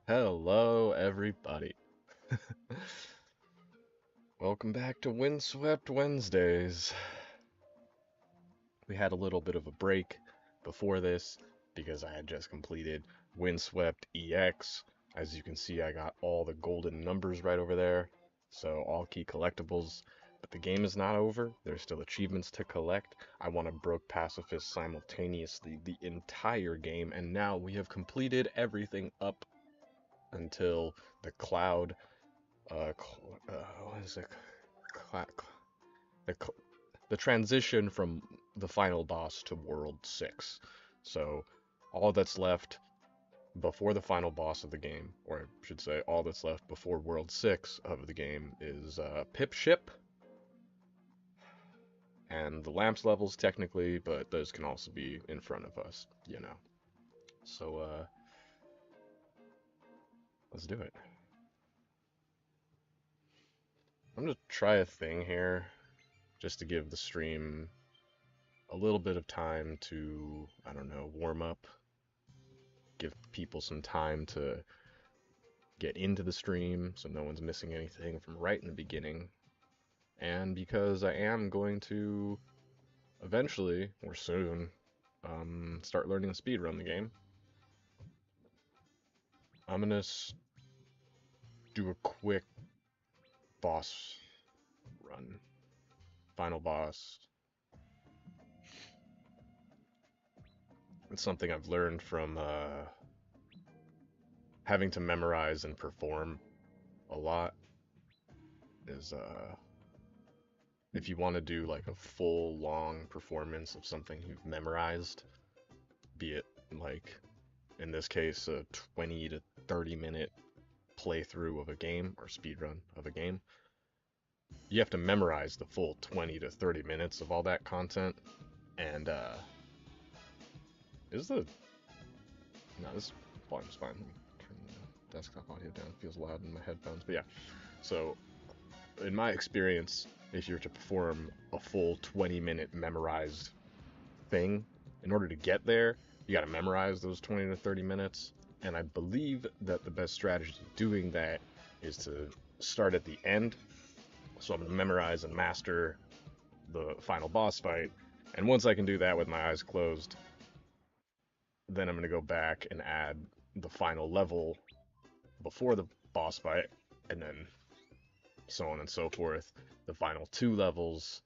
Hello, everybody. Welcome back to Windswept Wednesdays. We had a little bit of a break before this because I had just completed Windswept EX. As you can see, I got all the golden numbers right over there, so all key collectibles. But the game is not over. There's still achievements to collect. I want to broke pacifist simultaneously the entire game, and now we have completed everything up until the cloud what is it? Cla- The the transition from the final boss to World 6. So all that's left before the final boss of the game, or I should say, all that's left before World 6 of the game is Pip Ship and the lamps levels technically, but those can also be in front of us. So let's do it. I'm gonna try a thing here just to give the stream a little bit of time to, I don't know, warm up, give people some time to get into the stream so no one's missing anything from right in the beginning. And because I am going to eventually, or soon, start learning to speedrun the game, I'm gonna do a quick boss run. Final boss. It's something I've learned from having to memorize and perform a lot. Is if you want to do like a full long performance of something you've memorized, be it like in this case a 20 to 30-minute playthrough of a game or speedrun of a game, you have to memorize the full 20 to 30 minutes of all that content. And is the no, this volume's fine. Let me turn the desktop audio down. It feels loud in my headphones. But yeah, so in my experience, if you're to perform a full 20-minute memorized thing, in order to get there, you got to memorize those 20 to 30 minutes. And I believe that the best strategy to doing that is to start at the end. So I'm going to memorize and master the final boss fight. And once I can do that with my eyes closed, then I'm going to go back and add the final level before the boss fight, and then so on and so forth. The final two levels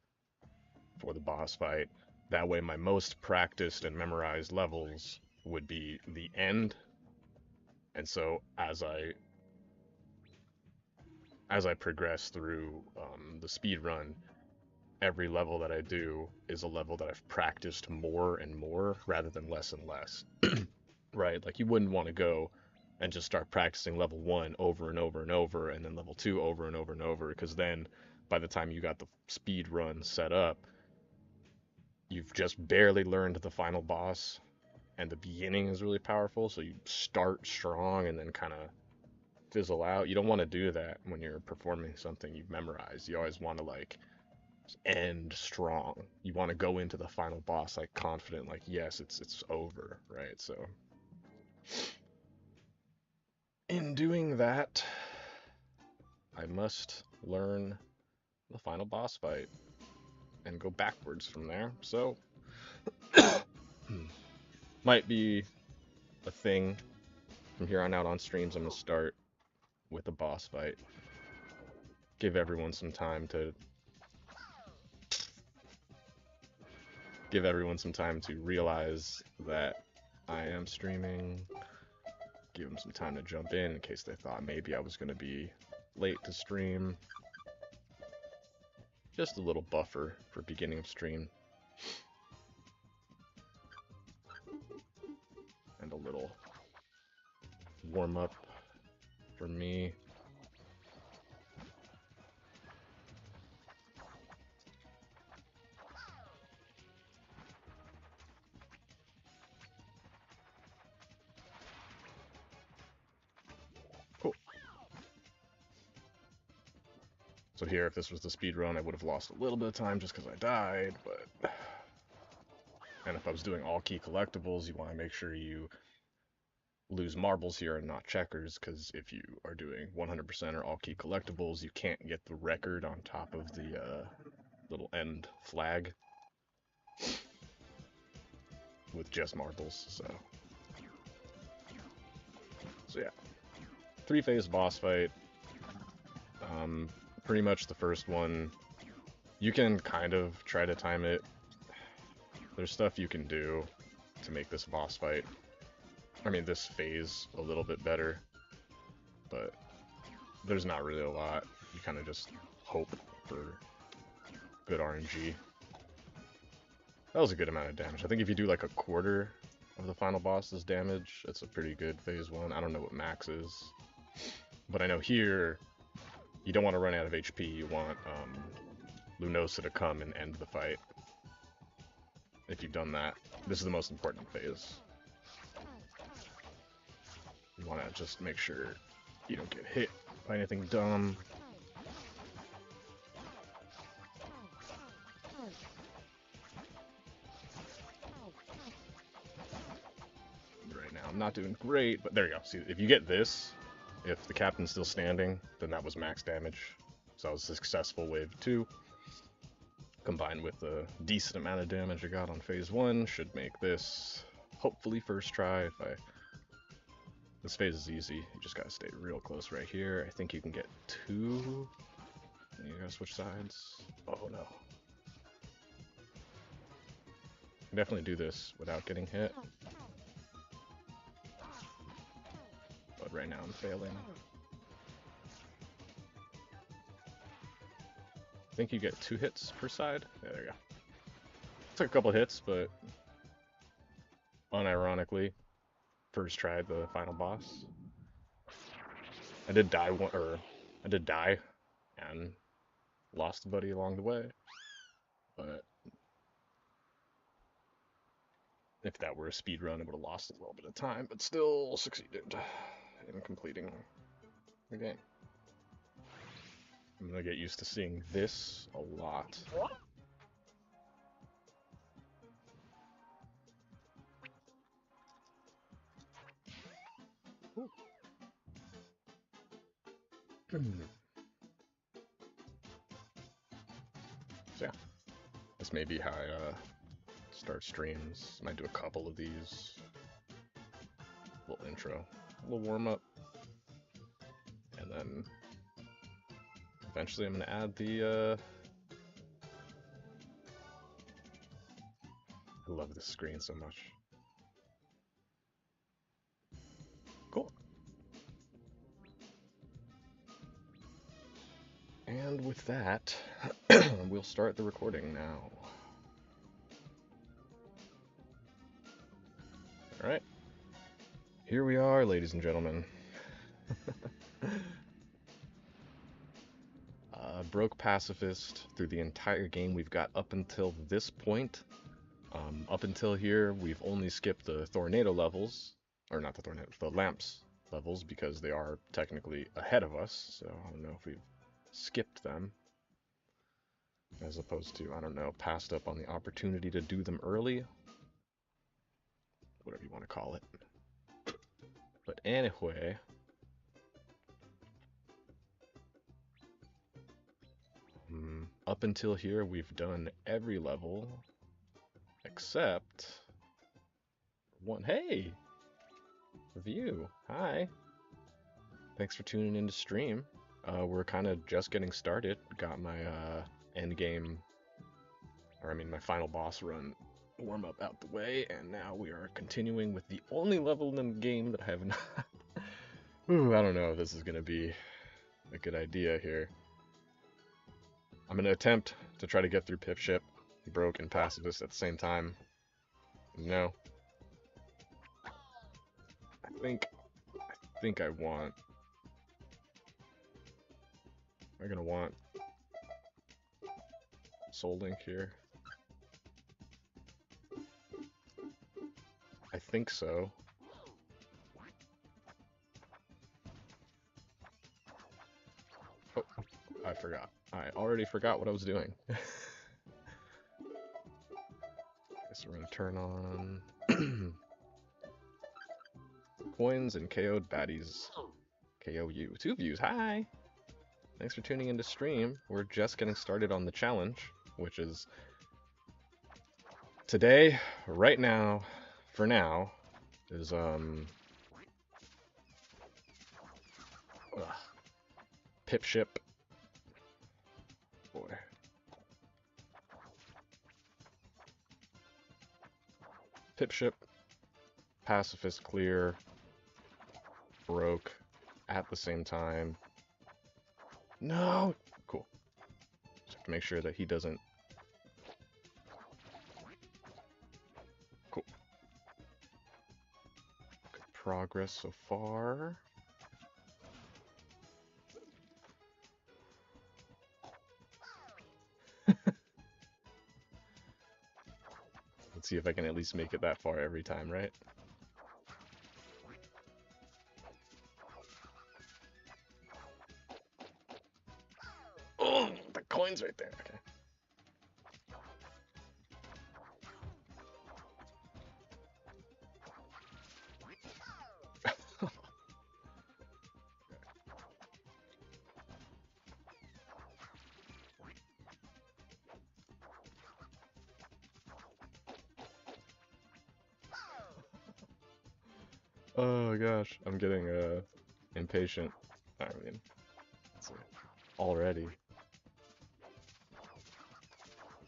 for the boss fight. That way, my most practiced and memorized levels would be the end. And so as I progress through the speed run, every level that I do is a level that I've practiced more and more rather than less and less. Right? Like you wouldn't want to go and just start practicing level one over and over and over, and then level two over and over and over, because then by the time you got the speed run set up, you've just barely learned the final boss, and the beginning is really powerful. So you start strong and then kind of fizzle out. You don't want to do that when you're performing something you've memorized. You always want to like end strong. You want to go into the final boss like confident, like yes, it's over, right? So in doing that, I must learn the final boss fight and go backwards from there. So might be a thing from here on out on streams. I'm gonna start with a boss fight. Give everyone some time to realize that I am streaming. Give them some time to jump in case they thought maybe I was gonna be late to stream. Just a little buffer for beginning of stream. And a little warm up for me. Cool. So here, if this was the speed run, I would have lost a little bit of time just because I died, but... And if I was doing all key collectibles, you want to make sure you lose marbles here and not checkers, because if you are doing 100% or all key collectibles, you can't get the record on top of the little end flag with just marbles. So yeah, 3-phase boss fight. Pretty much the first one, you can kind of try to time it. There's stuff you can do to make this boss fight, this phase a little bit better, but there's not really a lot. You kind of just hope for good RNG. That was a good amount of damage. I think if you do like a quarter of the final boss's damage, it's a pretty good phase 1. I don't know what max is, but I know here you don't want to run out of HP. You want Lunosa to come and end the fight. If you've done that, this is the most important phase. You want to just make sure you don't get hit by anything dumb. Right now I'm not doing great, but there you go. See, if you get this, if the captain's still standing, then that was max damage. So that was a successful wave 2. Combined with the decent amount of damage I got on phase 1, should make this hopefully first try. This phase is easy, you just gotta stay real close right here. I think you can get 2. You gotta switch sides. Oh no. You can definitely do this without getting hit. But right now I'm failing. I think you get 2 hits per side. Yeah, there you go. Took a couple hits, but unironically, first tried the final boss. I did die and lost a buddy along the way, but if that were a speed run, it would have lost a little bit of time, but still succeeded in completing the game. I'm gonna get used to seeing this a lot. So yeah, this may be how I start streams. Might do a couple of these. Little intro, a little warm up, and then eventually I'm gonna add the I love this screen so much. Cool. And with that, we'll start the recording now. Alright. Here we are, ladies and gentlemen. Broke Pacifist through the entire game. We've got up until this point. Up until here, we've only skipped the Tornado levels. Or not the Tornado, the Lamps levels, because they are technically ahead of us. So I don't know if we've skipped them. As opposed to, I don't know, passed up on the opportunity to do them early. Whatever you want to call it. But anyway, up until here, we've done every level except one. Hey, View. Hi. Thanks for tuning in to stream. We're kind of just getting started. Got my end game, or my final boss run warm up out the way, and now we are continuing with the only level in the game that I have not. Ooh, I don't know if this is gonna be a good idea here. I'm gonna attempt to try to get through Pipship, Broke, and Pacifist at the same time. No. I think I want. Am I gonna want Soul Link here? I think so. Oh, I forgot. I already forgot what I was doing. Guess we're gonna turn on coins and KO'd baddies. KOU. 2 views. Hi! Thanks for tuning into stream. We're just getting started on the challenge, which is today, right now, for now, is Pip Ship. Boy. Pip Ship, Pacifist Clear, Broke at the same time. No! Cool. Just have to make sure that he doesn't. Cool. Good progress so far. Let's see if I can at least make it that far every time, right? Oh, the coin's right there. Okay. Oh gosh, I'm getting impatient. I mean, let's see. Already.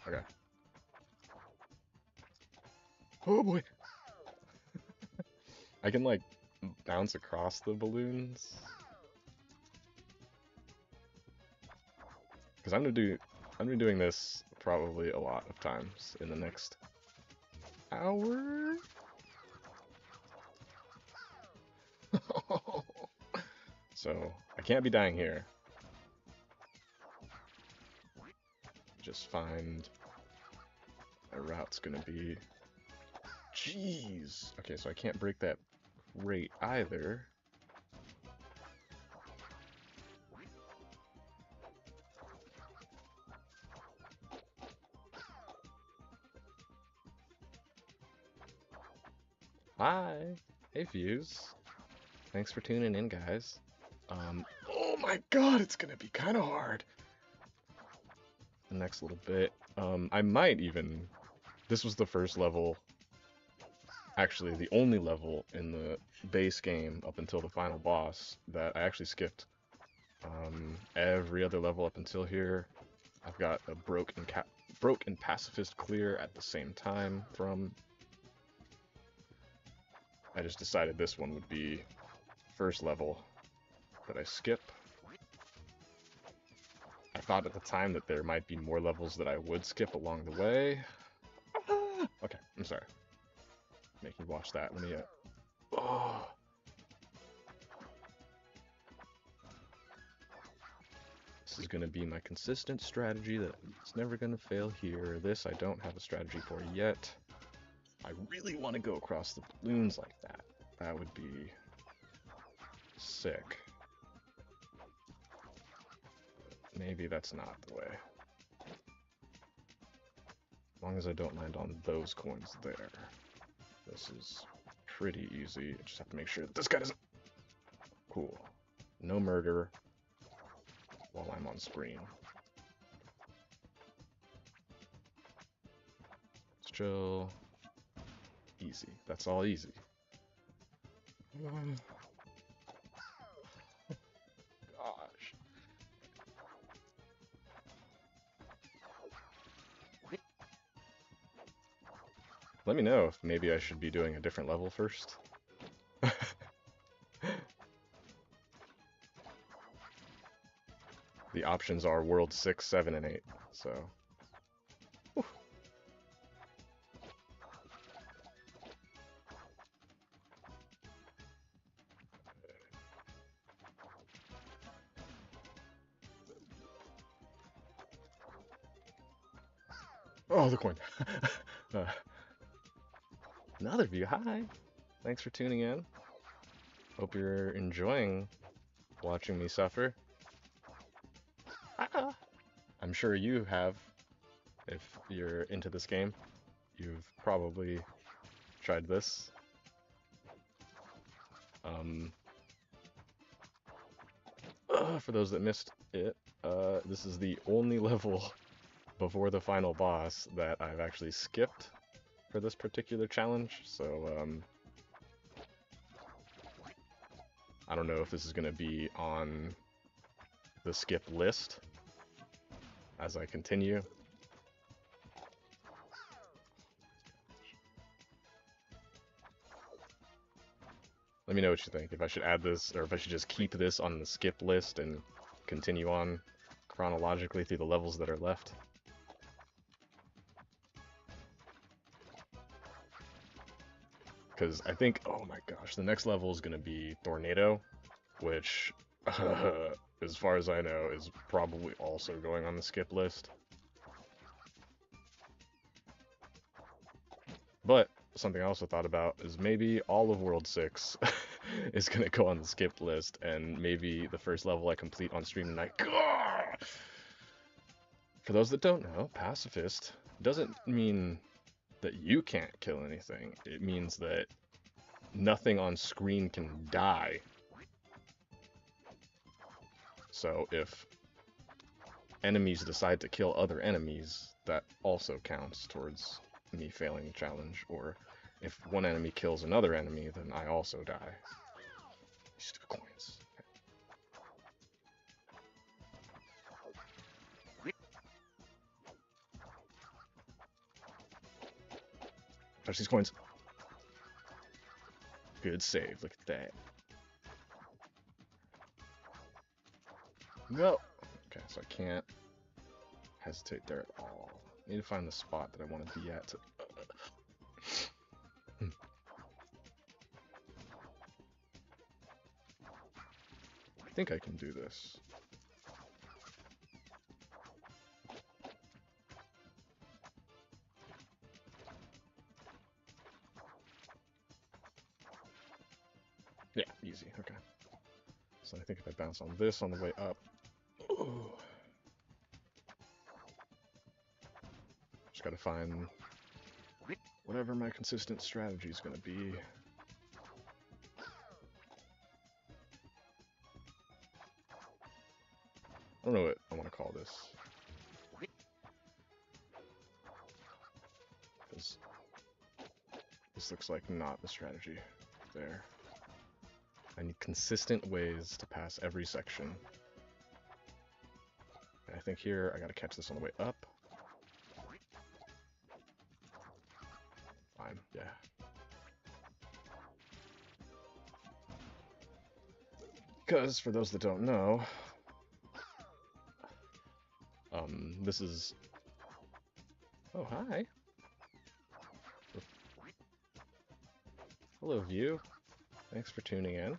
Okay. Oh boy. I can like bounce across the balloons. Because I'm gonna be doing this probably a lot of times in the next hour. So I can't be dying here. Just find my route's gonna be. Jeez. Okay, so I can't break that rate either. Hi. Hey, Views. Thanks for tuning in, guys. Oh my god, it's gonna be kind of hard. The next little bit. I might even. This was the first level. Actually, the only level in the base game up until the final boss that I actually skipped. Every other level up until here, I've got a broke and pacifist clear at the same time from. I just decided this one would be first level that I skip. I thought at the time that there might be more levels that I would skip along the way. Okay, I'm sorry. Make me watch that. Let me. Oh. This is going to be my consistent strategy that it's never going to fail here. This I don't have a strategy for yet. I really want to go across the balloons like that. That would be sick. Maybe that's not the way. As long as I don't land on those coins there. This is pretty easy. I just have to make sure that this guy doesn't. Cool. No murder while I'm on screen. Let's chill. Easy. That's all easy. Gosh. Let me know if maybe I should be doing a different level first. The options are World 6, 7, and 8, so... Whew. Oh, the coin. Another view. Hi. Thanks for tuning in. Hope you're enjoying watching me suffer. I'm sure you have. If you're into this game, you've probably tried this. For those that missed it, this is the only level before the final boss that I've actually skipped for this particular challenge, so I don't know if this is going to be on the skip list as I continue. Let me know what you think, if I should add this, or if I should just keep this on the skip list and continue on chronologically through the levels that are left. Because I think, oh my gosh, the next level is going to be Tornado, which, as far as I know, is probably also going on the skip list. But something I also thought about is maybe all of World 6 is going to go on the skipped list, and maybe the first level I complete on stream tonight. For those that don't know, pacifist doesn't mean that you can't kill anything. It means that nothing on screen can die. So if enemies decide to kill other enemies, that also counts towards me failing the challenge. Or if one enemy kills another enemy, then I also die. Stupid coins. Touch these coins. Good save. Look at that. No. Okay, so I can't hesitate there at all. I need to find the spot that I want to be at. I think I can do this. Yeah, easy. Okay. So I think if I bounce on this on the way up, just gotta find whatever my consistent strategy is gonna be. I don't know what I want to call this. Because this looks like not the strategy there. I need consistent ways to pass every section. And I think here I gotta catch this on the way up. Fine, yeah. Because, for those that don't know, this is... Oh, hi. Hello, view. Thanks for tuning in.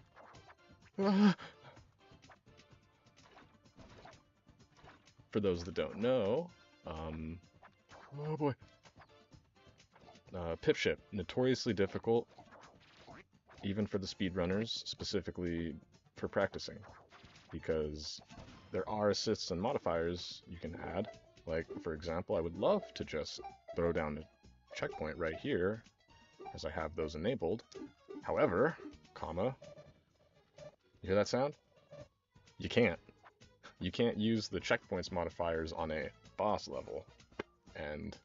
For those that don't know, oh boy. Pip ship, notoriously difficult, even for the speedrunners, specifically for practicing, because there are assists and modifiers you can add. Like, for example, I would love to just throw down a checkpoint right here, as I have those enabled. However, comma, you hear that sound? You can't. You can't use the checkpoints modifiers on a boss level, and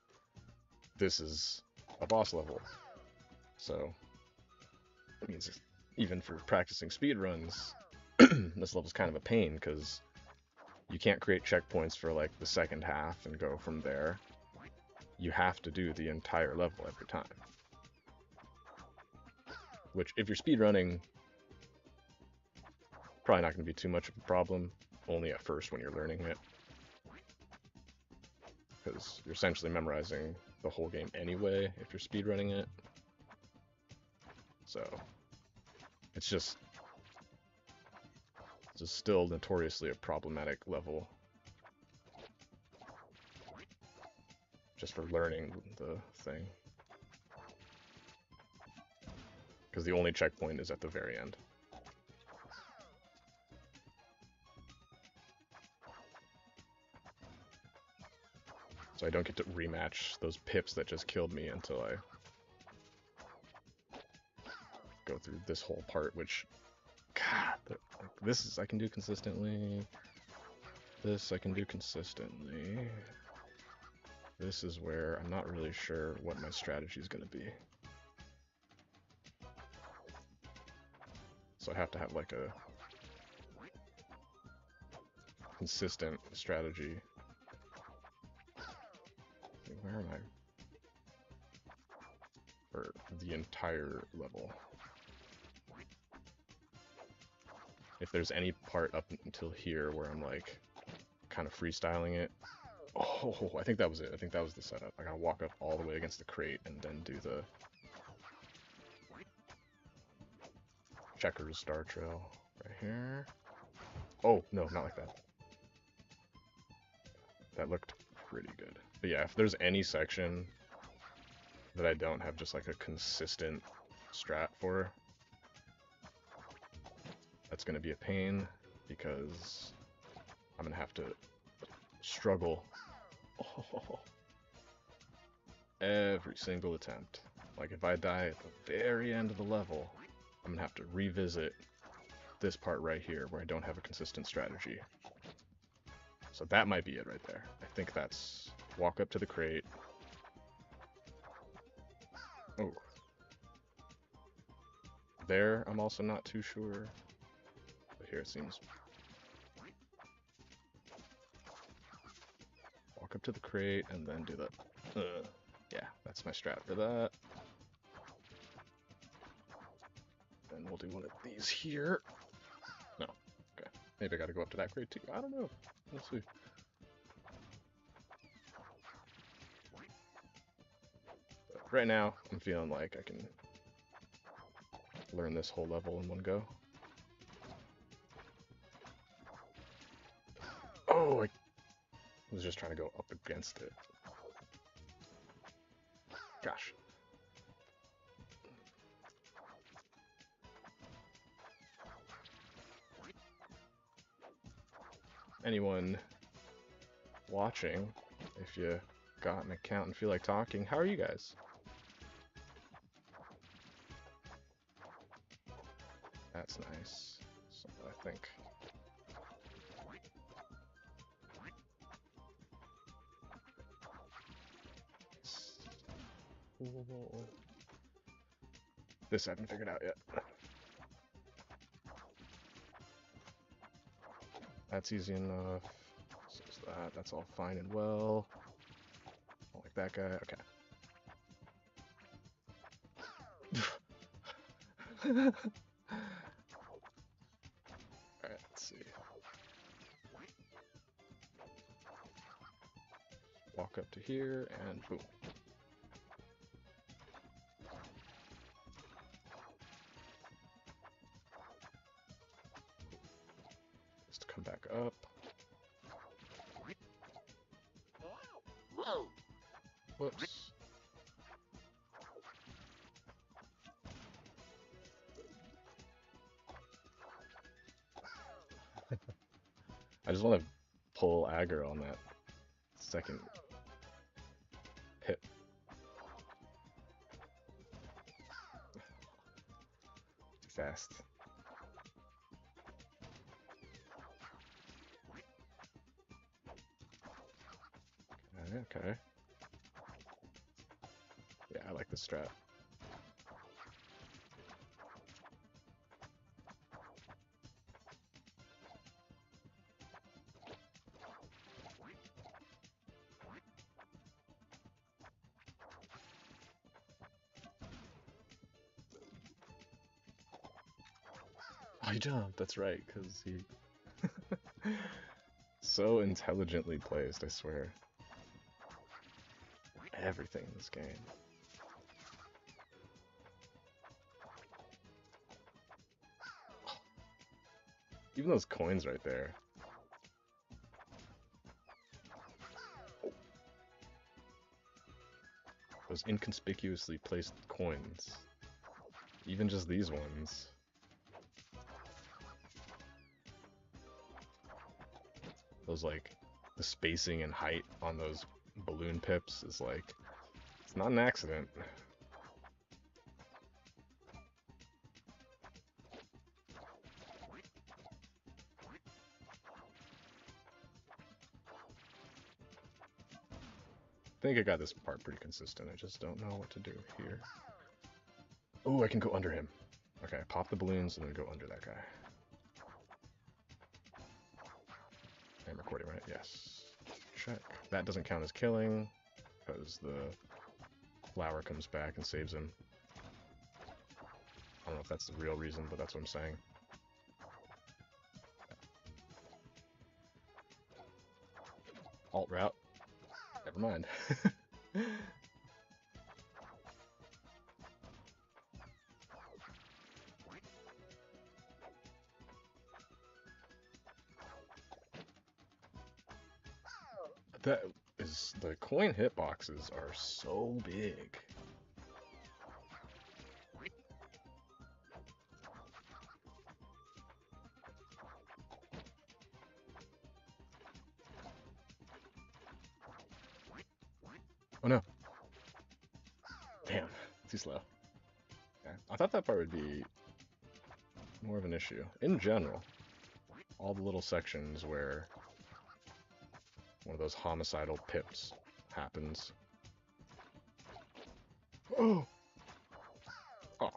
this is a boss level. So, it means even for practicing speedruns, this level's kind of a pain, because you can't create checkpoints for like the second half and go from there. You have to do the entire level every time. Which, if you're speedrunning, probably not going to be too much of a problem, only at first when you're learning it. Because you're essentially memorizing the whole game anyway if you're speedrunning it. So, it's just still notoriously a problematic level. Just for learning the thing. Because the only checkpoint is at the very end. So I don't get to rematch those pips that just killed me until I go go through this whole part, which, God, this is I can do consistently. This I can do consistently. This is where I'm not really sure what my strategy is going to be. So I have to have like a consistent strategy. Where am I? For the entire level. If there's any part up until here where I'm like kind of freestyling it. Oh, I think that was it. I think that was the setup. I gotta walk up all the way against the crate and then do the checkers star trail right here. Oh, no, not like that. That looked pretty good. But yeah, if there's any section that I don't have just like a consistent strat for, that's gonna be a pain because I'm gonna have to struggle every single attempt. Like if I die at the very end of the level, I'm gonna have to revisit this part right here where I don't have a consistent strategy. So that might be it right there. I think that's walk up to the crate. Oh. There, I'm also not too sure. But here it seems. Walk up to the crate and then do the... yeah, that's my strat for that. Then we'll do one of these here. No. Okay. Maybe I gotta go up to that crate too. I don't know. We'll see. But right now, I'm feeling like I can learn this whole level in one go. Oh, I was just trying to go up against it. Gosh. Anyone watching, if you got an account and feel like talking, how are you guys? That's nice. So I think... This I haven't figured out yet. That's easy enough. So is that. That's all fine and well. Don't like that guy. Okay. Alright, let's see. Walk up to here and boom. Just come back up. Whoops. I just want to pull aggro on that second hit. Too fast. Okay. Yeah, I like this strat. Oh, he jumped, that's right, because he... So intelligently placed, I swear. Everything in this game. Even those coins right there. Those inconspicuously placed coins. Even just these ones. Those, like, the spacing and height on those balloon pips is like, it's not an accident. think I got this part pretty consistent. I just don't know what to do here. Oh, I can go under him. Okay, pop the balloons and then go under that guy. I'm recording, right? Yes. Check. That doesn't count as killing, because the flower comes back and saves him. I don't know if that's the real reason, but that's what I'm saying. Alt route. Never mind. That is, the coin hitboxes are so big. Oh no. Damn, too slow. Okay. I thought that part would be more of an issue. In general, all the little sections where one of those homicidal pips happens. Oh! Oh.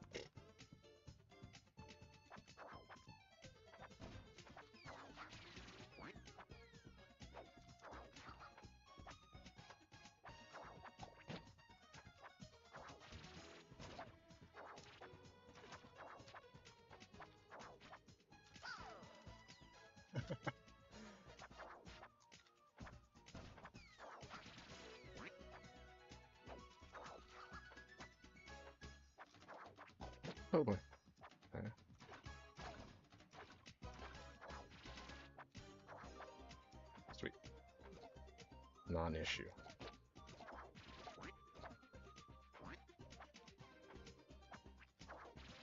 Oh boy. Okay. Sweet. Non-issue.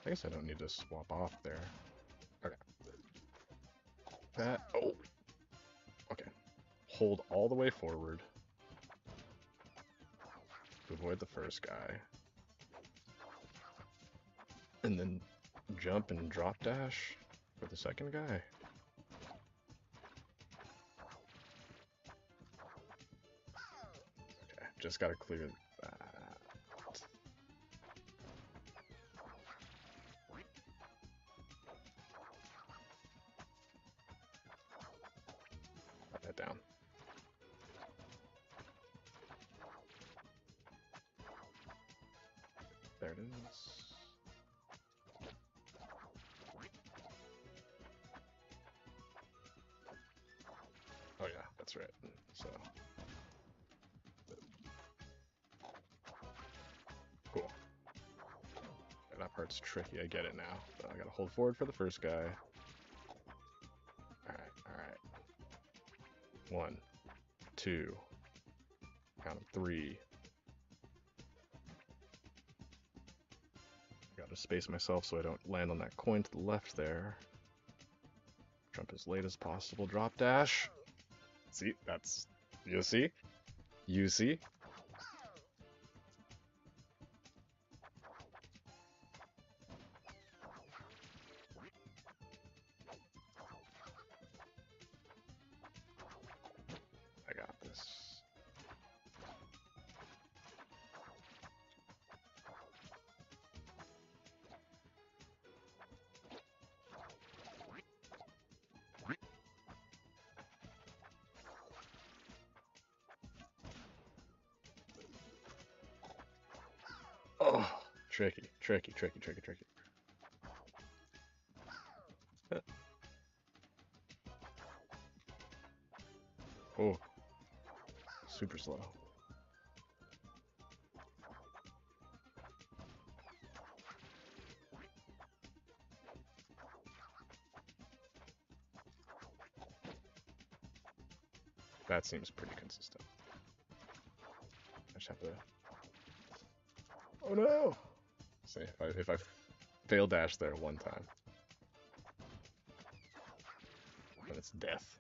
I guess I don't need to swap off there. Okay. That. Oh! Okay. Hold all the way forward to avoid the first guy. And then jump and drop dash for the second guy. Okay, just gotta clear that. Put that down. There it is. Oh yeah, that's right. So cool. Yeah, that part's tricky. I get it now. But I gotta hold forward for the first guy. Alright, alright. 1, 2. Count of 3. Gotta space myself so I don't land on that coin to the left there. Jump as late as possible. Drop dash. See, that's... You see? You see? I got this. Oh, tricky, tricky, tricky, tricky, tricky. Oh, super slow. That seems pretty consistent. I just have to... Oh no! See, if I fail dash there one time, then it's death.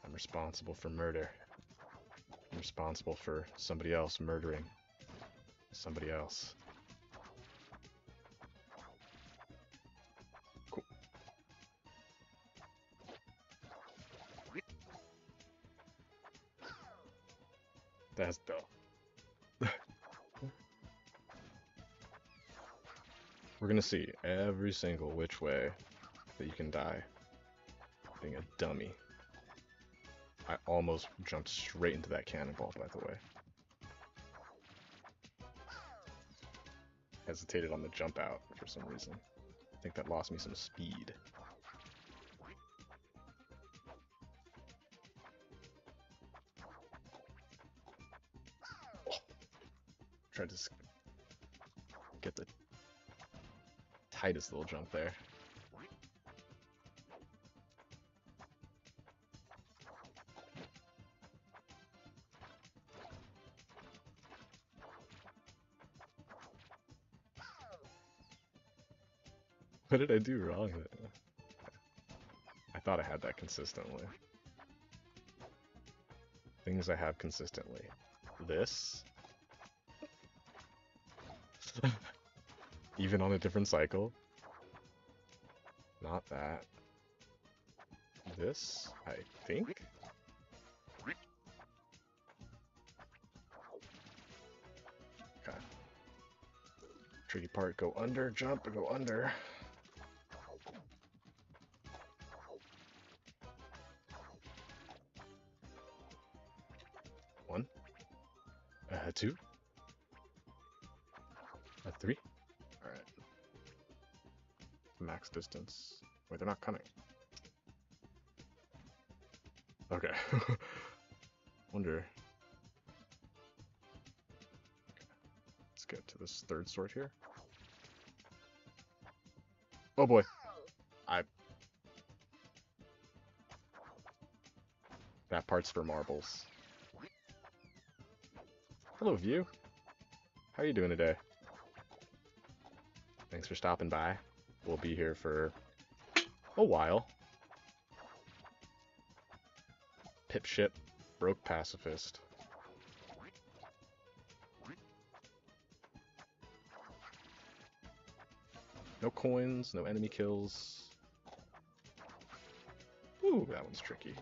I'm responsible for murder. I'm responsible for somebody else murdering somebody else. Cool. That's dumb. We're gonna see every single which way that you can die being a dummy. I almost jumped straight into that cannonball, by the way. Hesitated on the jump out for some reason. I think that lost me some speed. Oh. Tried to get the tightest little jump there. What did I do wrong? I thought I had that consistently. Things I have consistently. This. Even on a different cycle. Not that. This, I think? Okay. Tricky part, go under, jump, go under. One. 2. 3. Alright. Max distance. Wait, they're not coming. Okay. Wonder. Okay. Let's get to this third sort here. Oh boy. That part's for marbles. Hello, View. How are you doing today? Thanks for stopping by. We'll be here for a while. Pipshit, broke pacifist. No coins, no enemy kills. Ooh, that one's tricky.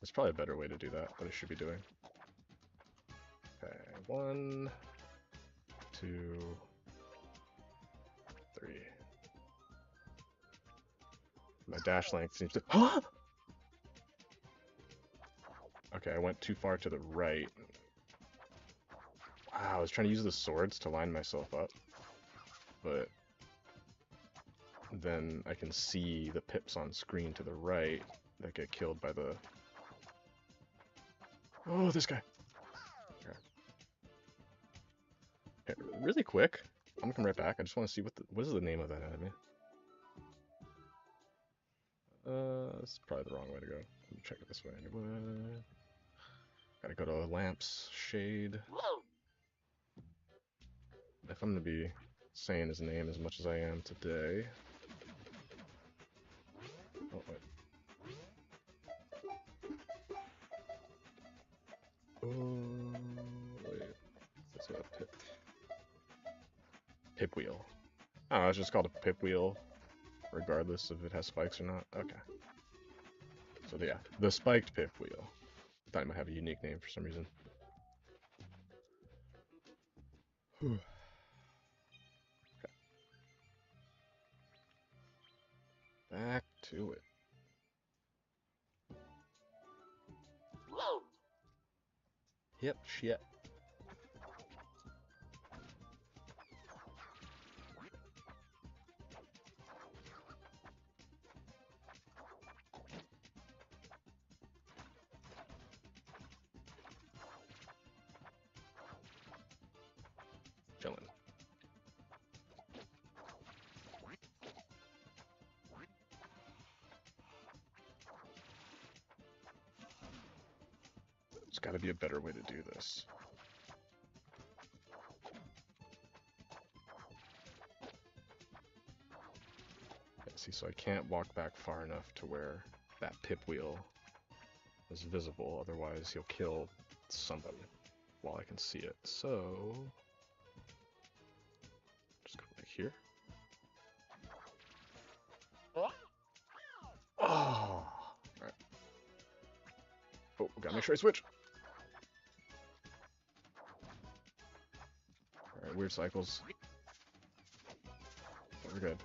There's probably a better way to do that, what I should be doing. Okay, 1, 2, 3. My dash length seems to... Huh? Okay, I went too far to the right. Wow, I was trying to use the swords to line myself up. But then I can see the pips on screen to the right that get killed by the... Oh, this guy! Okay, really quick, I'm gonna come right back. I just want to see what is the name of that enemy. This is probably the wrong way to go. Let me check it this way anyway. Gotta go to lamps, shade. If I'm gonna be saying his name as much as I am today. Oh, wait. Wait. That's a pip. Pip wheel. Oh, it's just called a pip wheel, regardless if it has spikes or not. Okay. So yeah, the spiked pip wheel. I thought it might have a unique name for some reason. Okay. Back to it. Yep, shit. Chillin'. There's gotta be a better way to do this. Yeah, see, so I can't walk back far enough to where that pip wheel is visible, otherwise he'll kill somebody while I can see it. So, just go like here. Oh! Alright. Oh, got Make sure I switch. Alright, weird cycles. But we're good.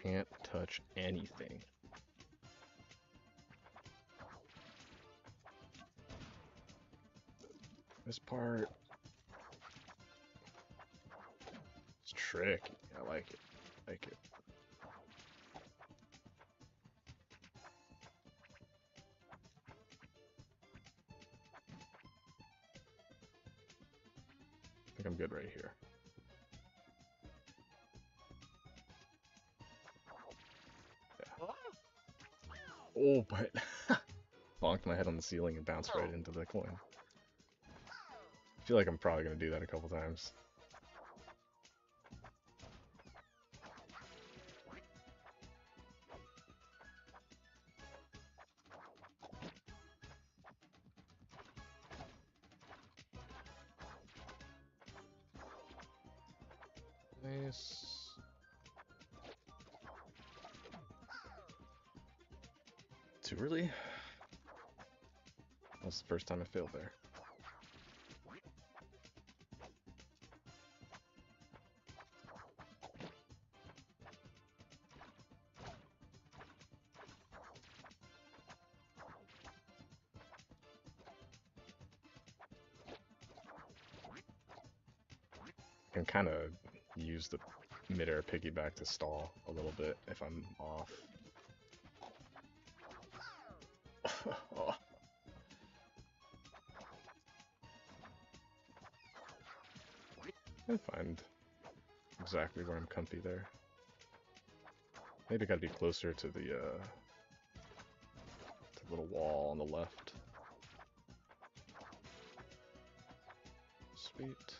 Can't touch anything. This part is tricky. I like it. Like it. I think I'm good right here. Yeah. Oh, but bonked my head on the ceiling and bounced right into the coin. I feel like I'm probably going to do that a couple times. Nice. Too early? That's the first time I failed there. I can kind of use the mid-air piggyback to stall a little bit if I'm off. Oh. I find exactly where I'm comfy there. Maybe gotta be closer to the little wall on the left. Sweet.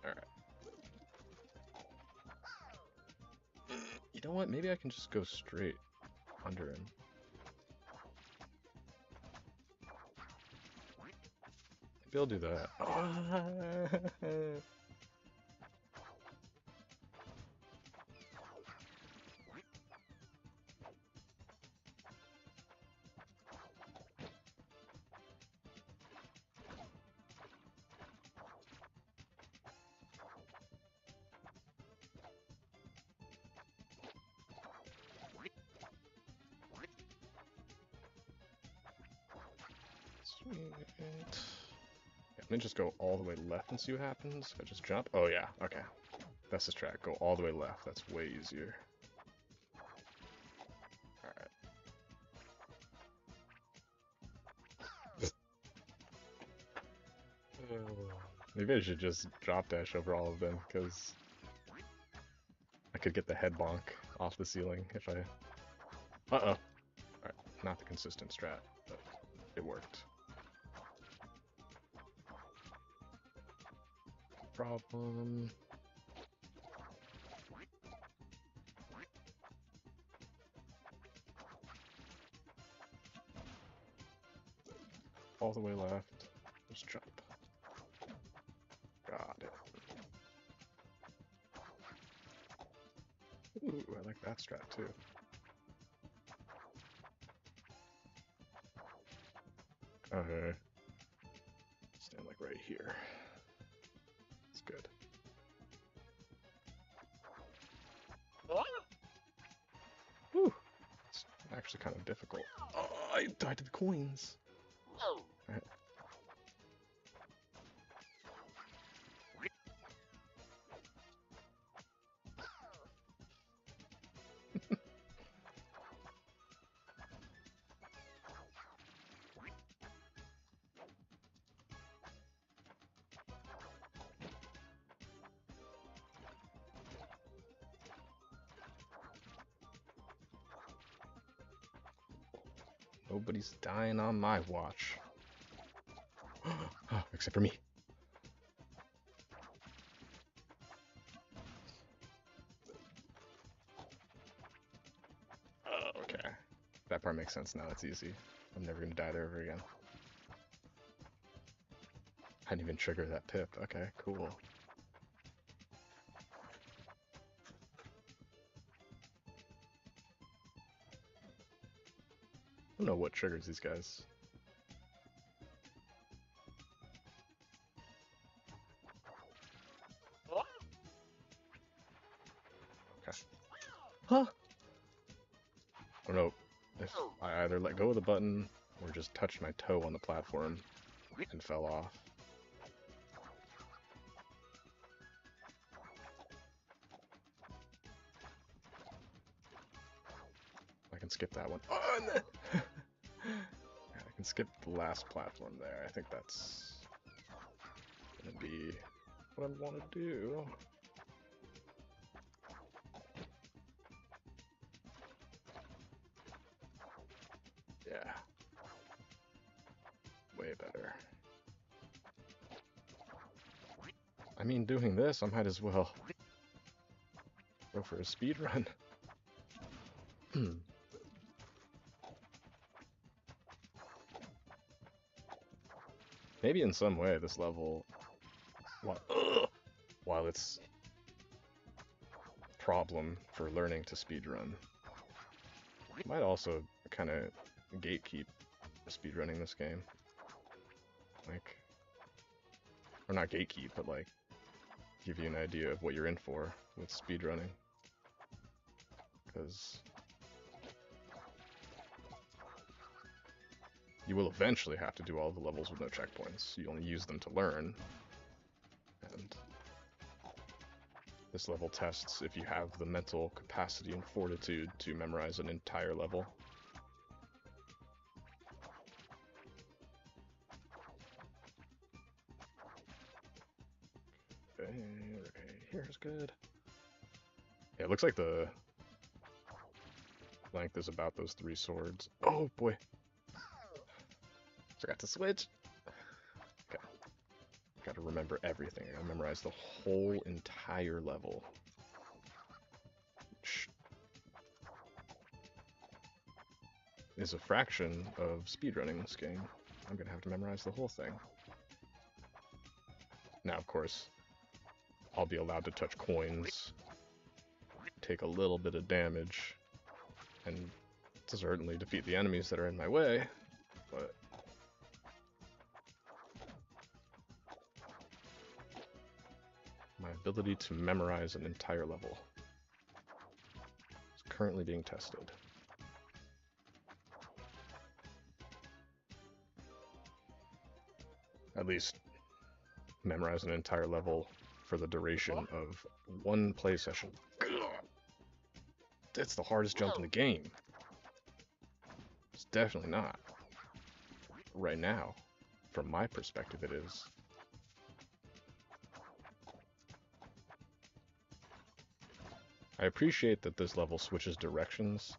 Alright. You know what? Maybe I can just go straight under him. Maybe I'll do that. Sweet. Yeah, let me just go all the way left and see what happens. I just jump. Oh yeah, okay. That's the strat. Go all the way left. That's way easier. Alright. Maybe I should just drop dash over all of them, because I could get the head bonk off the ceiling if I... Uh-oh. Alright, not the consistent strat, but it worked. Problem. All the way left. Just jump. Got it. Ooh, I like that strat too. Okay. Stand like right here. It's good. Whew. It's actually kind of difficult. Oh, I died to the coins. Alright. Nobody's dying on my watch. Except for me. makes sense now. It's easy. I'm never gonna die there ever again. I didn't even trigger that pip. Okay, cool. I don't know what triggers these guys. Okay. Huh? I don't know if I either let go of the button or just touched my toe on the platform and fell off. I can skip that one. Oh, and then... I can skip the last platform there. I think that's gonna be what I want to do. Yeah. Way better. I mean, doing this, I might as well go for a speed run. Maybe in some way this level, while it's problem for learning to speedrun, might also kind of gatekeep speedrunning this game. Like, or not gatekeep, but like give you an idea of what you're in for with speedrunning. Because you will eventually have to do all the levels with no checkpoints. You only use them to learn. And this level tests if you have the mental capacity and fortitude to memorize an entire level. Okay, right here's good. Yeah, it looks like the length is about those 3 swords. Oh boy! Forgot to switch! Okay. Gotta remember everything. I gotta memorize the whole entire level. Which is a fraction of speedrunning this game. I'm gonna have to memorize the whole thing. Now, of course, I'll be allowed to touch coins, take a little bit of damage, and certainly defeat the enemies that are in my way, but my ability to memorize an entire level is currently being tested. At least memorize an entire level for the duration of 1 play session. That's the hardest jump in the game. It's definitely not. Right now, from my perspective, it is. I appreciate that this level switches directions,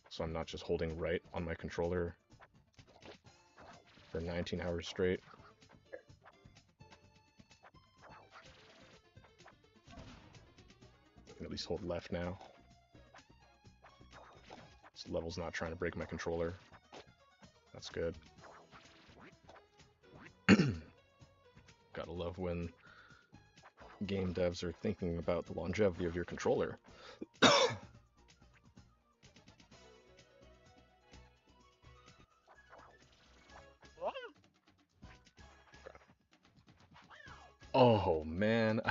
so I'm not just holding right on my controller for 19 hours straight. I can at least hold left now. This level's not trying to break my controller. That's good. Gotta love when game devs are thinking about the longevity of your controller. Oh man.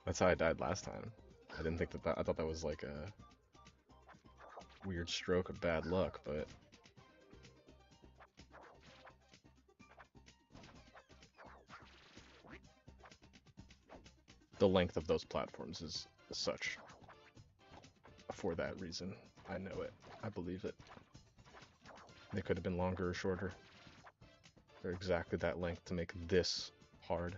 That's how I died last time. I didn't think that, I thought that was like a weird stroke of bad luck, but the length of those platforms is such for that reason. I know it. I believe it. They could have been longer or shorter. They're exactly that length to make this hard.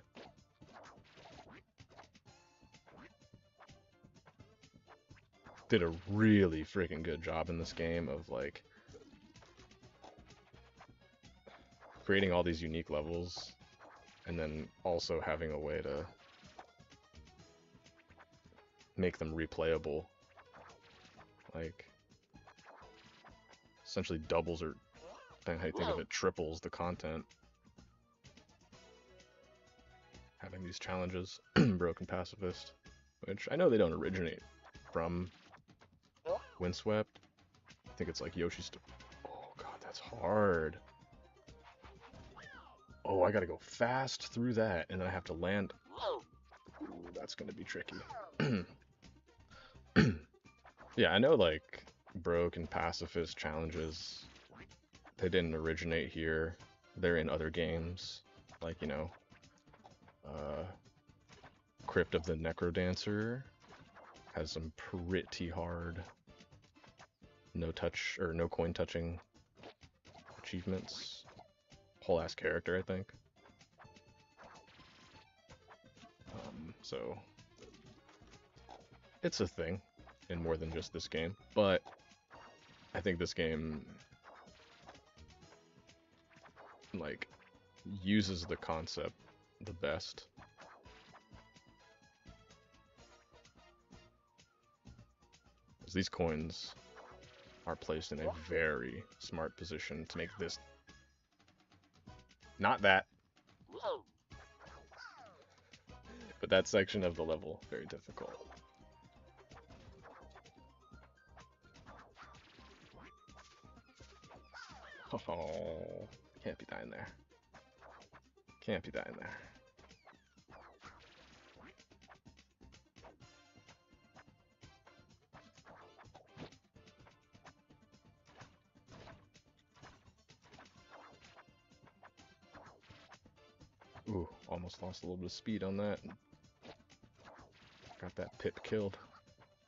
Did a really freaking good job in this game of like creating all these unique levels and then also having a way to make them replayable Like, essentially doubles or, depending how you think of it, triples the content. Having these challenges, Broken Pacifist, which I know they don't originate from Windswept. I think it's like Yoshi's. Oh god, that's hard. Oh, I gotta go fast through that, and then I have to land. Ooh, that's gonna be tricky. Yeah, I know like Broken Pacifist challenges, they didn't originate here. They're in other games, like, you know, Crypt of the Necrodancer has some pretty hard no touch or no coin touching achievements. Whole ass character, I think. So it's a thing in more than just this game, but I think this game like uses the concept the best. Because these coins are placed in a very smart position to make this not that, but that section of the level very difficult. Oh, can't be dying there. Can't be dying there. Ooh, almost lost a little bit of speed on that. Got that pip killed.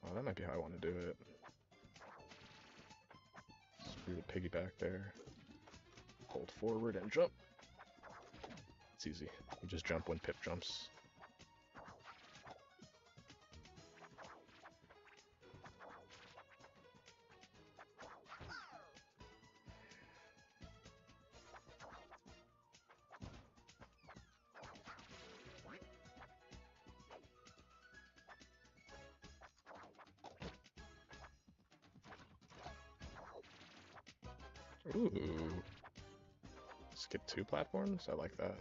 Oh, that might be how I want to do it. Screw the piggyback there. Hold forward and jump. It's easy. You just jump when Pip jumps. Ooh. Skip 2 platforms? I like that.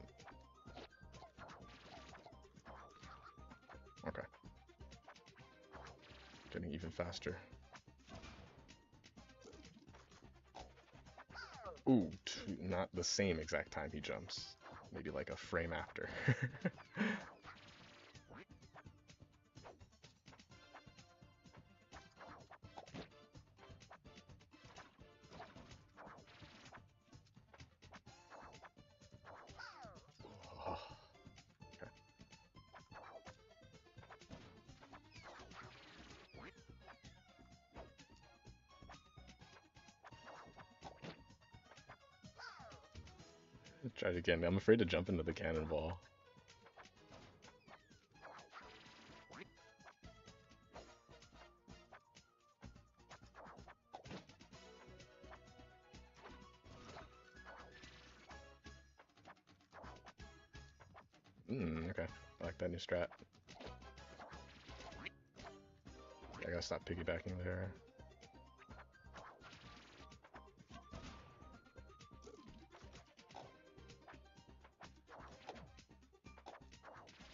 Okay. Getting even faster. Ooh, not the same exact time he jumps. Maybe like a frame after. Try it again. I'm afraid to jump into the cannonball. Okay. I like that new strat. I gotta stop piggybacking there.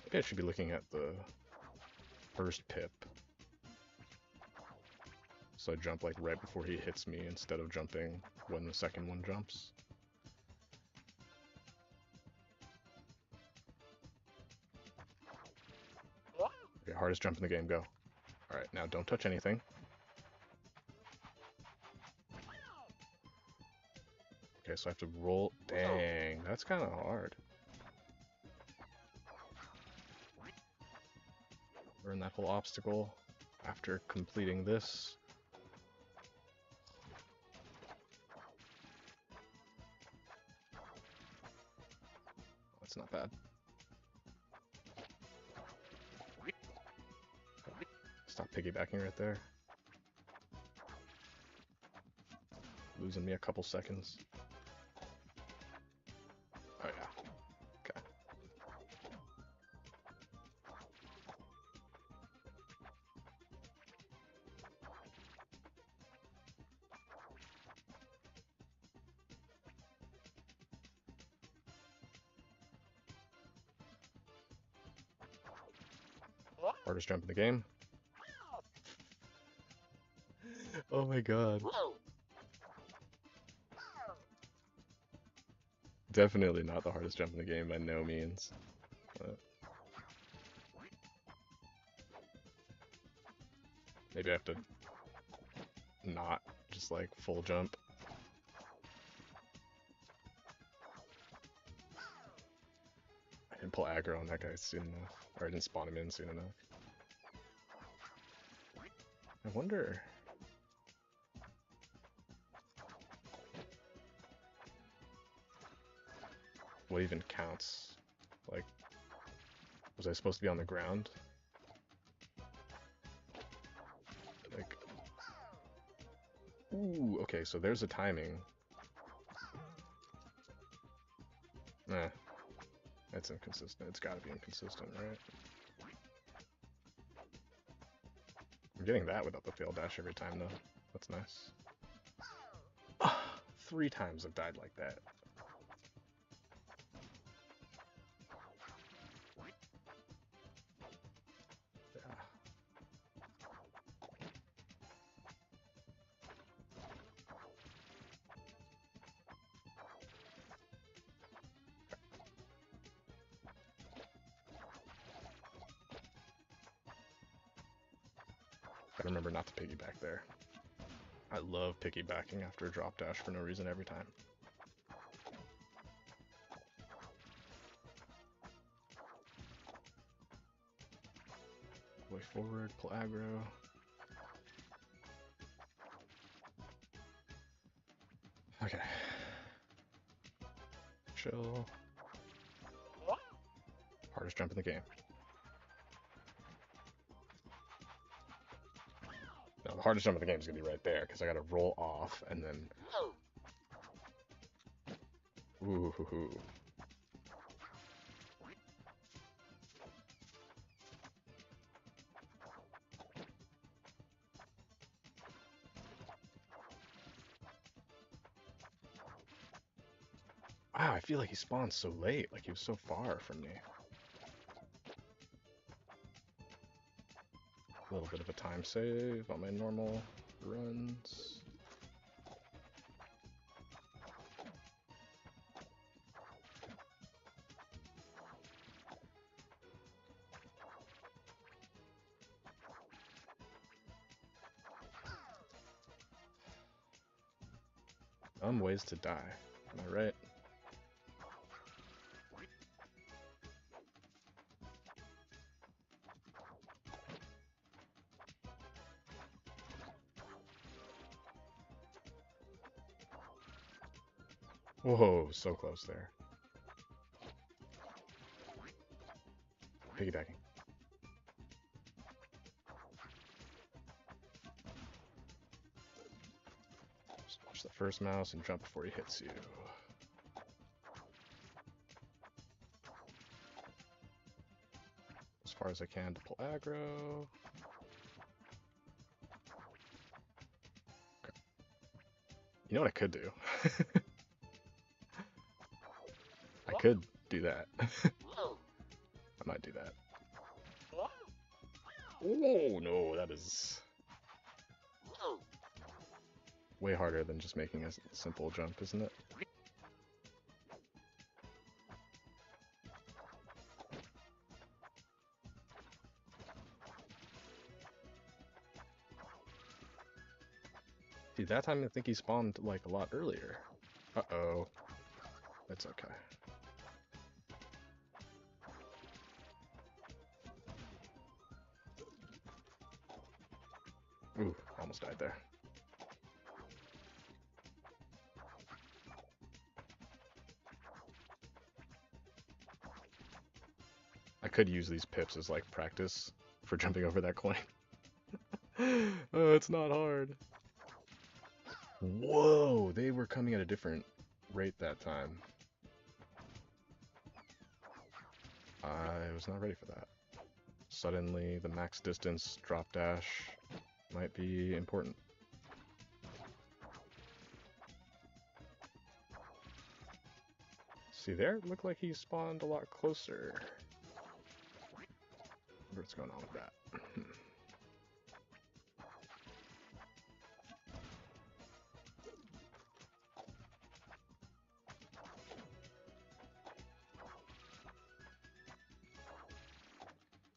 Maybe I should be looking at the first Pip. So I jump like right before he hits me instead of jumping when the second one jumps. Okay, hardest jump in the game, go. Alright, now don't touch anything. Okay, so I have to roll. Dang, that's kind of hard. Learn that whole obstacle after completing this. That's not bad. Stop piggybacking right there. Losing me a couple seconds. Oh yeah. Okay. Hardest jump in the game. Oh my god. Definitely not the hardest jump in the game by no means. But maybe I have to not just like full jump. I didn't pull aggro on that guy soon enough. Or I didn't spawn him in soon enough. I wonder... what even counts? Like, was I supposed to be on the ground? Like... Ooh, okay, so there's a timing. Nah. That's inconsistent. It's gotta be inconsistent, right? I'm getting that without the fail dash every time, though. That's nice. 3 times I've died like that. Yeah. Gotta remember not to piggyback there. I love piggybacking after a drop dash for no reason every time. Way forward, pull aggro. Okay. Chill. Hardest jump in the game. No, the hardest jump in the game is gonna be right there because I gotta roll off and then. Ooh. Hoo, hoo. Wow, I feel like he spawned so late, like he was so far from me. A little bit of a time save on my normal runs. Ways to die, am I right? Whoa, so close there. Piggybacking. Just watch the first mouse and jump before he hits you. As far as I can to pull aggro. Okay. You know what I could do? I could do that. I might do that. Oh no, that is way harder than just making a simple jump, isn't it? See, that time I think he spawned like a lot earlier. Uh-oh. That's okay. Ooh, almost died there. I could use these pips as like practice for jumping over that coin. Oh, it's not hard. Whoa, they were coming at a different rate that time. I was not ready for that. Suddenly, the max distance drop dash might be important. See there? Looked like he spawned a lot closer. what's going on with that.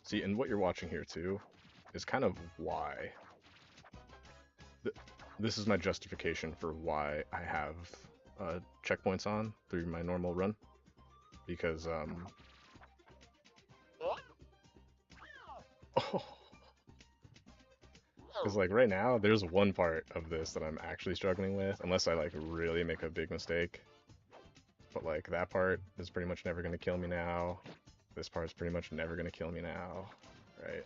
See, and what you're watching here too is kind of why. This is my justification for why I have checkpoints on through my normal run. Because, because like right now, there's one part of this that I'm actually struggling with, unless I like really make a big mistake. But like that part is pretty much never gonna kill me now. This part is pretty much never gonna kill me now, right?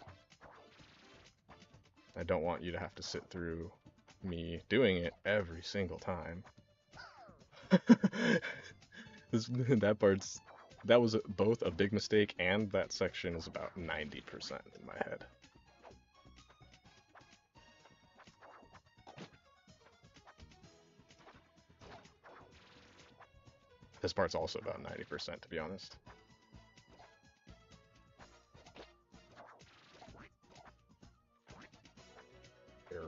I don't want you to have to sit through me doing it every single time. That was both a big mistake, and that section is about 90% in my head. This part's also about 90%, to be honest.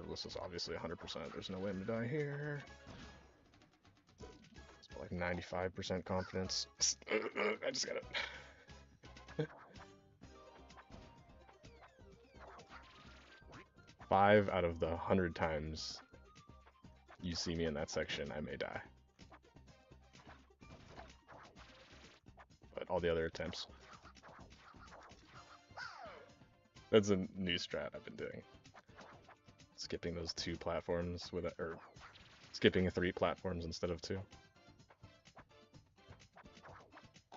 This is obviously 100%. There's no way I'm gonna die here. It's like 95% confidence. I just got it. 5 out of the 100 times you see me in that section, I may die. But all the other attempts. That's a new strat I've been doing. Skipping those 2 platforms or skipping 3 platforms instead of 2.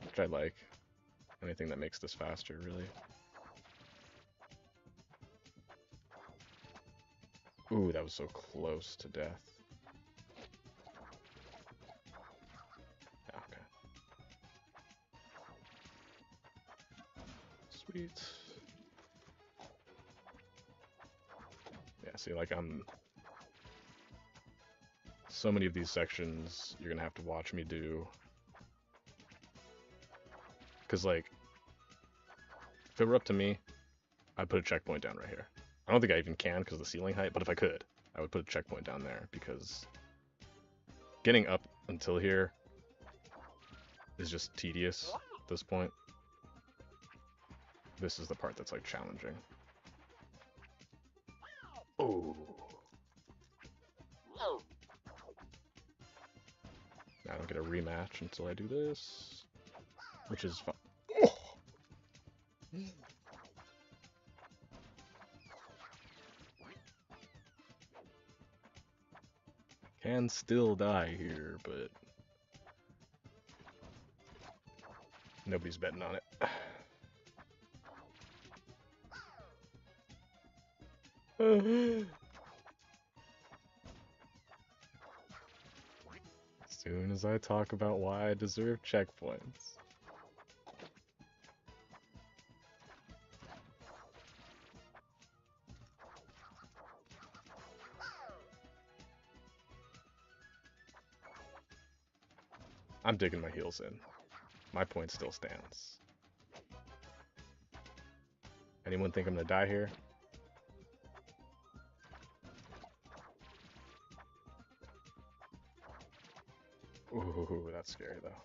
Which I like. Anything that makes this faster, really. Ooh, that was so close to death. Yeah, okay. Sweet. Yeah, see, like so many of these sections you're gonna have to watch me do. Because, like, if it were up to me, I'd put a checkpoint down right here. I don't think I even can because of the ceiling height, but if I could, I would put a checkpoint down there because getting up until here is just tedious at this point. This is the part that's, like, challenging. Oh. I don't get a rematch until I do this, which is fun. Oh. Can still die here, but nobody's betting on it. As soon as I talk about why I deserve checkpoints. I'm digging my heels in. My point still stands. Anyone think I'm gonna die here? Ooh, that's scary though.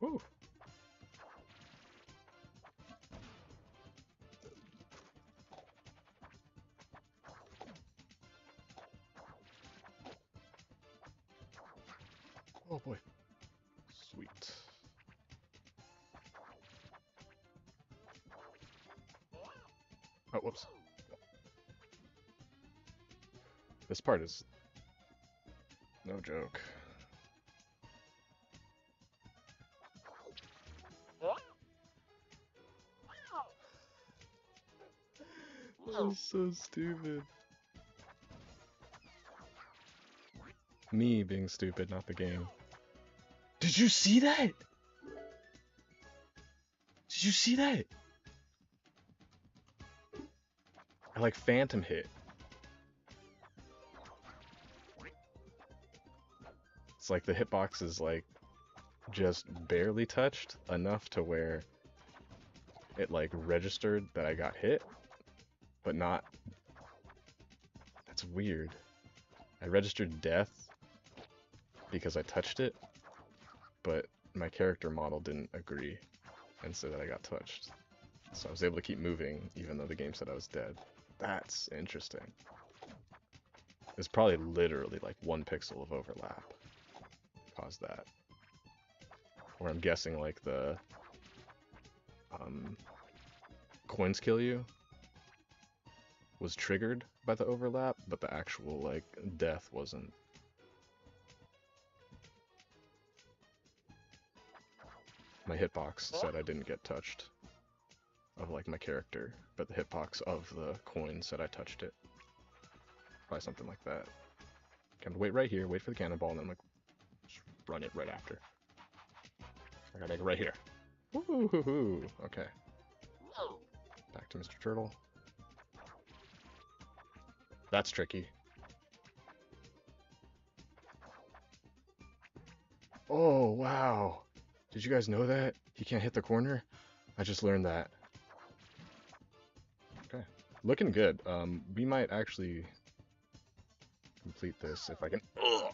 Ooh. Oh boy. Sweet. Oh, whoops. This part is no joke. That was so stupid. Me being stupid, not the game. Did you see that? Did you see that? I like phantom hit. It's like the hitbox is like just barely touched enough to where it like registered that I got hit, but not. That's weird. I registered death because I touched it, but my character model didn't agree and said that I got touched. So I was able to keep moving even though the game said I was dead. That's interesting. It's probably literally like 1 pixel of overlap caused that. Or I'm guessing like the coins kill you was triggered by the overlap, but the actual like death wasn't. My hitbox said I didn't get touched of like my character, but the hitbox of the coin said I touched it. Probably something like that. Can wait right here, wait for the cannonball, and then like just run it right after. I gotta make it right here. Woohoo! Okay. Back to Mr. Turtle. That's tricky. Oh, wow. Did you guys know that? He can't hit the corner? I just learned that. Okay. Looking good. We might actually complete this if I can. Ugh.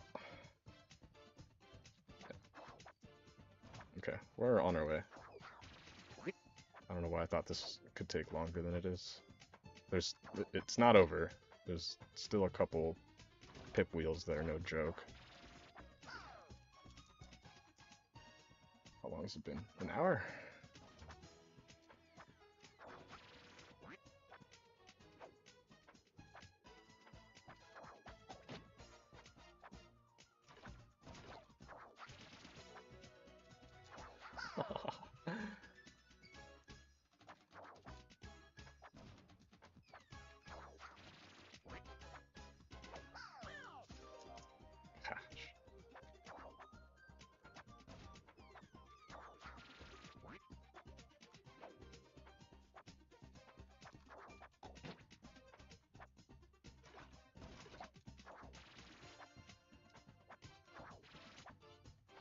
Okay, we're on our way. I don't know why I thought this could take longer than it is. It's not over. There's still a couple pip wheels that are no joke. How long has it been? An hour?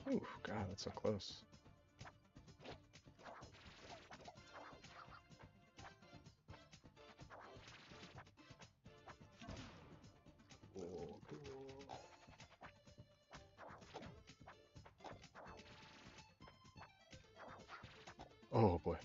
Ooh, God, that's so close. Oh boy.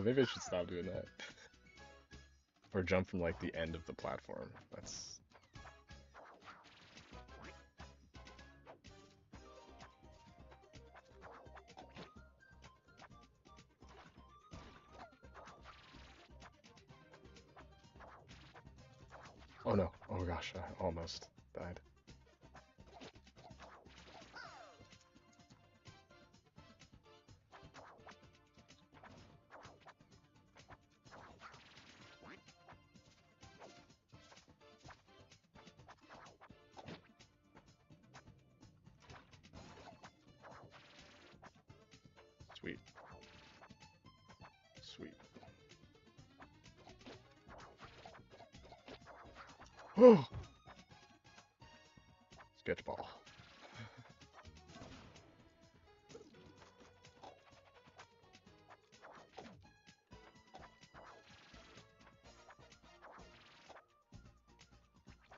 Maybe I should stop doing that. Or jump from like the end of the platform. That's... Oh no. Oh gosh, I almost died. Sweet. Sweet. Oh! Sketchball.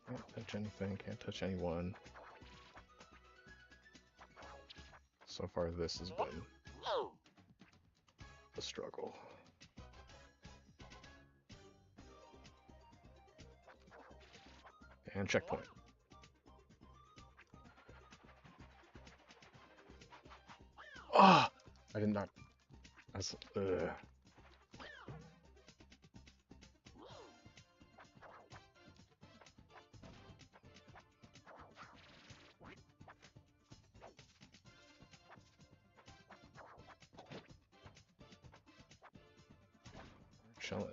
Can't touch anything, can't touch anyone. So far this has been a struggle. And checkpoint. Ah! I did not... That's... Chilling.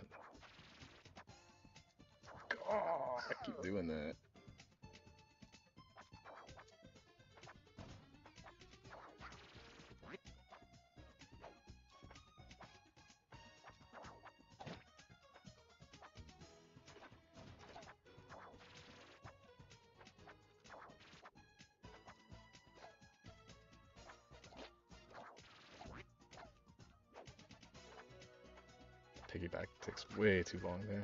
Oh, I keep doing that. piggyback takes way too long there.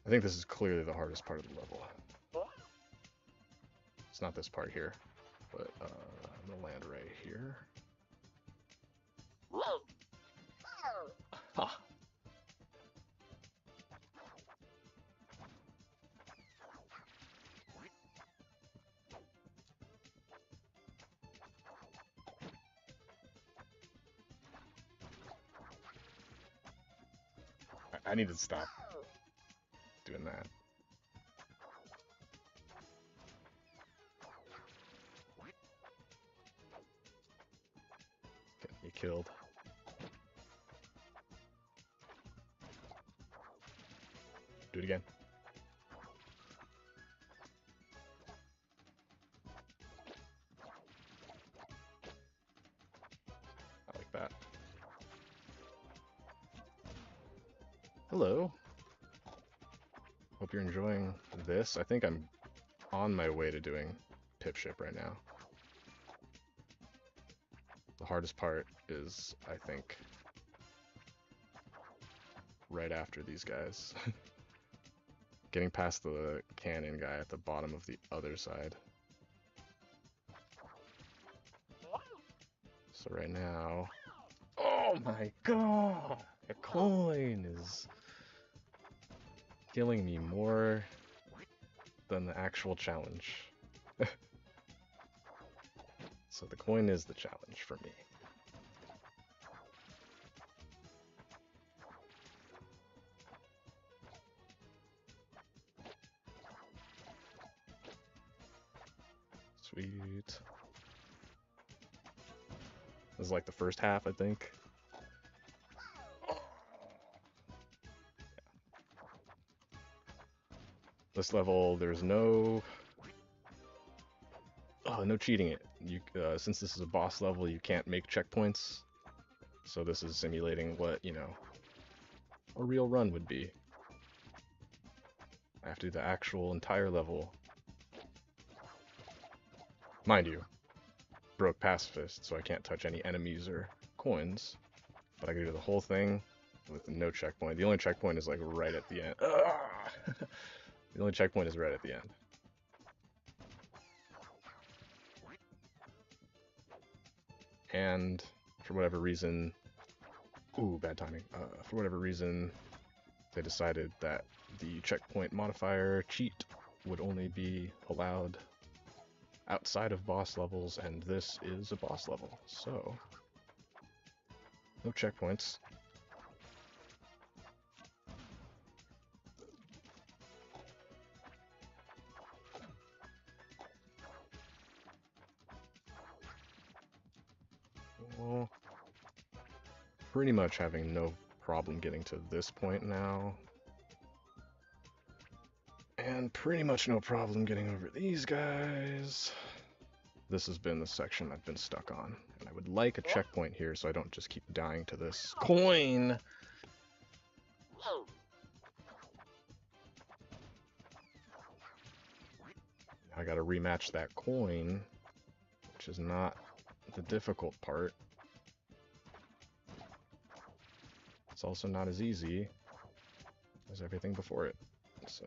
I think this is clearly the hardest part of the level. It's not this part here, but I'm gonna land right here. Ha! I need to stop doing that. Getting me killed. Do it again. I like that. Hello. Hope you're enjoying this. I think I'm on my way to doing Pip Ship right now. The hardest part is, I think, right after these guys. Getting past the cannon guy at the bottom of the other side. So right now... Oh my god! A coin is killing me more than the actual challenge. So the coin is the challenge for me. Sweet. This is like the first half, I think. This level, there's no cheating it. You since this is a boss level, you can't make checkpoints. So this is simulating what, you know, a real run would be. I have to do the actual entire level. Mind you, broke pacifist, so I can't touch any enemies or coins. But I can do the whole thing with no checkpoint. The only checkpoint is like right at the end. The only checkpoint is right at the end. And for whatever reason, ooh, bad timing. For whatever reason, they decided that the checkpoint modifier cheat would only be allowed outside of boss levels, and this is a boss level, so no checkpoints. Well, pretty much having no problem getting to this point now. And pretty much no problem getting over these guys. This has been the section I've been stuck on. And I would like a checkpoint here so I don't just keep dying to this coin. I gotta rematch that coin, which is not the difficult part. It's also not as easy as everything before it, so...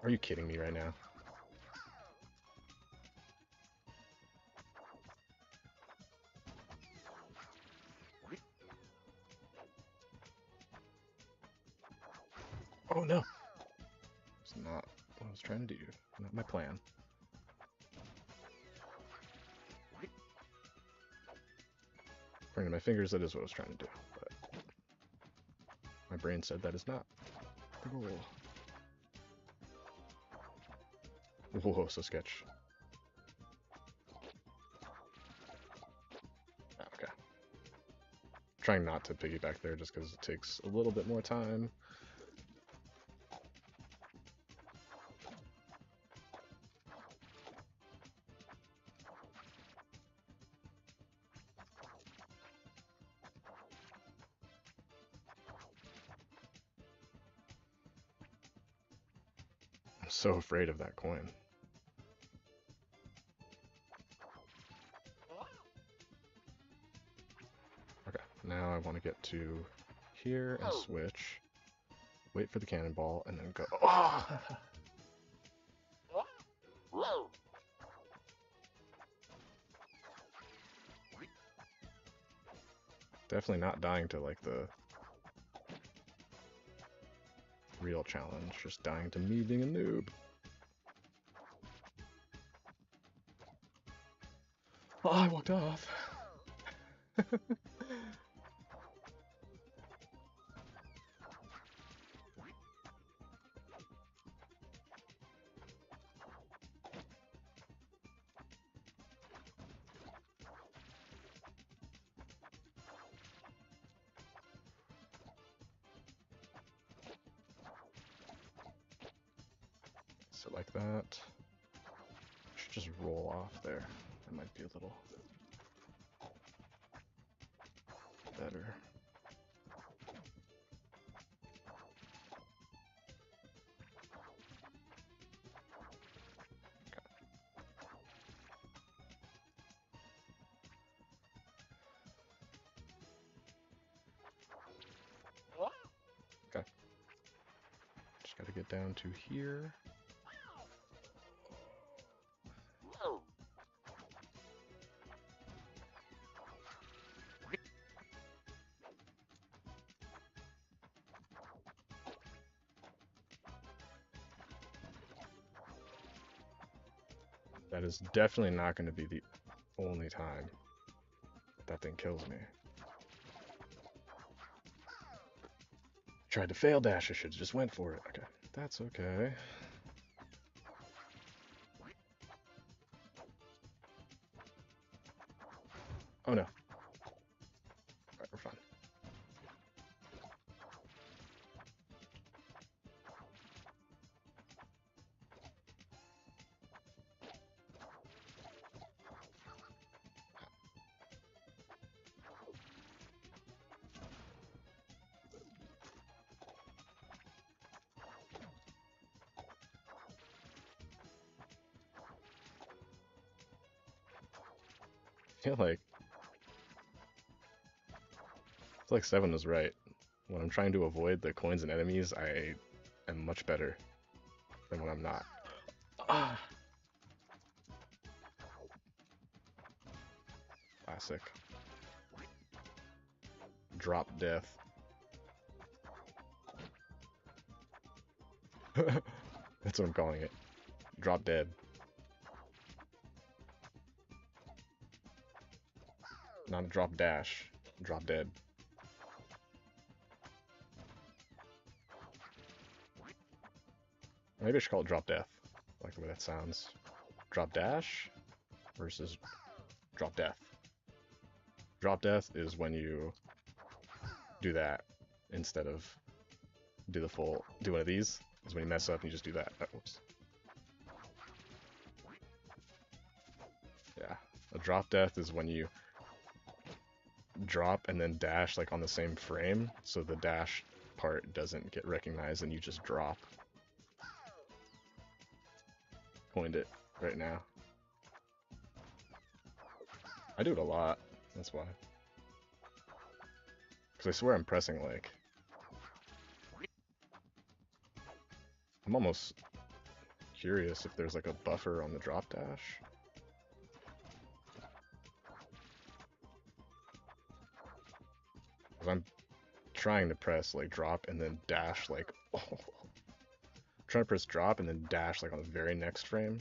Are you kidding me right now? Oh no! It's not what I was trying to do. Not my plan. According to my fingers, that is what I was trying to do, but my brain said that is not the goal. Whoa, so sketch. Okay. Trying not to piggyback there just because it takes a little bit more time. so afraid of that coin. Okay, now I want to get to here and switch. Wait for the cannonball and then go. Oh! Definitely not dying to like the real challenge, just dying to me being a noob. Oh, I walked off. So like that. Should just roll off there. That might be a little better. Okay. Just gotta get down to here. That is definitely not going to be the only time that thing kills me. Tried to fail dash, I should have just went for it. Okay, that's okay. Oh no. Alright, we're fine. I feel like 7 was right. When I'm trying to avoid the coins and enemies, I am much better than when I'm not. Ah. Classic. Drop death. That's what I'm calling it. Drop dead. Not a drop dash. Drop dead. Maybe I should call it drop death. I like the way that sounds. Drop dash versus drop death. Drop death is when you do that instead of do one of these. Is when you mess up and you just do that. Oh, whoops. Yeah. A drop death is when you drop and then dash like on the same frame, so the dash part doesn't get recognized and you just drop. Coined it right now. I do it a lot, that's why. Because I swear I'm pressing like... I'm almost curious if there's like a buffer on the drop dash. Because I'm trying to press like drop and then dash like... Oh. Trying to press drop and then dash like on the very next frame.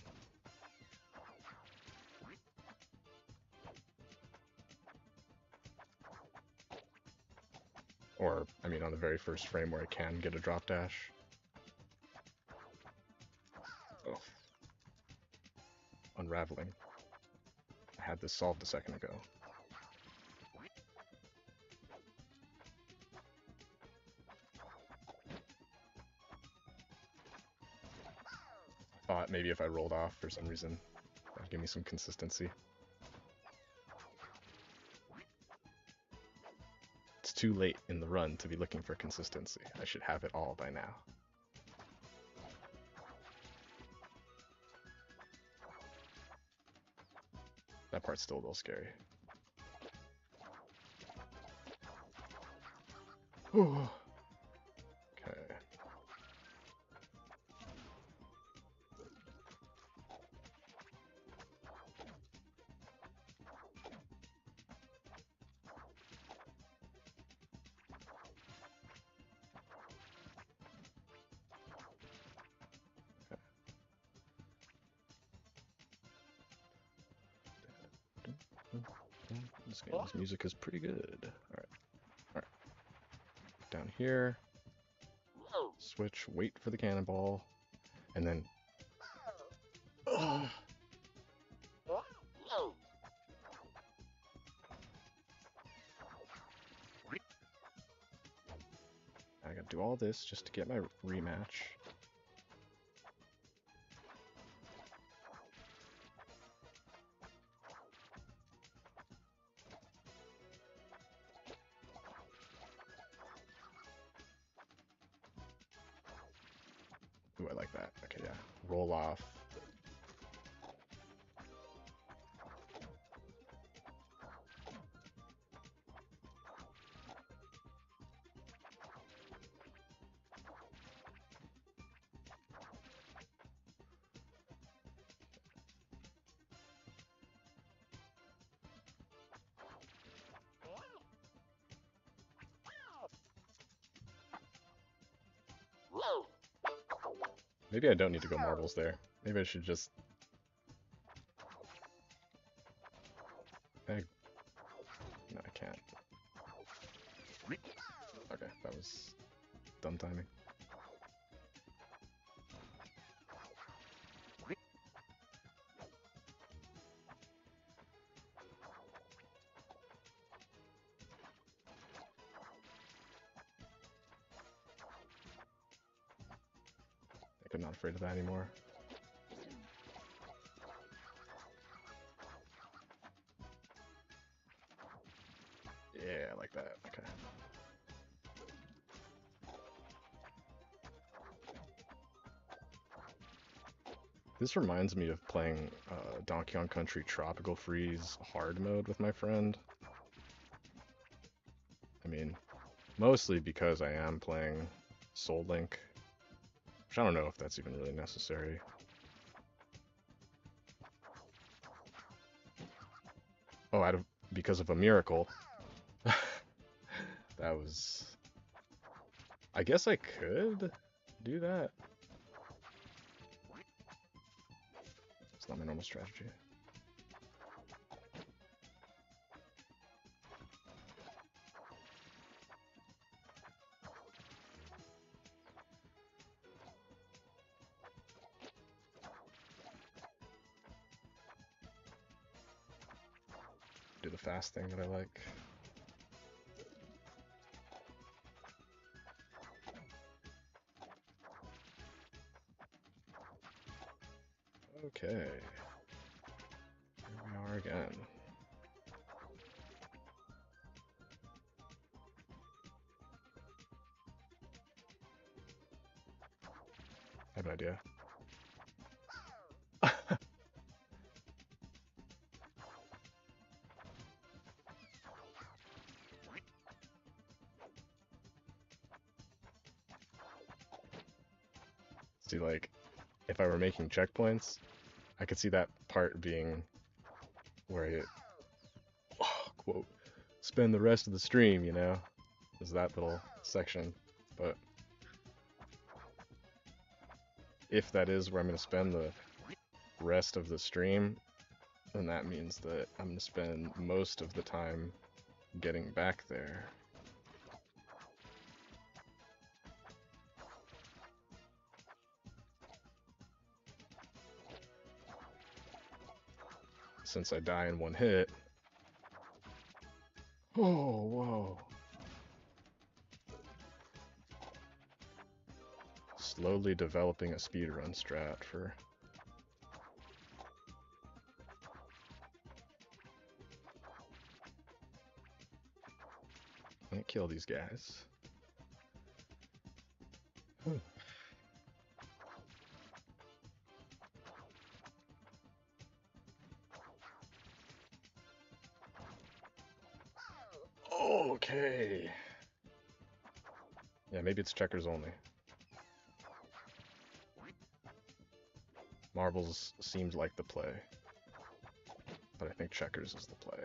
Or, I mean, on the very first frame where I can get a drop dash. Oh. Unraveling. I had this solved a second ago. Thought maybe if I rolled off for some reason, that'd give me some consistency. It's too late in the run to be looking for consistency. I should have it all by now. That part's still a little scary. Okay. This game's music is pretty good. Alright. Alright. Down here. Switch, wait for the cannonball, and then. I gotta do all this just to get my rematch. Ooh, I like that. Okay, yeah. Roll off. Maybe I don't need to go marbles there. Maybe I should just... No, I can't. Okay, that was dumb timing. I'm not afraid of that anymore. Yeah, I like that. Okay. This reminds me of playing Donkey Kong Country Tropical Freeze hard mode with my friend. I mean, mostly because I am playing Soul Link, which I don't know if that's even really necessary. Oh, because of a miracle. That was... I guess I could do that. It's not my normal strategy. Do the fast thing that I like. Okay. Here we are again. I have an idea. See, like, if I were making checkpoints, I could see that part being where it, quote, spend the rest of the stream, you know? Is that little section. But if that is where I'm going to spend the rest of the stream, then that means that I'm going to spend most of the time getting back there. Since I die in one hit. Oh, whoa. Slowly developing a speedrun strat for... Can't kill these guys. Okay. Yeah, maybe it's checkers only. Marbles seems like the play, but I think checkers is the play.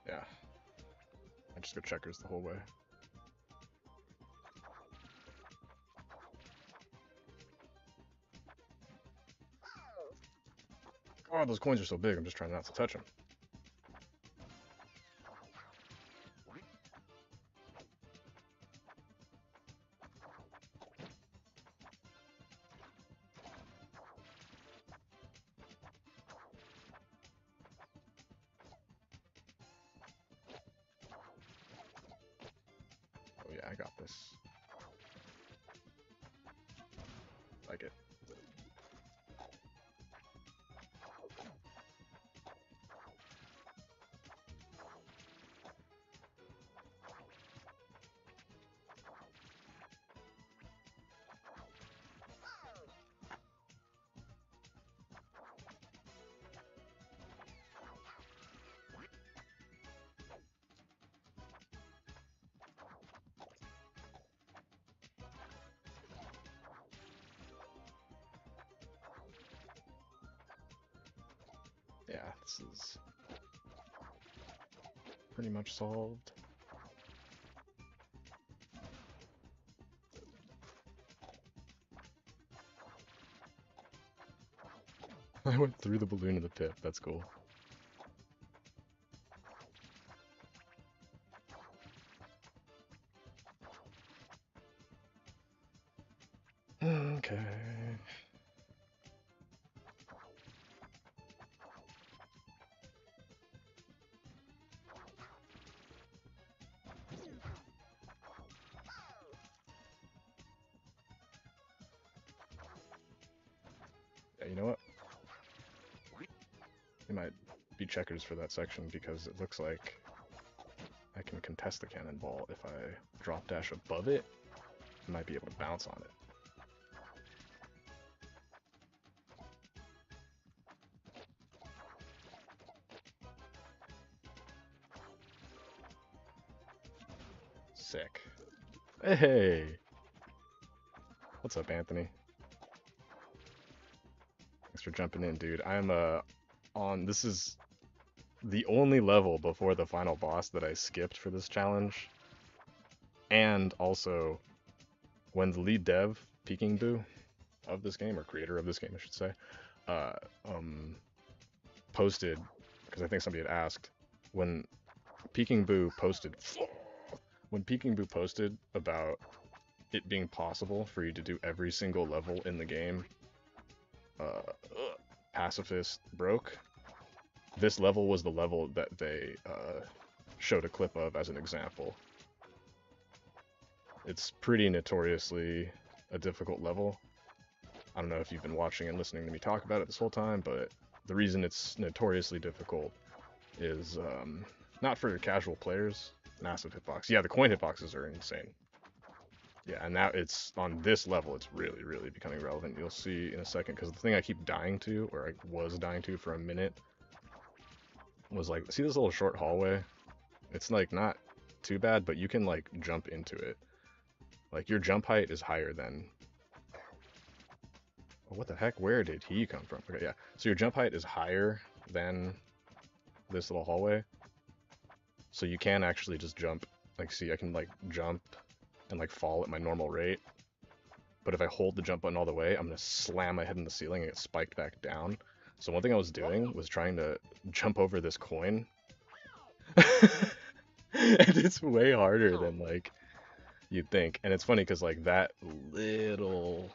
Yeah, I just go checkers the whole way. Oh, those coins are so big, I'm just trying not to touch them. Oh yeah, I got this. Like it. Yeah, this is pretty much solved. I went through the balloon of the pit, that's cool. Okay. Yeah, you know what? It might be checkers for that section because it looks like I can contest the cannonball. If I drop dash above it, I might be able to bounce on it. Sick. Hey! What's up, Anthony? Thanks for jumping in, dude. I'm this is the only level before the final boss that I skipped for this challenge. And also, when the lead dev, Peking Boo, of this game, or creator of this game, I should say, uh, posted, because I think somebody had asked, when Peking Boo posted about it being possible for you to do every single level in the game, pacifist broke. This level was the level that they showed a clip of as an example. It's pretty notoriously a difficult level. I don't know if you've been watching and listening to me talk about it this whole time, but the reason it's notoriously difficult is not for casual players. Massive hitbox. Yeah, the coin hitboxes are insane. Yeah, and now it's on this level, it's really, really becoming relevant. You'll see in a second, because the thing I keep dying to, or I was dying to for a minute, was like, see this little short hallway? It's like not too bad, but you can like jump into it. Like your jump height is higher than. Oh, what the heck? Where did he come from? Okay, yeah. So your jump height is higher than this little hallway. So you can actually just jump. Like, see, I can like jump and like fall at my normal rate. But if I hold the jump button all the way, I'm gonna slam my head in the ceiling and get spiked back down. So one thing I was doing was trying to jump over this coin. And it's way harder than like you'd think. And it's funny because like that little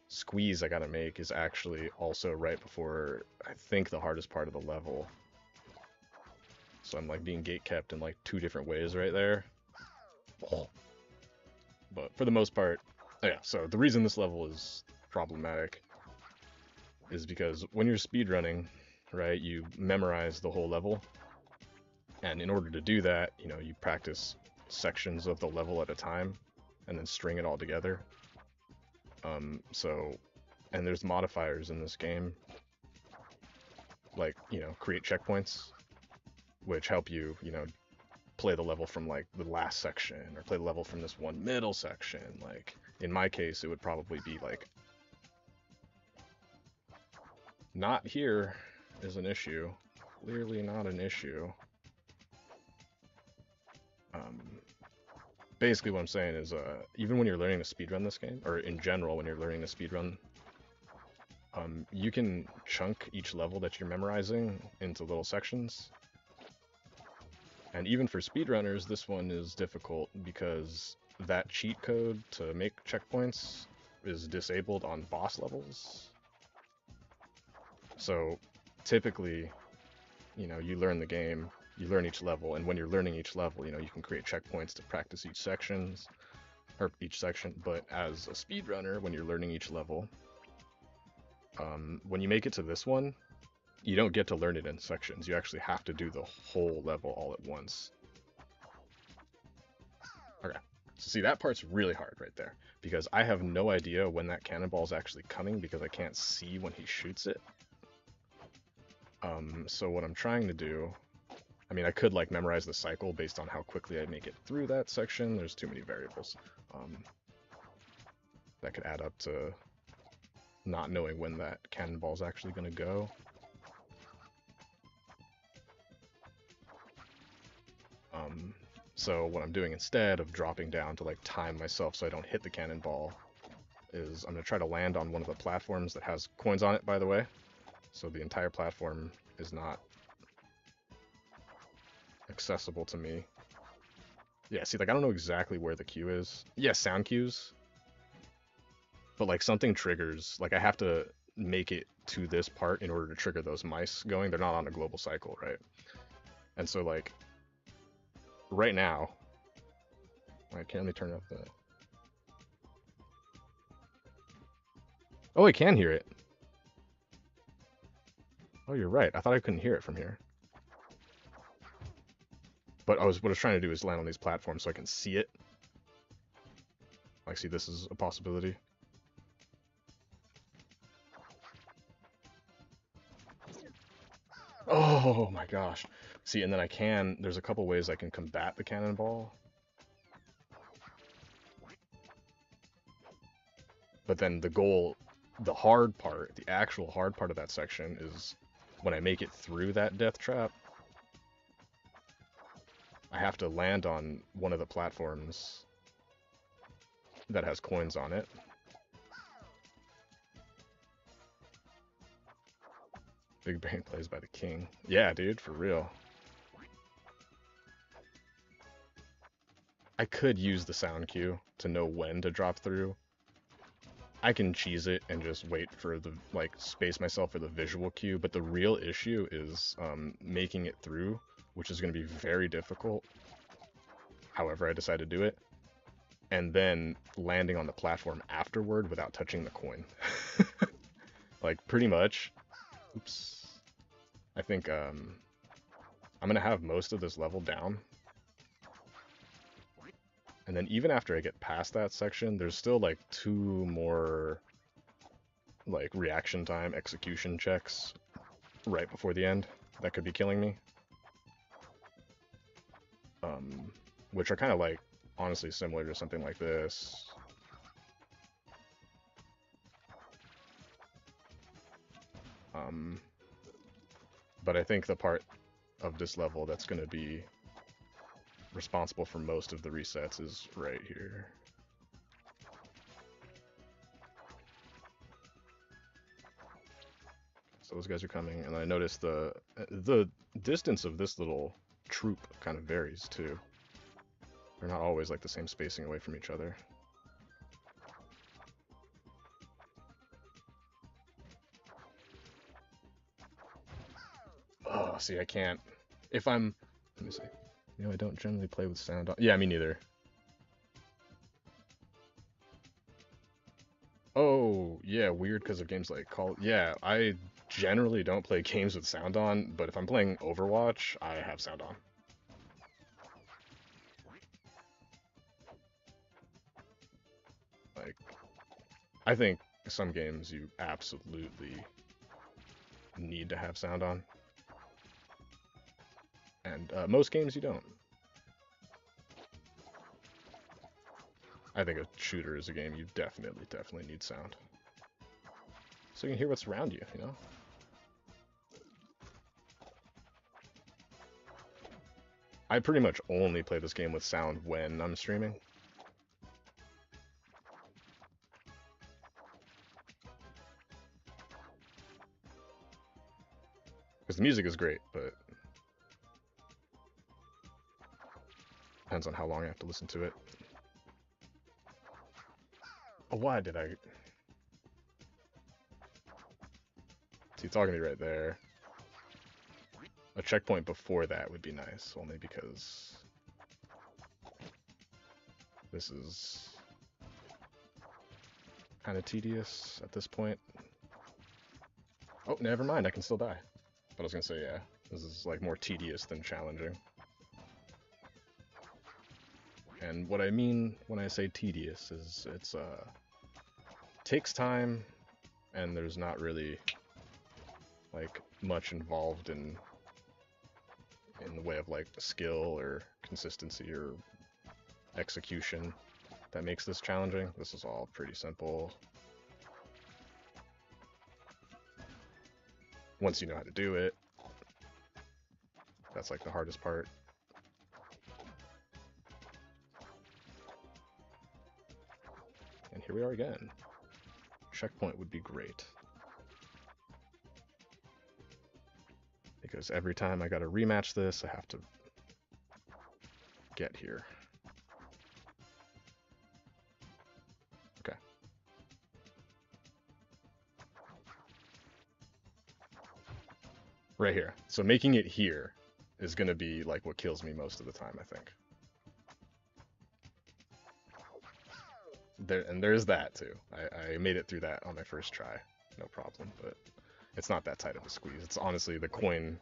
squeeze I gotta make is actually also right before I think the hardest part of the level. So I'm like being gate kept in like 2 different ways right there. But for the most part, yeah, so the reason this level is problematic is because when you're speedrunning, right, you memorize the whole level. And in order to do that, you know, you practice sections of the level at a time and then string it all together. And there's modifiers in this game, like, you know, create checkpoints, which help you, you know, play the level from like the last section or play the level from this one middle section. Like in my case, it would probably be like, not here is an issue, clearly not an issue. Basically what I'm saying is, even when you're learning to speedrun this game, or in general when you're learning to speedrun, you can chunk each level that you're memorizing into little sections. And even for speedrunners, this one is difficult because that cheat code to make checkpoints is disabled on boss levels. So typically, you know, you learn the game, you learn each level, and when you're learning each level, you know, you can create checkpoints to practice each section. But as a speedrunner, when you're learning each level, when you make it to this one, you don't get to learn it in sections. You actually have to do the whole level all at once. Okay, so see, that part's really hard right there, because I have no idea when that cannonball is actually coming because I can't see when he shoots it. So what I'm trying to do, I mean, I could like memorize the cycle based on how quickly I make it through that section. There's too many variables. That could add up to not knowing when that cannonball is actually going to go. So what I'm doing instead of dropping down to like time myself so I don't hit the cannonball is I'm going to try to land on one of the platforms that has coins on it, by the way. So the entire platform is not accessible to me. Yeah, see, like, I don't know exactly where the queue is. Yeah, sound cues. But, like, something triggers. Like, I have to make it to this part in order to trigger those mice going. They're not on a global cycle, right? And so, like, right now... I can't really turn off the... Oh, I can hear it. Oh, you're right. I thought I couldn't hear it from here. But what I was trying to do is land on these platforms so I can see it. Like, see, this is a possibility. Oh my gosh. See, and then there's a couple ways I can combat the cannonball. But then the hard part, the actual hard part of that section is when I make it through that death trap, I have to land on one of the platforms that has coins on it. Big Bang plays by the king. Yeah, dude, for real. I could use the sound cue to know when to drop through. I can cheese it and just wait for the, like, space myself for the visual cue, but the real issue is making it through, which is going to be very difficult, however I decide to do it, and then landing on the platform afterward without touching the coin. Like, pretty much. Oops. I think I'm going to have most of this level down. And then even after I get past that section, there's still like 2 more like reaction time execution checks right before the end that could be killing me. Which are kind of like honestly similar to something like this. But I think the part of this level that's going to be responsible for most of the resets is right here. So those guys are coming, and I noticed the distance of this little troop kind of varies too. They're not always like the same spacing away from each other. Oh, see, I can't. If I'm Let me see. You know, I don't generally play with sound on. Yeah, me neither. Oh, yeah, weird because of games like Call. Yeah, I generally don't play games with sound on, but if I'm playing Overwatch, I have sound on. Like, I think some games you absolutely need to have sound on, and most games you don't. I think a shooter is a game you definitely need sound. So you can hear what's around you, you know? I pretty much only play this game with sound when I'm streaming. Because the music is great, but depends on how long I have to listen to it. Oh, why did I... See, talking to me right there. A checkpoint before that would be nice, only because this is kind of tedious at this point. Oh, never mind, I can still die. But I was gonna say, yeah, this is like more tedious than challenging. And what I mean when I say tedious is it's takes time, and there's not really like much involved in the way of like skill or consistency or execution that makes this challenging. This is all pretty simple. Once you know how to do it, that's like the hardest part. And here we are again. Checkpoint would be great. Because every time I gotta rematch this, I have to get here. Okay. Right here. So making it here is gonna be like what kills me most of the time, I think. There's that too. I made it through that on my first try, no problem, but it's not that tight of a squeeze. It's honestly the coin,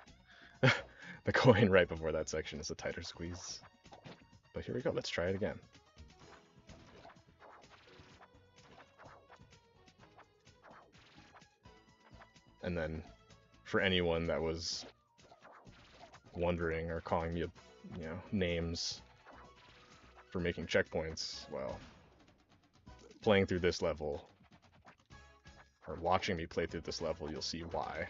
the coin right before that section is a tighter squeeze. But here we go, let's try it again. And then, for anyone that was wondering or calling me, names for making checkpoints, well, playing through this level, or watching me play through this level, you'll see why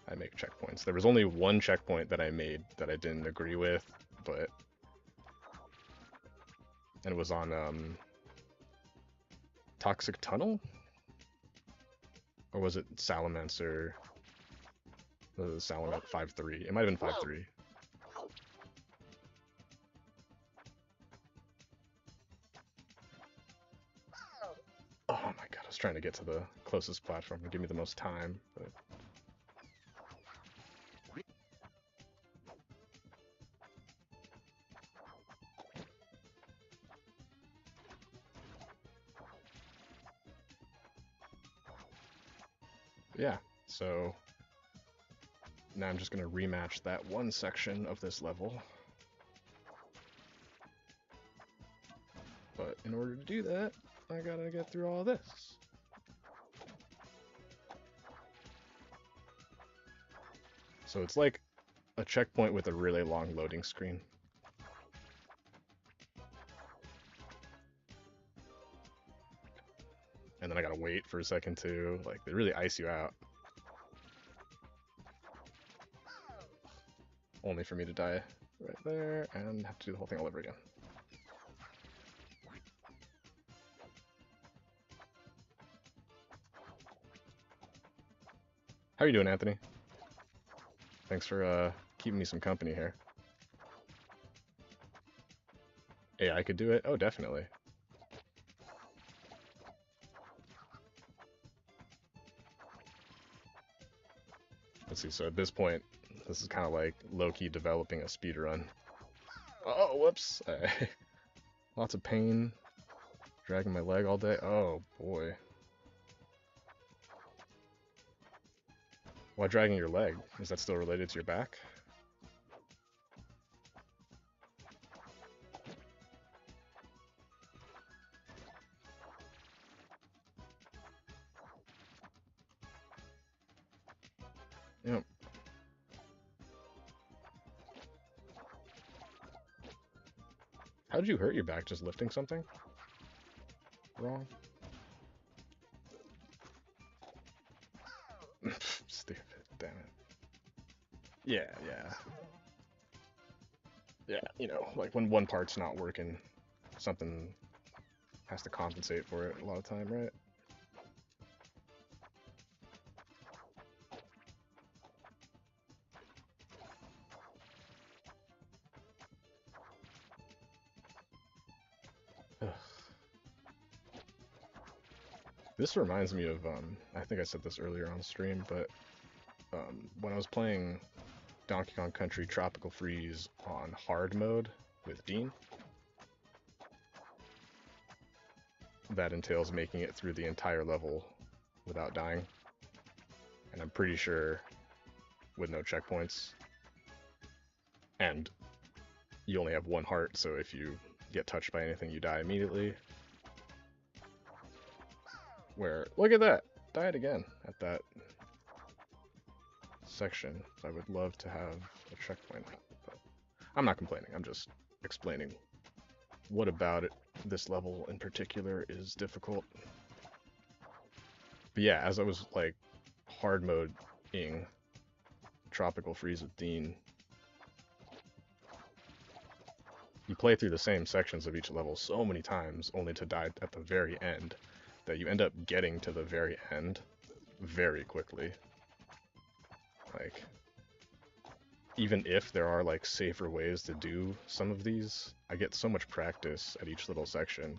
I make checkpoints. There was only one checkpoint that I made that I didn't agree with, and it was on Toxic Tunnel? Or was it Salamancer? Salamancer 5-3. It might have been 5-3. Oh my god, I was trying to get to the closest platform to give me the most time, but... Yeah, so now I'm just going to rematch that one section of this level. But in order to do that, I gotta get through all this. So it's like a checkpoint with a really long loading screen. And then I gotta wait for a second too. Like, they really ice you out. Only for me to die right there and have to do the whole thing all over again. How are you doing, Anthony? Thanks for keeping me some company here. AI could do it? Oh, definitely. Let's see, so at this point, this is kind of like low-key developing a speedrun. Oh, whoops. Lots of pain. Dragging my leg all day. Oh, boy. Why dragging your leg? Is that still related to your back? Yep. How did you hurt your back? Just lifting something? Wrong? Stupid. Damn it. Yeah, yeah. Yeah, you know, like when one part's not working, something has to compensate for it a lot of time, right? Ugh. This reminds me of, I think I said this earlier on stream, but when I was playing Donkey Kong Country Tropical Freeze on hard mode with Dean, that entails making it through the entire level without dying. And I'm pretty sure with no checkpoints. And you only have one heart, so if you get touched by anything, you die immediately. Where, look at that! Died again at that section. So I would love to have a checkpoint, but I'm not complaining. I'm just explaining what about it, this level in particular, is difficult. But yeah, as I was like hard mode-ing Tropical Freeze with Dean, you play through the same sections of each level so many times only to die at the very end that you end up getting to the very end very quickly. Like, even if there are like safer ways to do some of these, I get so much practice at each little section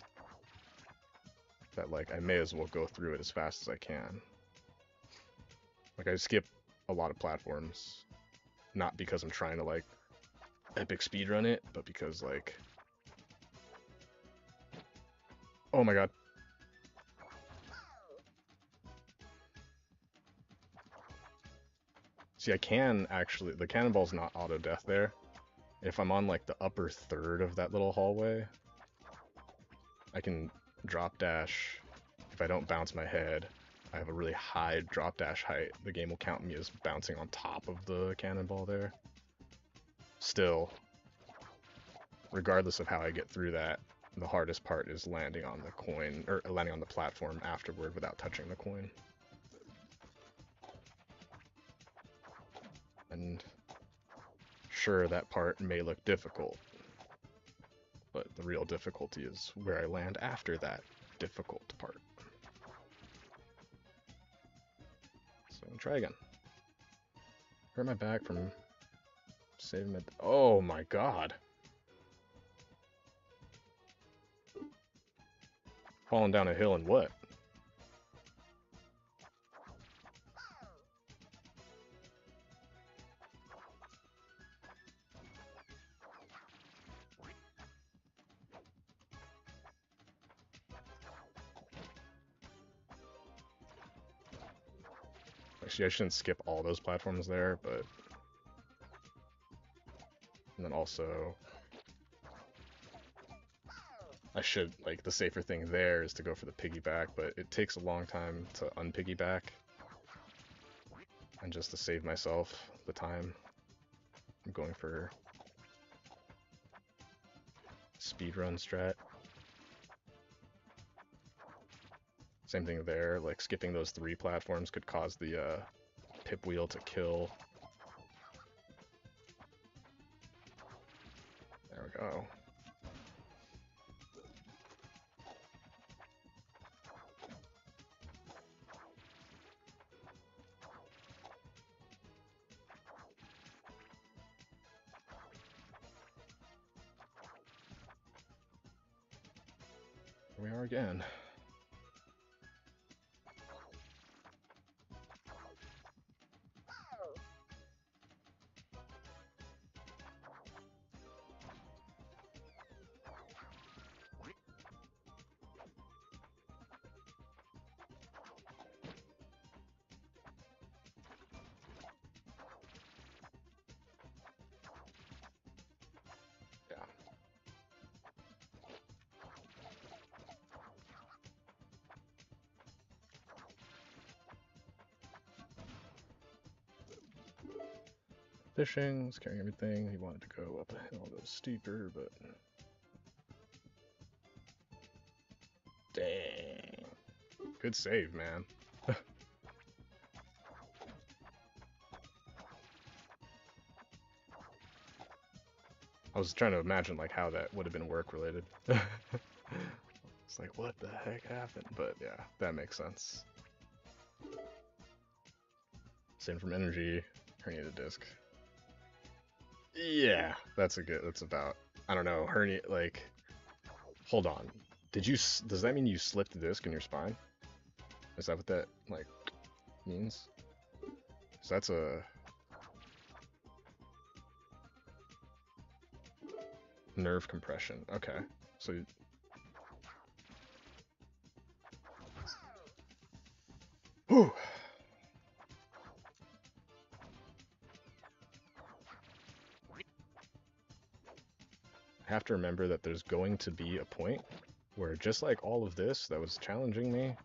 that like I may as well go through it as fast as I can. Like I skip a lot of platforms, not because I'm trying to like epic speedrun it, but because like, oh my god. See, I can actually, the cannonball's not auto death there. If I'm on like the upper third of that little hallway, I can drop dash. If I don't bounce my head, I have a really high drop dash height. The game will count me as bouncing on top of the cannonball there. Still, regardless of how I get through that, the hardest part is landing on the coin, or landing on the platform afterward without touching the coin. And sure, that part may look difficult, but the real difficulty is where I land after that difficult part. So try again. Hurt my back from saving it. Oh my god. Falling down a hill and what? Actually, I shouldn't skip all those platforms there, but... And then also... I should, like, the safer thing there is to go for the piggyback, but it takes a long time to unpiggyback. And just to save myself the time, I'm going for speedrun strat. Same thing there, like skipping those 3 platforms could cause the pip wheel to kill. There we go. Here we are again. fishing, he's carrying everything. He wanted to go up a hill that was steeper, but dang. Good save, man. I was trying to imagine like how that would have been work related. It's like, what the heck happened? But yeah, that makes sense. Same from energy, herniated disc. Yeah, that's about, I don't know, like, hold on. Does that mean you slipped the disc in your spine? Is that what that, like, means? So that's a nerve compression. Okay. So, whew. I have to remember that there's going to be a point where just like all of this that was challenging me,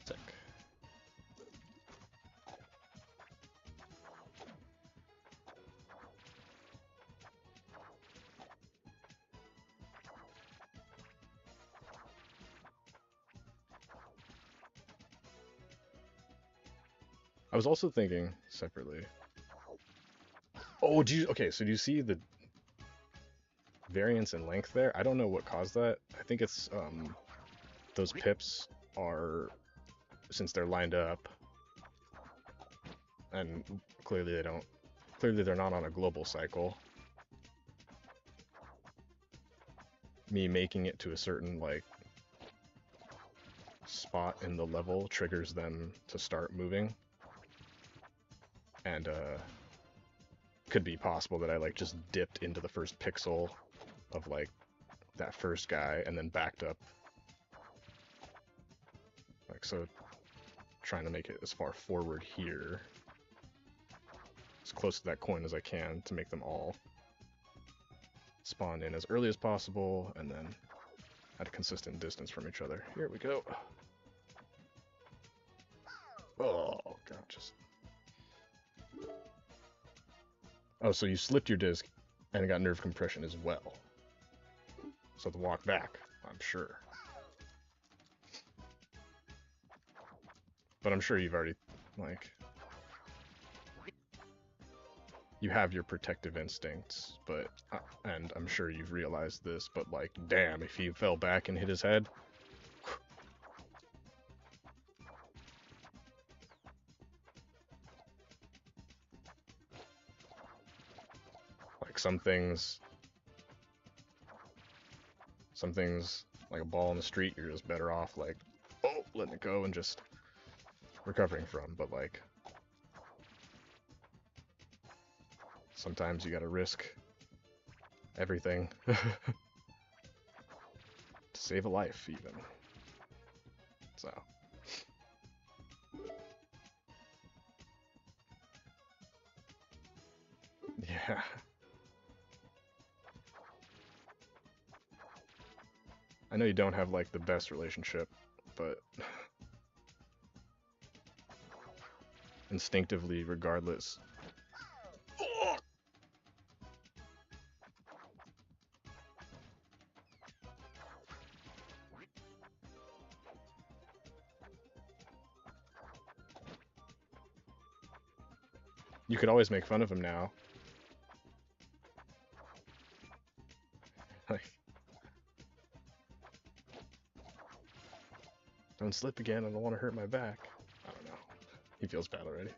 sick. I was also thinking separately. Oh, okay, so do you see the variance in length there? I don't know what caused that. I think it's those pips are, since they're lined up, and clearly they're not on a global cycle. Me making it to a certain like spot in the level triggers them to start moving, and could be possible that I like just dipped into the first pixel of like that first guy and then backed up, like so, trying to make it as far forward here, as close to that coin as I can to make them all spawn in as early as possible and then at a consistent distance from each other. Here we go. Oh god, just... Oh, so you slipped your disc and got nerve compression as well. So the walk back, I'm sure. But I'm sure you've already, like... You have your protective instincts, but... and I'm sure you've realized this, but like, damn, if he fell back and hit his head... Like some things, like a ball in the street, you're just better off like, oh, letting it go and just recovering from. But like, sometimes you gotta risk everything to save a life, even. So. Yeah. I know you don't have like the best relationship, but instinctively, regardless. You could always make fun of him now. Like, don't slip again, I don't want to hurt my back. I don't know. He feels bad already.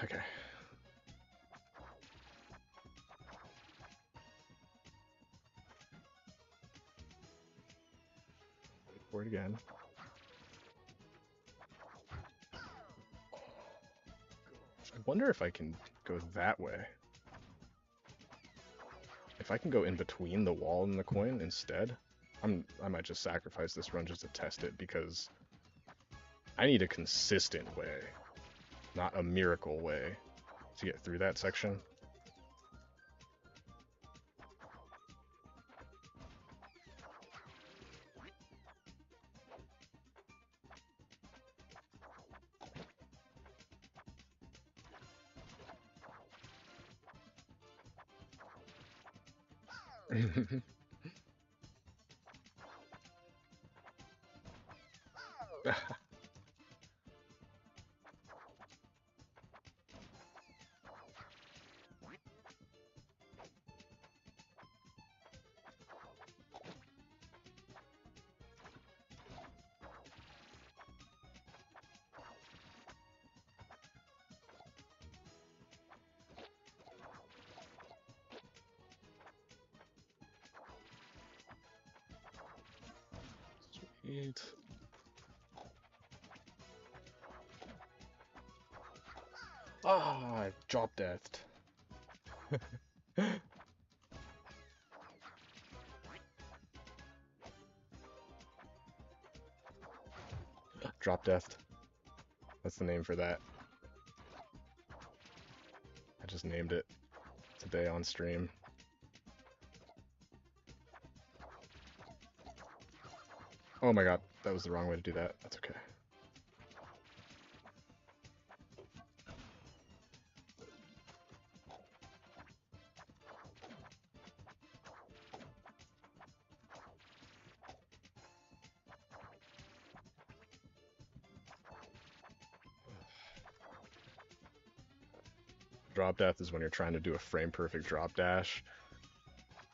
Okay. Wait for it again. I wonder if I can go that way. if I can go in between the wall and the coin instead, I might just sacrifice this run just to test it, because I need a consistent way, not a miracle way, to get through that section. Sweet. Ah, I drop deathed. Drop death. That's the name for that. I just named it today on stream. Oh my god, that was the wrong way to do that. That's okay. Drop death is when you're trying to do a frame perfect drop dash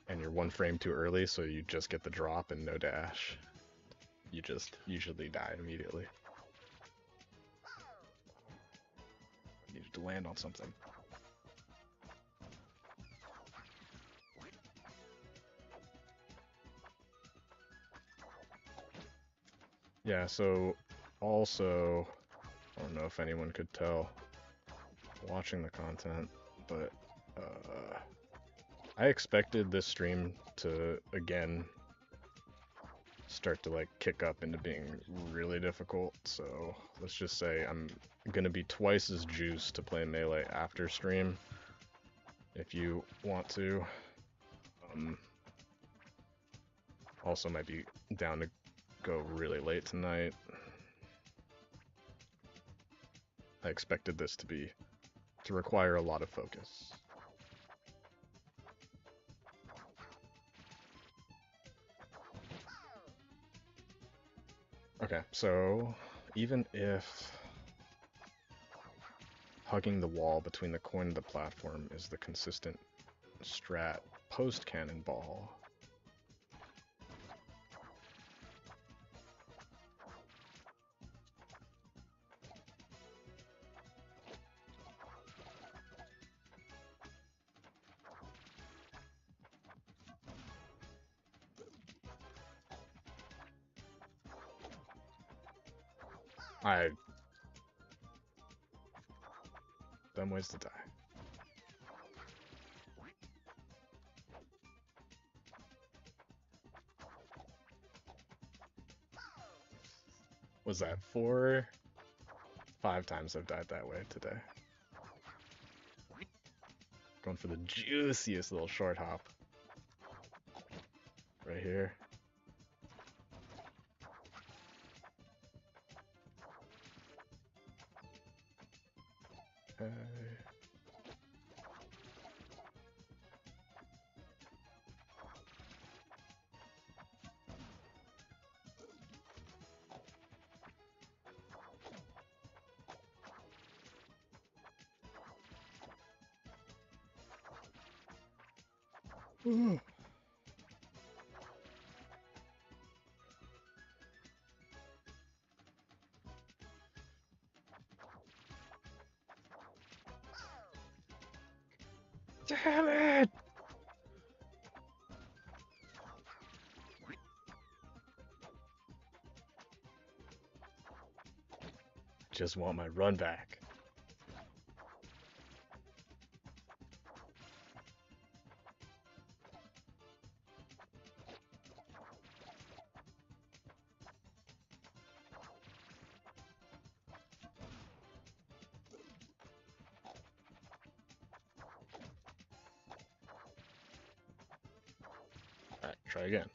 and you're one frame too early, so you just get the drop and no dash. You just usually die immediately. I needed to land on something. Yeah, so also, I don't know if anyone could tell watching the content, but I expected this stream to, again, start to like kick up into being really difficult, so let's just say I'm gonna be twice as juiced to play Melee after stream, if you want to. Also might be down to go really late tonight. I expected this to require a lot of focus. Okay, so even if hugging the wall between the coin and the platform is the consistent strat post-cannonball, dumb ways to die. Was that 4? 5 times I've died that way today. Going for the juiciest little short hop. Right here. Okay. Ooh. Damn it! Just want my run back. try again.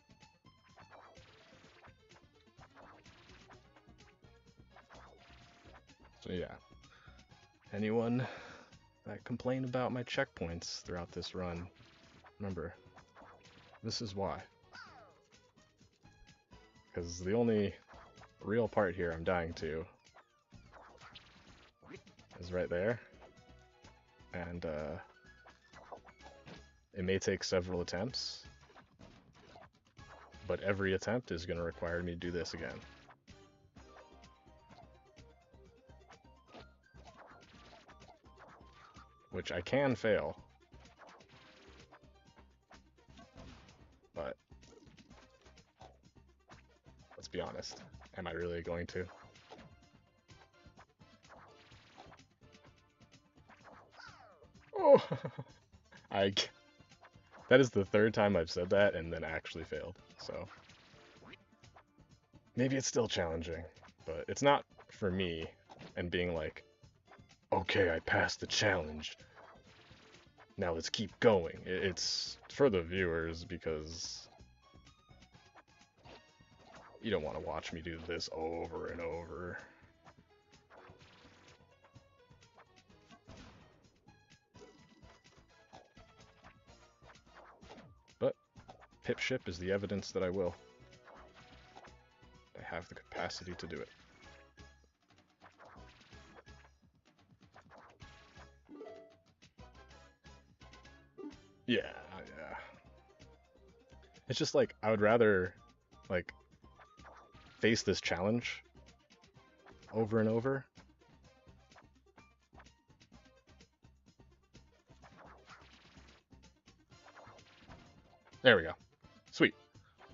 So yeah, anyone that complained about my checkpoints throughout this run, remember, this is why. Because the only real part here I'm dying to is right there. And it may take several attempts, but every attempt is going to require me to do this again. Which I can fail. But let's be honest. Am I really going to? Oh! That is the third time I've said that and then actually failed. So maybe it's still challenging, but it's not for me and being like, okay, I passed the challenge. Now let's keep going. It's for the viewers because you don't want to watch me do this over and over. But Pip Ship is the evidence that I will. I have the capacity to do it. Yeah. It's just like, I would rather, like, face this challenge over and over. There we go. Sweet.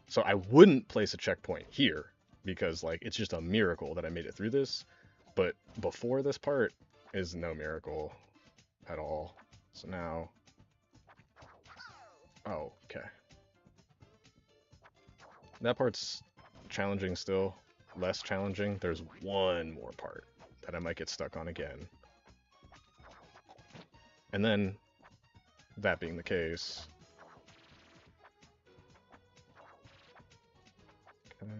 So I wouldn't place a checkpoint here because, like, it's just a miracle that I made it through this. But before this part is no miracle at all. So now... Oh, okay. That part's challenging still. Less challenging. There's one more part that I might get stuck on again. And then, that being the case... Okay,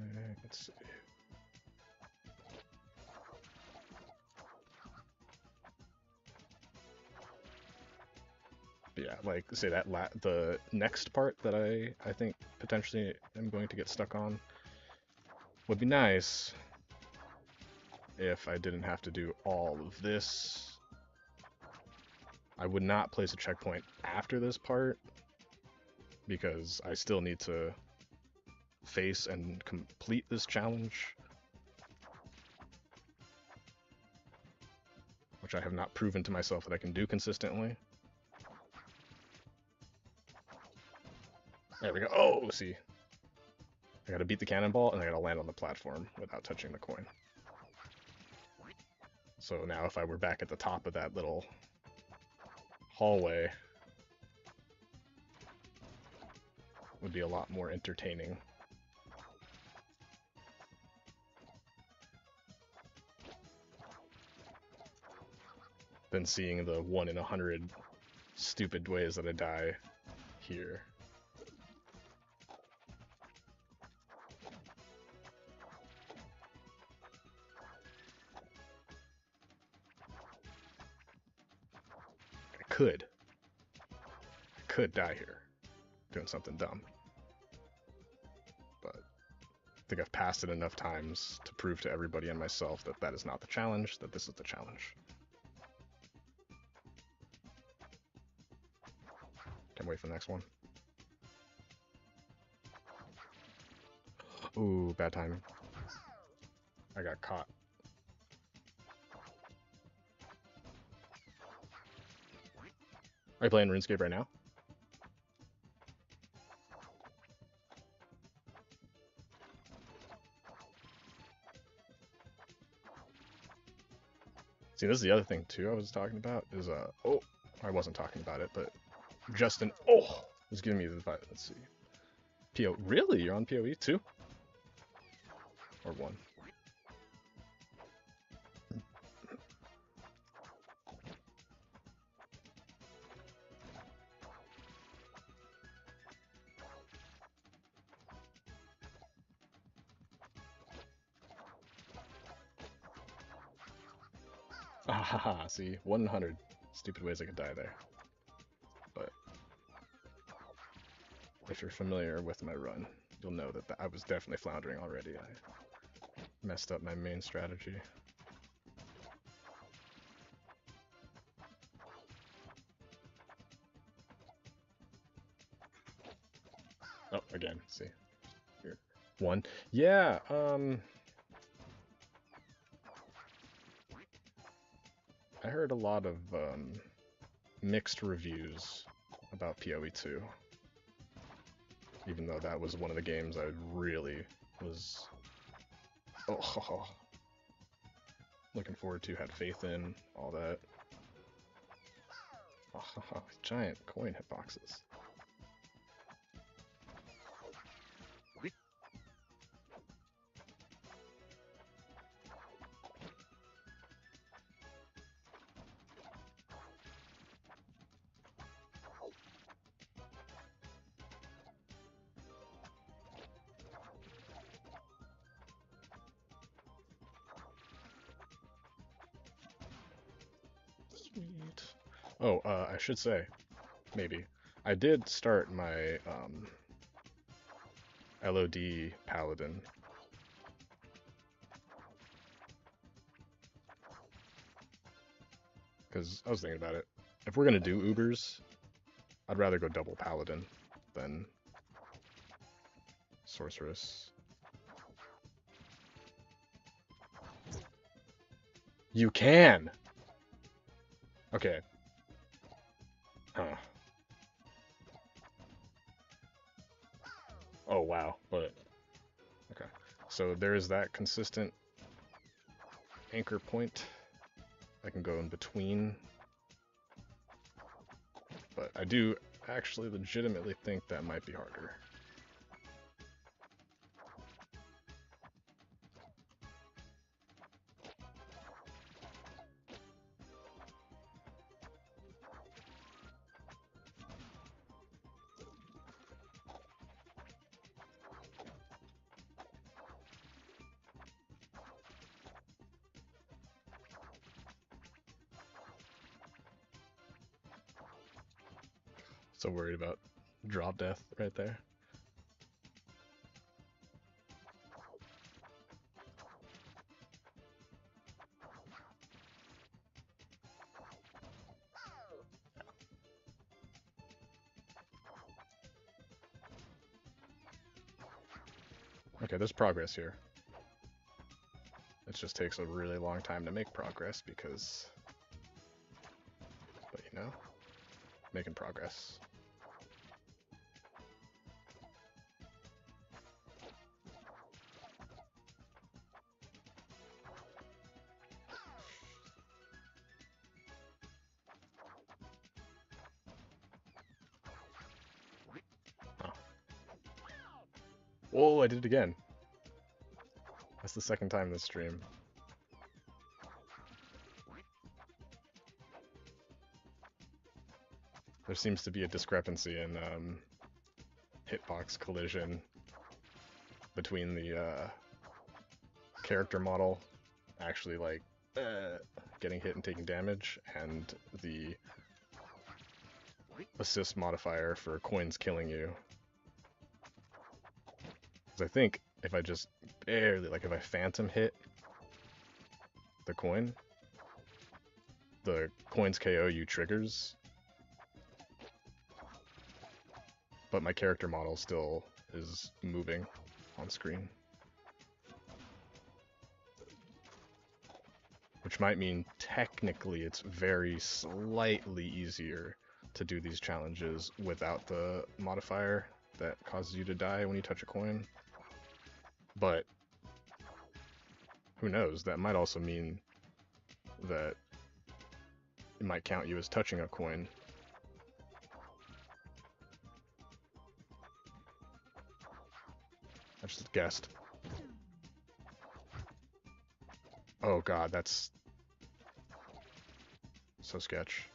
let's see. Yeah, like, say that the next part that I think potentially am going to get stuck on would be nice if I didn't have to do all of this. I would not place a checkpoint after this part because I still need to face and complete this challenge, which I have not proven to myself that I can do consistently. There we go. Oh, see. I gotta beat the cannonball, and I gotta land on the platform without touching the coin. So now if I were back at the top of that little hallway, it would be a lot more entertaining. Than seeing the 1 in 100 stupid ways that I die here. I could die here doing something dumb. But I think I've passed it enough times to prove to everybody and myself that that is not the challenge, that this is the challenge. Can't wait for the next one. Ooh, bad timing. I got caught. Are you playing RuneScape right now? See, this is the other thing too I was talking about is oh, I wasn't talking about it, but Justin was giving me the advice. Let's see. PO, really? You're on PoE too? Or 1? Ah, haha, see, 100 stupid ways I could die there. But if you're familiar with my run, you'll know that I was definitely floundering already. I messed up my main strategy. Oh, again, see. Here. One. Yeah, I heard a lot of mixed reviews about PoE 2, even though that was one of the games I really was looking forward to, had faith in, all that. Giant coin hitboxes. Sweet. Oh, I should say, maybe, I did start my LOD Paladin. Because I was thinking about it. If we're going to do Ubers, I'd rather go double Paladin than Sorceress. You can! Okay. Huh. Oh, wow. But, okay. So there is that consistent anchor point. I can go in between. But I do actually legitimately think that might be harder. So worried about drop death right there. Okay, there's progress here. It just takes a really long time to make progress because, but you know, making progress. Oh. Whoa, I did it again. That's the second time this stream. There seems to be a discrepancy in hitbox collision between the character model actually like getting hit and taking damage and the assist modifier for coins killing you. Because I think if I just barely, like if I phantom hit the coins KO you triggers, but my character model still is moving on screen. Which might mean technically it's very slightly easier to do these challenges without the modifier that causes you to die when you touch a coin. But who knows, that might also mean that it might count you as touching a coin. I just guessed. Oh god, that's so sketch.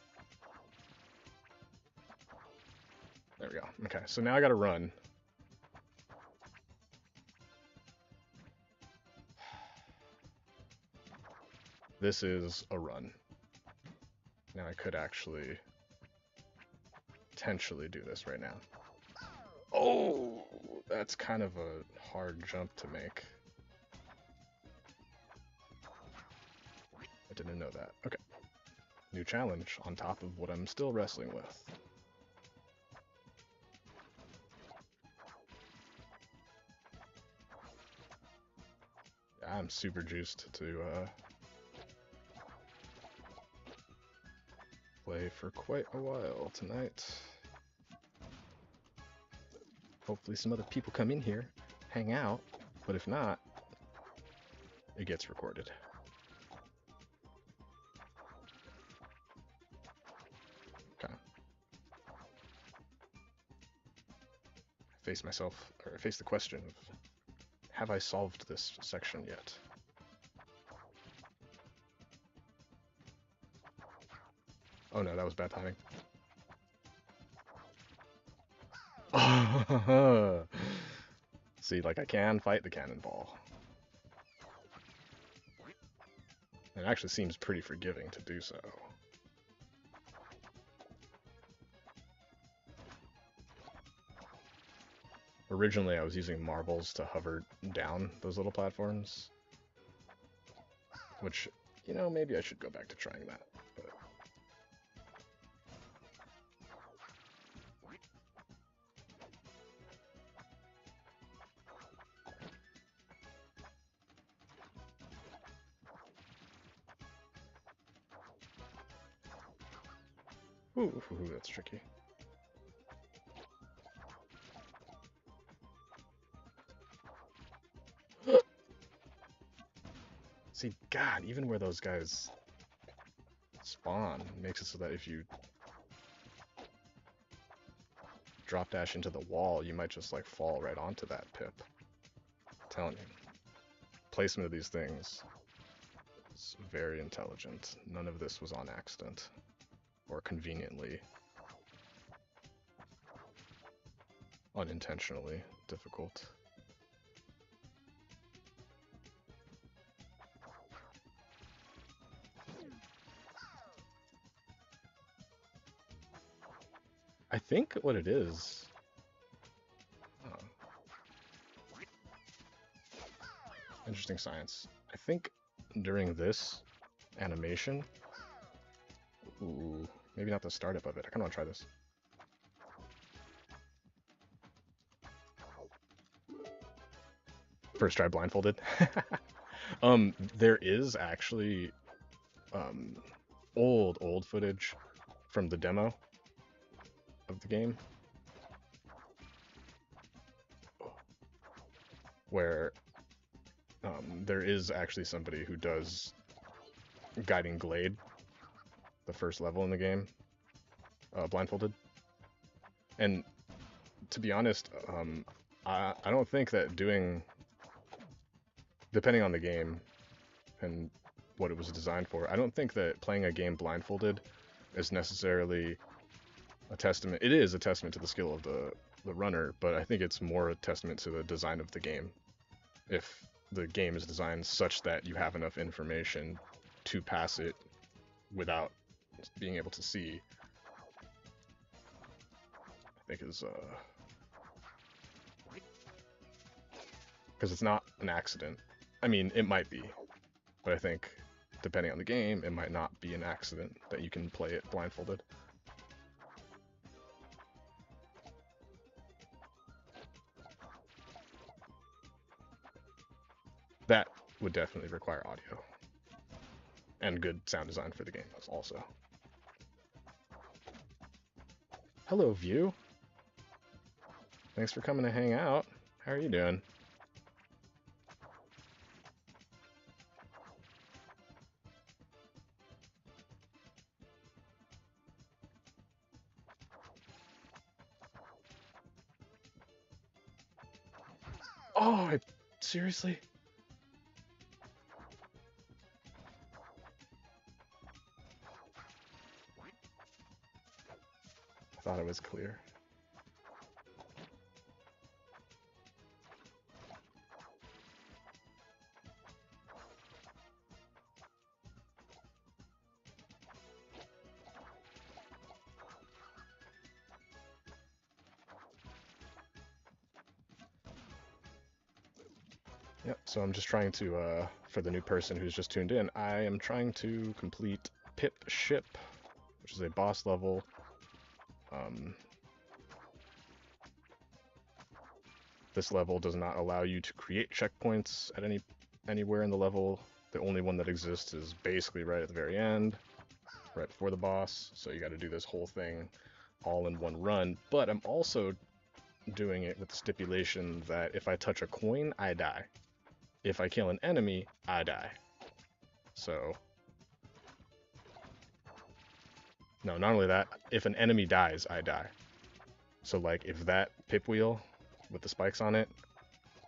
There we go. Okay, so now I gotta run. This is a run. Now I could actually potentially do this right now. Oh, that's kind of a hard jump to make. I didn't know that. Okay. New challenge on top of what I'm still wrestling with. I'm super juiced to play for quite a while tonight. Hopefully some other people come in here, hang out, but if not, it gets recorded. Okay. Face the question of, have I solved this section yet? Oh no, that was bad timing. See, like I can fight the cannonball. It actually seems pretty forgiving to do so. Originally, I was using marbles to hover down those little platforms, which, you know, maybe I should go back to trying that. But... Ooh, that's tricky. See, God, even where those guys spawn makes it so that if you drop dash into the wall, you might just like fall right onto that pip. I'm telling you, placement of these things is very intelligent. None of this was on accident or conveniently unintentionally difficult. I think what it is... Interesting science. I think during this animation... Ooh, maybe not the startup of it. I kind of want to try this. First try blindfolded. There is actually old footage from the demo of the game where there is actually somebody who does Guiding Glade, the first level in the game, blindfolded. And to be honest, I don't think that doing, depending on the game and what it was designed for, I don't think that playing a game blindfolded is necessarily a testament. It is a testament to the skill of the runner, but I think it's more a testament to the design of the game. If the game is designed such that you have enough information to pass it without being able to see, I think is because it's not an accident. I mean, it might be, but I think depending on the game, it might not be an accident that you can play it blindfolded. That would definitely require audio and good sound design for the game also. Hello, View. Thanks for coming to hang out. How are you doing? Oh, seriously? I thought it was clear. Yep, so I'm just trying to, for the new person who's just tuned in, I am trying to complete Pip Ship, which is a boss level. This level does not allow you to create checkpoints at anywhere in the level. The only one that exists is basically right at the very end, right before the boss. So you got to do this whole thing all in one run. But I'm also doing it with the stipulation that if I touch a coin, I die. If I kill an enemy, I die. So, no, not only that, if an enemy dies, I die. So like if that pip wheel with the spikes on it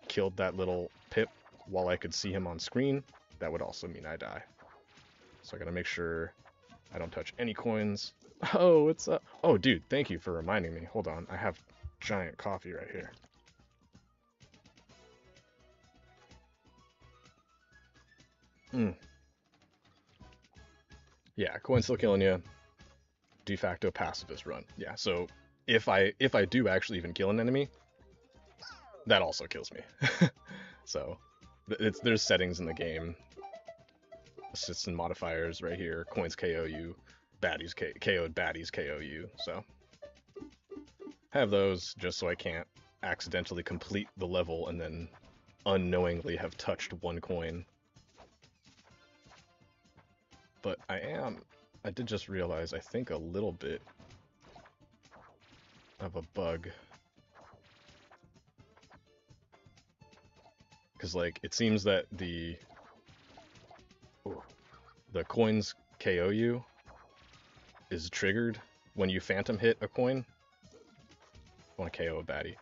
killed that little pip while I could see him on screen, that would also mean I die. So I gotta make sure I don't touch any coins. Oh, it's up. Oh, dude, thank you for reminding me. Hold on, I have giant coffee right here. Yeah, coin's still killing you. De facto pacifist run. Yeah, so if I do actually even kill an enemy, that also kills me. So there's settings in the game, assists and modifiers right here. Coins KO you, baddies KO'd baddies KO you. So have those just so I can't accidentally complete the level and then unknowingly have touched one coin. But I did just realize I think a little bit of a bug. Because like it seems that the coins KO you is triggered when you phantom hit a coin. I want to KO a baddie.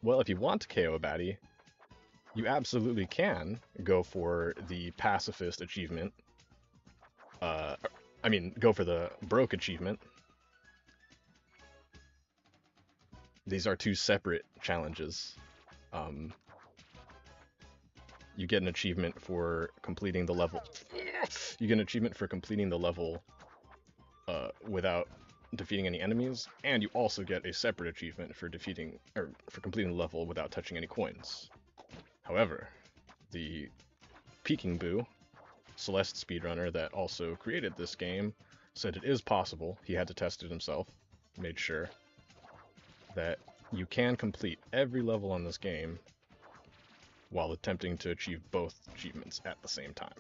Well, if you want to KO a baddie, you absolutely can go for the pacifist achievement. I mean, go for the broke achievement. These are two separate challenges. You get an achievement for completing the level. You get an achievement for completing the level without defeating any enemies, and you also get a separate achievement for completing the level without touching any coins. However, the Peking Boo, Celeste speedrunner that also created this game, said it is possible. He had to test it himself, made sure that you can complete every level on this game while attempting to achieve both achievements at the same time.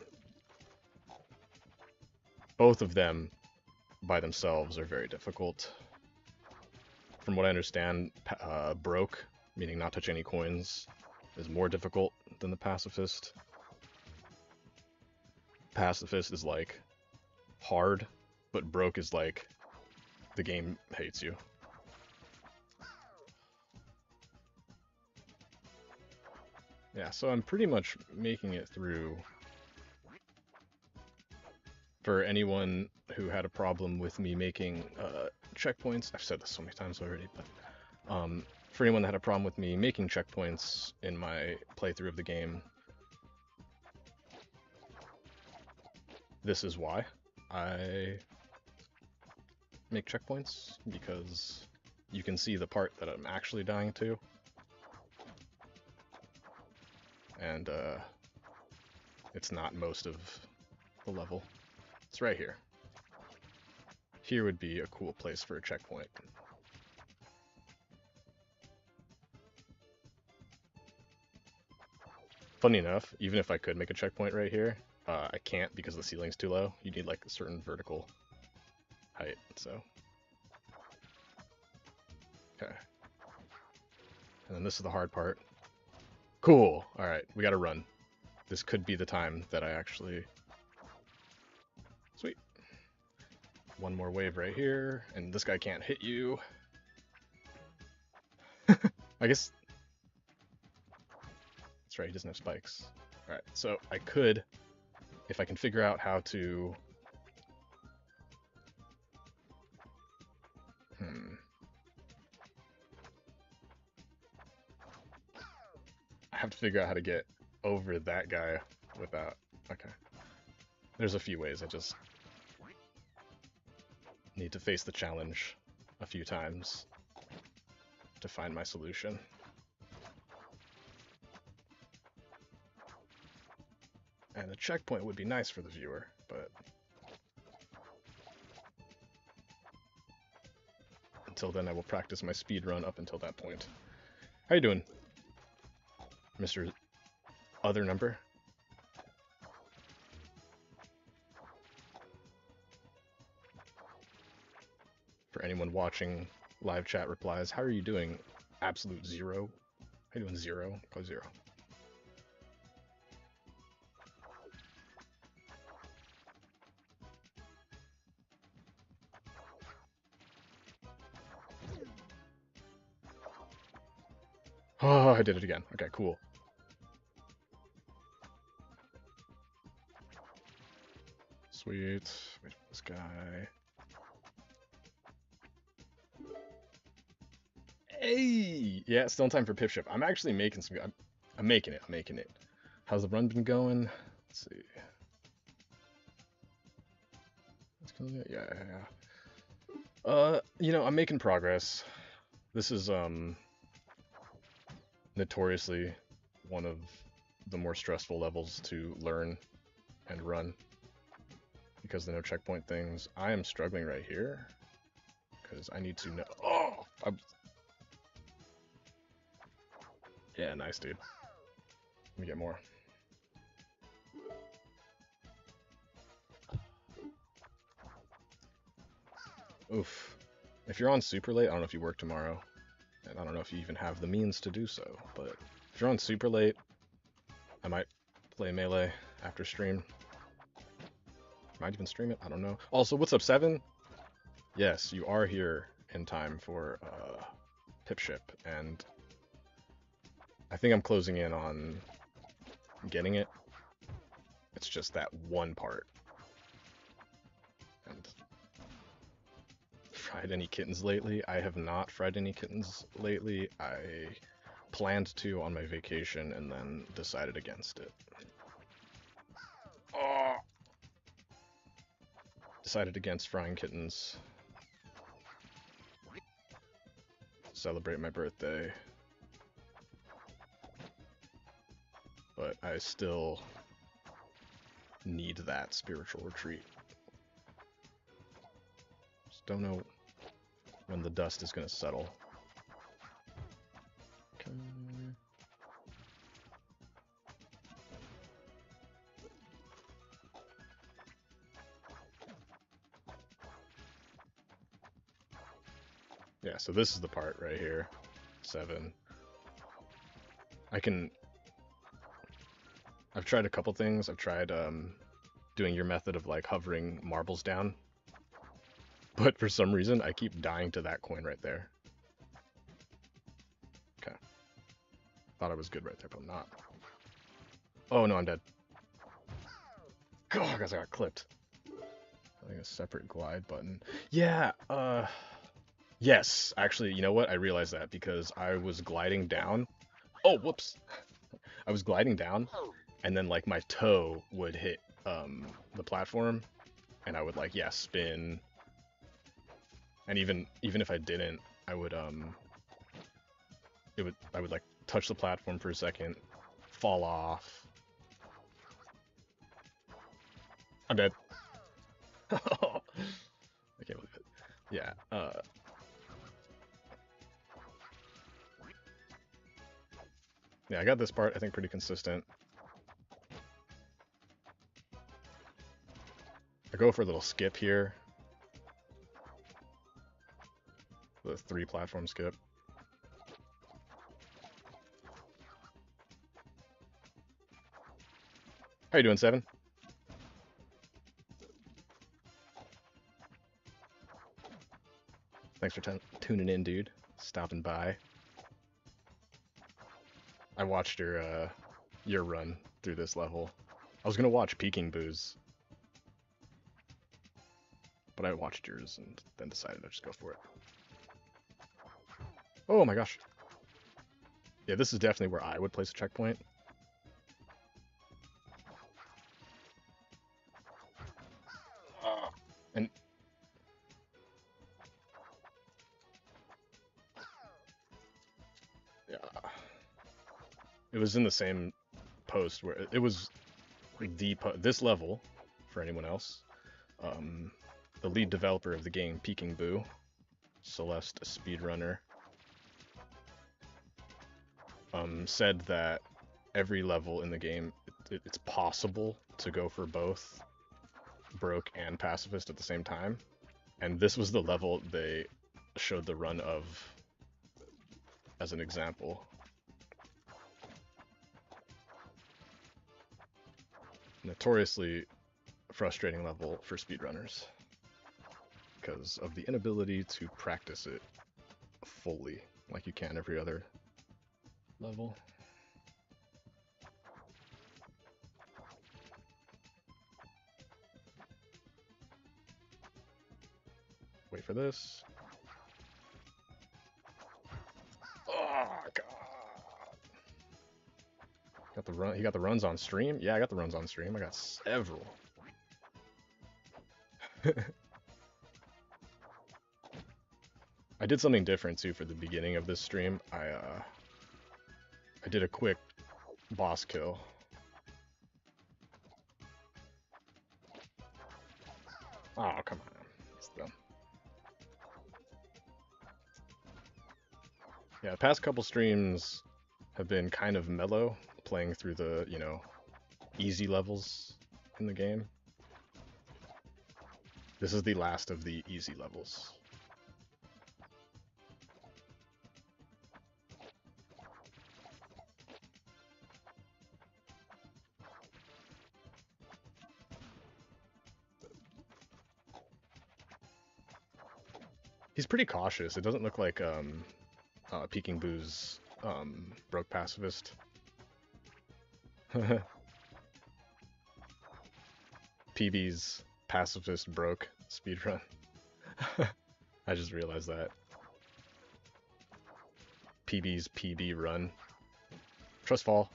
Both of them by themselves are very difficult. From what I understand, broke, meaning not touch any coins, is more difficult than the pacifist. Pacifist is like hard, but broke is like the game hates you. Yeah, so I'm pretty much making it through. For anyone who had a problem with me making checkpoints, I've said this so many times already, but for anyone that had a problem with me making checkpoints in my playthrough of the game, this is why I make checkpoints, because you can see the part that I'm actually dying to. And it's not most of the level. It's right here. Here would be a cool place for a checkpoint. Funny enough, even if I could make a checkpoint right here, I can't because the ceiling's too low. You need like a certain vertical height, so. Okay. And then this is the hard part. Cool. Alright, we gotta run. This could be the time that I actually... Sweet. One more wave right here, and this guy can't hit you. I guess... That's right, he doesn't have spikes. Alright, so I could, if I can figure out how to... I have to figure out how to get over that guy without... Okay. There's a few ways, I just need to face the challenge a few times to find my solution. And a checkpoint would be nice for the viewer, but until then I will practice my speed run up until that point. How you doing, Mr. Other Number? For anyone watching live chat replies, how are you doing? Absolute zero. How you doing, zero? Go zero. Oh, I did it again. Okay, cool. Sweet. Wait for this guy. Hey! Yeah, still in time for pip ship. I'm actually making some. I'm making it. I'm making it. How's the run been going? Let's see. Yeah, yeah, yeah. You know, I'm making progress. This is notoriously one of the more stressful levels to learn and run because the no checkpoint things. I am struggling right here because I need to know. Oh, yeah, nice, dude. Let me get more. Oof. If you're on super late, I don't know if you work tomorrow, and I don't know if you even have the means to do so, but if you're on super late, I might play Melee after stream. Might even stream it, I don't know. Also, what's up, Seven? Yes, you are here in time for pip ship, and I think I'm closing in on getting it. It's just that one part. And fried any kittens lately? I have not fried any kittens lately. I planned to on my vacation and then decided against it. Oh! Decided against frying kittens. Celebrate my birthday. But I still need that spiritual retreat. Just don't know when the dust is going to settle. Okay. Yeah, so this is the part right here. 7. I've tried a couple things. I've tried doing your method of like hovering marbles down. But for some reason, I keep dying to that coin right there. Okay. Thought I was good right there, but I'm not. Oh no, I'm dead. God, I guess I got clipped. I think a separate glide button. Yeah, yes. Actually, you know what? I realized that because I was gliding down. Oh, whoops. I was gliding down, and then like my toe would hit the platform, and I would like, yeah, spin. And even if I didn't, I would I would like touch the platform for a second, fall off. I'm dead. I can't believe it. Yeah. Yeah, I got this part, I think, pretty consistent. I go for a little skip here. The 3 platform skip. How you doing, 7? Thanks for tuning in, dude. Stopping by. I watched your run through this level. I was gonna watch Peking Boo's, but I watched yours and then decided to just go for it. Oh my gosh. Yeah, this is definitely where I would place a checkpoint. And yeah, it was in the same post where it was this level, for anyone else, um, the lead developer of the game, Peking Boo, Celeste, a speedrunner, said that every level in the game, it's possible to go for both broke and pacifist at the same time. And this was the level they showed the run of as an example. Notoriously frustrating level for speedrunners because of the inability to practice it fully like you can every other level. Wait for this. Oh god. Got the run. He got the runs on stream? Yeah, I got the runs on stream. I got several. I did something different too for the beginning of this stream. I did a quick boss kill. Oh, come on. It's dumb. Yeah, the past couple streams have been kind of mellow, playing through the, you know, easy levels in the game. This is the last of the easy levels. He's pretty cautious. It doesn't look like Peking Boo's broke pacifist. PB's pacifist broke speedrun. I just realized that. PB's PB run. Trust fall.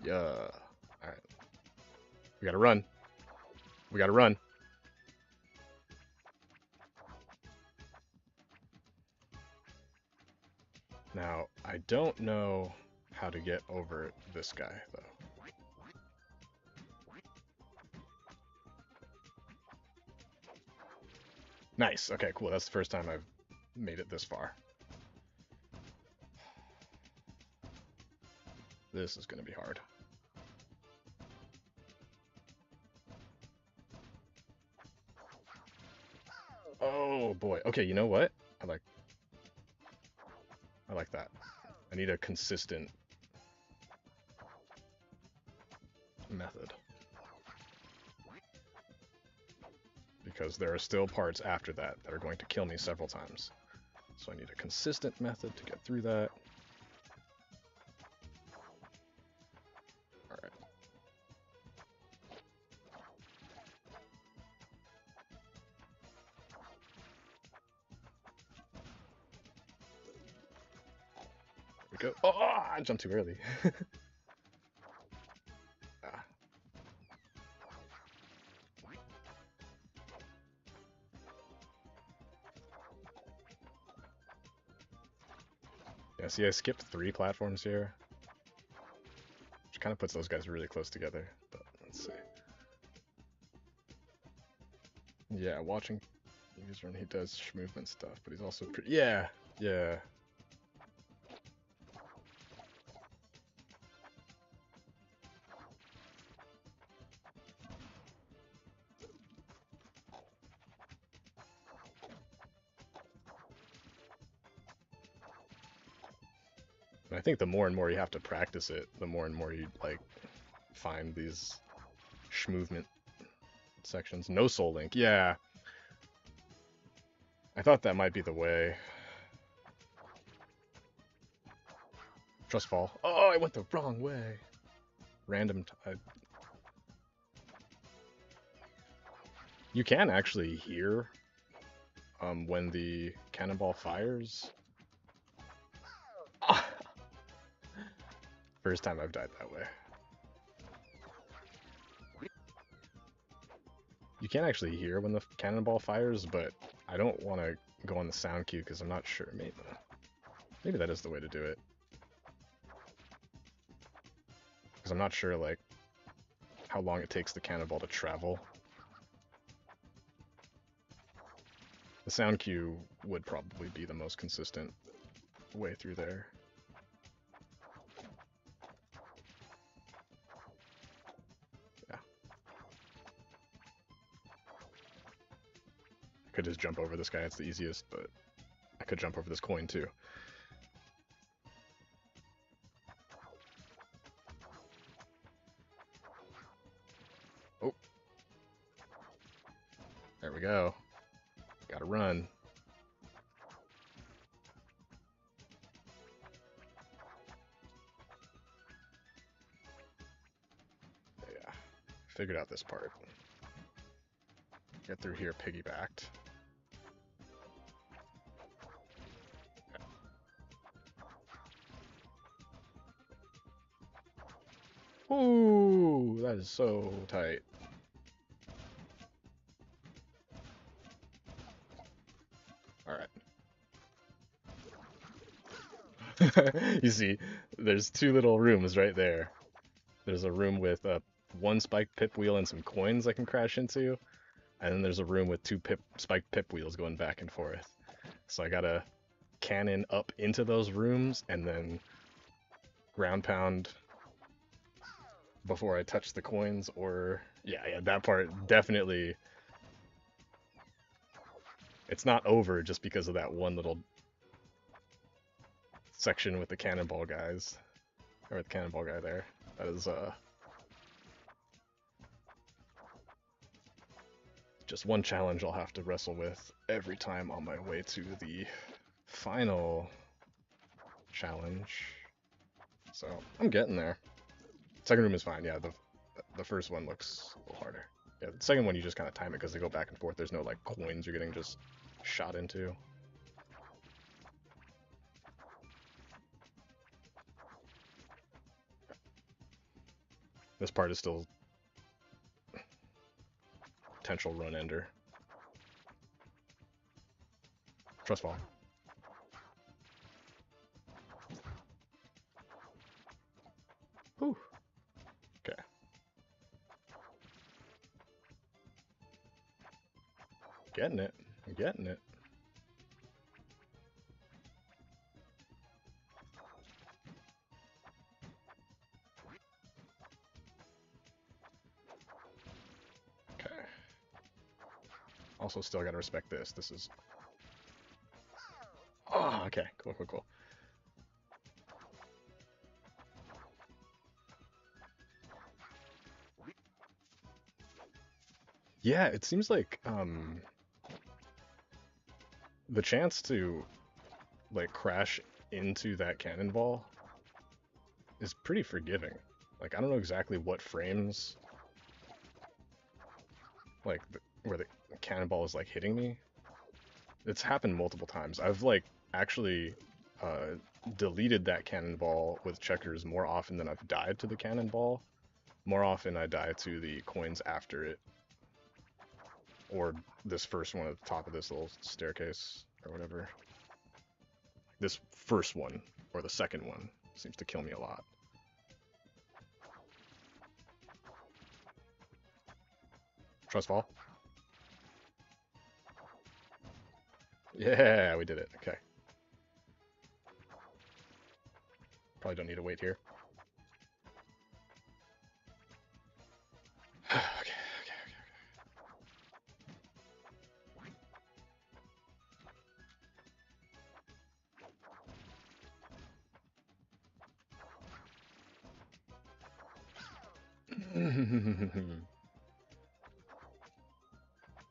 Yeah. Alright. We gotta run. We gotta run. Now, I don't know how to get over this guy, though. Nice. Okay, cool. That's the first time I've made it this far. This is going to be hard. Oh, boy. Okay, you know what? I like that. I need a consistent method. Because there are still parts after that that are going to kill me several times. So I need a consistent method to get through that. Alright. There we go. Oh, I jumped too early. Yeah, see, I skipped 3 platforms here, which kind of puts those guys really close together, but let's see. Yeah, watching Yugi's run, he does movement stuff, but he's also pretty... Yeah, yeah. And I think the more and more you have to practice it, the more and more you, like, find these movement sections. No soul link, yeah. I thought that might be the way. Trust fall. Oh, I went the wrong way. Random. You can actually hear when the cannonball fires. First time I've died that way. You can actually hear when the cannonball fires, but I don't want to go on the sound cue because I'm not sure. Maybe that is the way to do it. Because I'm not sure, like, how long it takes the cannonball to travel. The sound cue would probably be the most consistent way through there. Yeah. I could just jump over this guy, it's the easiest, but I could jump over this coin too. Oh. There we go. Gotta run. Yeah. Figured out this part. Get through here piggybacked. Ooh, that is so tight. Alright. You see, there's two little rooms right there. There's a room with one spiked pip wheel and some coins I can crash into. And then there's a room with two spiked pip wheels going back and forth. So I gotta cannon up into those rooms and then ground pound before I touch the coins, or yeah, that part definitely. It's not over just because of that one little section with the cannonball guys, or the cannonball guy there. That is just one challenge I'll have to wrestle with every time on my way to the final challenge. So I'm getting there. Second room is fine. Yeah, the first one looks a little harder. Yeah, the second one you just kind of time it because they go back and forth. There's no like coins you're getting just shot into. This part is still potential run ender. Trust fall. Whew. Okay. Getting it. I'm getting it. Okay. Also still gotta respect this. This is... Oh, okay. Cool, cool, cool. Yeah, it seems like the chance to like crash into that cannonball is pretty forgiving. Like I don't know exactly what frames like where the cannonball is like hitting me. It's happened multiple times. I've like actually deleted that cannonball with checkers more often than I've died to the cannonball. More often I die to the coins after it. Or this first one at the top of this little staircase, or whatever. This first one, or the second one, seems to kill me a lot. Trust fall. Yeah, we did it. Okay. Probably don't need to wait here. Okay, okay, okay.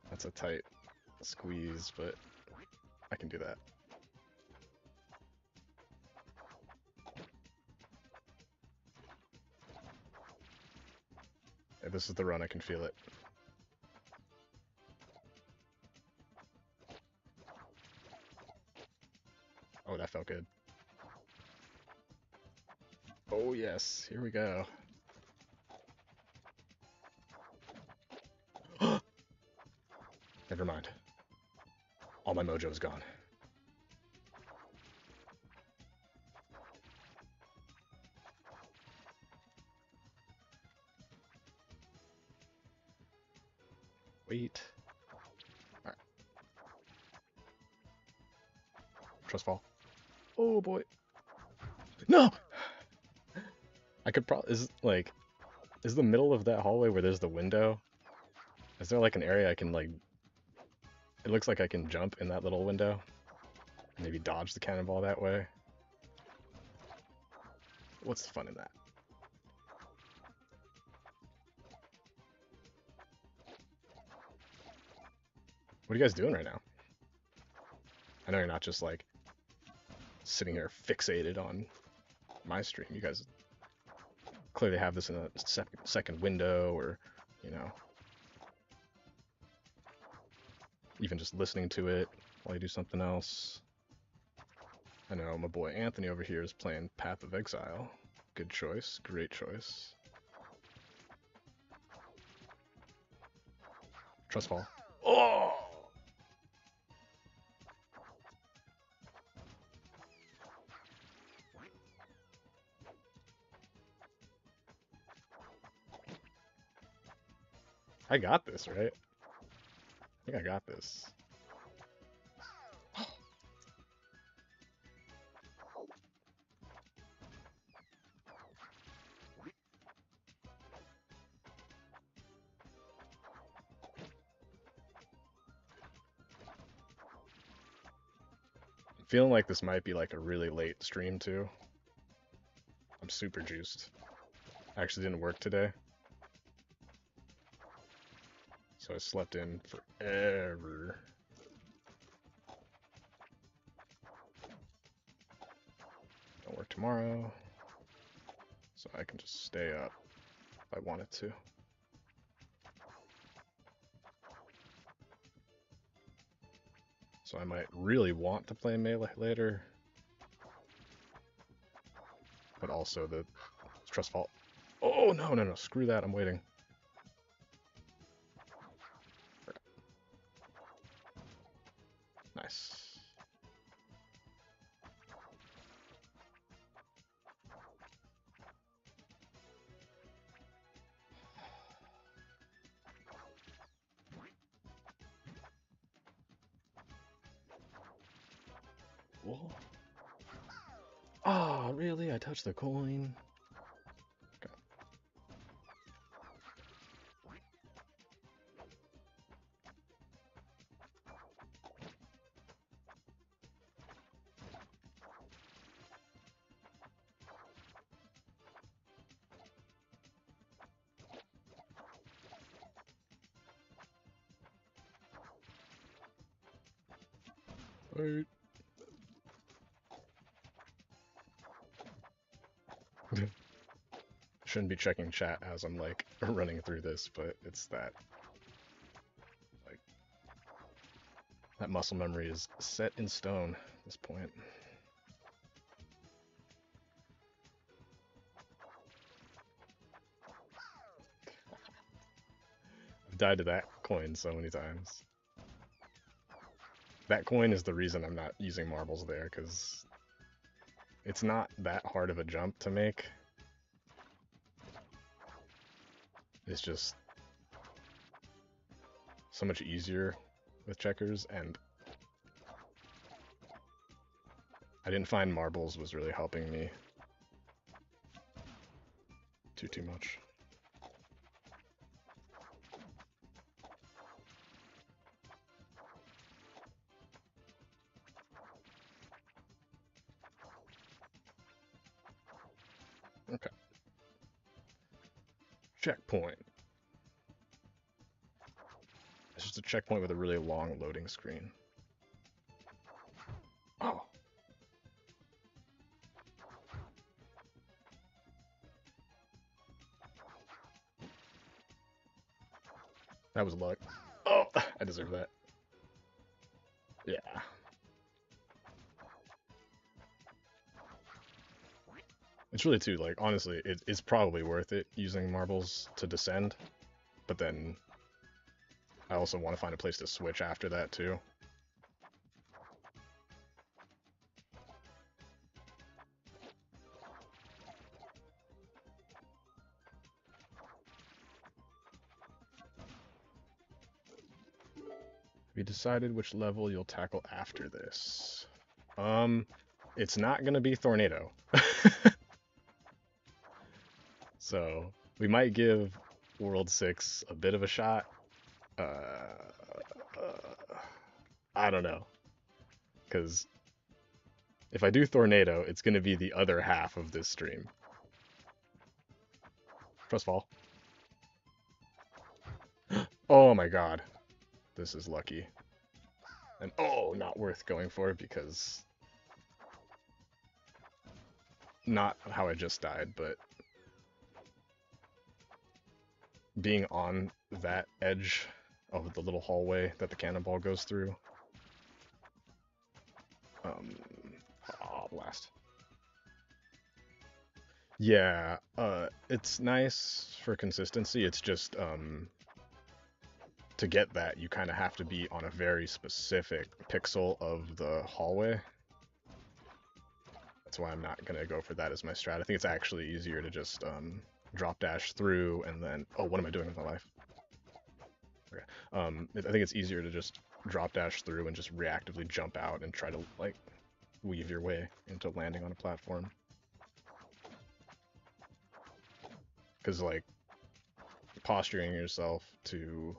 That's a tight squeeze, but I can do that. Yeah, this is the run, I can feel it. Oh, that felt good. Oh yes, here we go. Never mind. All my mojo is gone. Wait. Alright. Trust fall. Oh boy. No! I could probably... Is the middle of that hallway where there's the window? Is there like an area I can like... It looks like I can jump in that little window. Maybe dodge the cannonball that way. What's the fun in that? What are you guys doing right now? I know you're not just like sitting here fixated on my stream. You guys clearly have this in a second window, or, you know, even just listening to it while you do something else. I know my boy Anthony over here is playing Path of Exile. Good choice. Great choice. Trust fall. Oh! I got this, right? I think I got this. I'm feeling like this might be like a really late stream too. I'm super juiced. I actually didn't work today, so I slept in forever. Don't work tomorrow, so I can just stay up if I wanted to. So I might really want to play melee later, but also the trust fall. Oh, no, no, no, screw that, I'm waiting. Nice. Whoa. Oh, really? I touched the coin? Okay. Wait. Shouldn't be checking chat as I'm like running through this, but it's that like that muscle memory is set in stone at this point. I've died to that coin so many times. That coin is the reason I'm not using marbles there, because it's not that hard of a jump to make. It's just so much easier with checkers, and I didn't find marbles was really helping me too much. Okay. Checkpoint. It's just a checkpoint with a really long loading screen. Oh. That was luck. Oh, I deserve that. Yeah. It's really too, like, honestly, it's probably worth it using marbles to descend, but then I also want to find a place to switch after that too. We decided which level you'll tackle after this. It's not gonna be Tornado. So we might give World 6 a bit of a shot. I don't know. Because if I do Tornado, it's gonna be the other half of this stream. Trust fall. Oh my god. This is lucky. And oh, not worth going for because not how I just died, but being on that edge of the little hallway that the cannonball goes through. Oh, blast. Yeah, it's nice for consistency. It's just, to get that, you kind of have to be on a very specific pixel of the hallway. That's why I'm not going to go for that as my strat. I think it's actually easier to just drop dash through and then... Oh, what am I doing with my life? Okay. I think it's easier to just drop dash through and just reactively jump out and try to, like, weave your way into landing on a platform. Because, like, posturing yourself to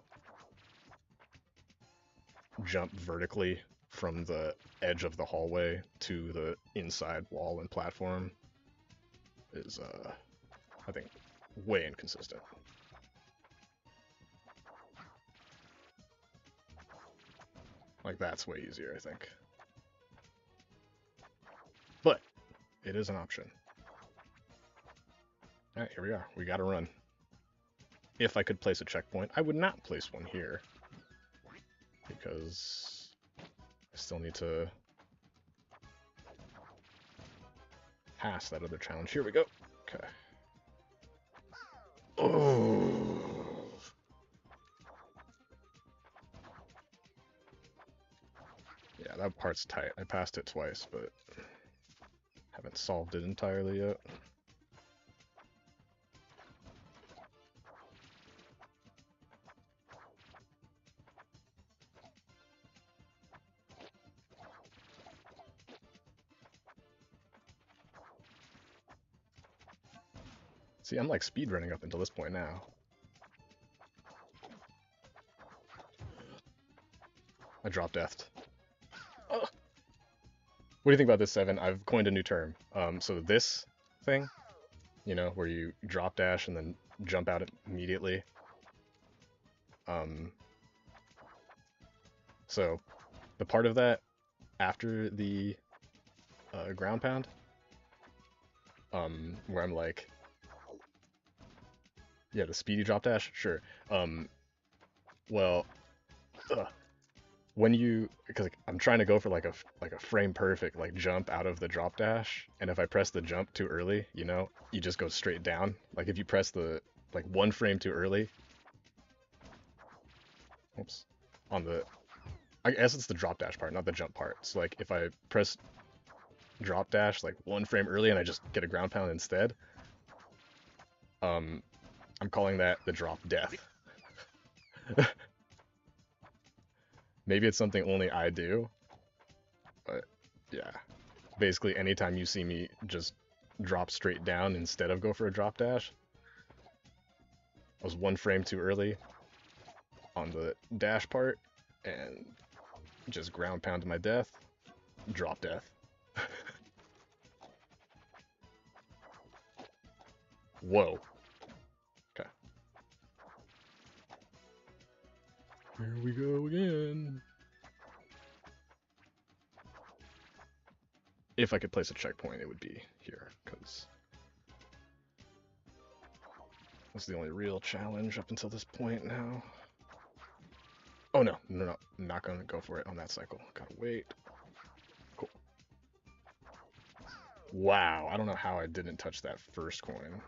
jump vertically from the edge of the hallway to the inside wall and platform is, I think, way inconsistent. Like, that's way easier, I think. But it is an option. Alright, here we are. We gotta run. If I could place a checkpoint, I would not place one here. Because I still need to pass that other challenge. Here we go. Okay. Oh. Yeah, that part's tight. I passed it twice, but haven't solved it entirely yet. See, I'm like speedrunning up until this point now. I dropped deathed. Oh. What do you think about this, Seven? I've coined a new term. So this thing, you know, where you drop dash and then jump out immediately. So the part of that after the ground pound, where I'm like, yeah, the speedy drop dash, sure. Well, when you, because I'm trying to go for like a frame perfect like jump out of the drop dash, and if I press the jump too early, you know, you just go straight down. Like if you press the like one frame too early, oops, on the, I guess it's the drop dash part, not the jump part. So like if I press drop dash like one frame early and I just get a ground pound instead, I'm calling that the drop death. Maybe it's something only I do, but yeah. Basically, anytime you see me just drop straight down instead of go for a drop dash, I was one frame too early on the dash part and just ground pound to my death, drop death. Whoa. Okay. Here we go again. If I could place a checkpoint, it would be here, because that's the only real challenge up until this point now. Oh no, I'm not gonna go for it on that cycle. Gotta wait. Cool. Wow, I don't know how I didn't touch that first coin.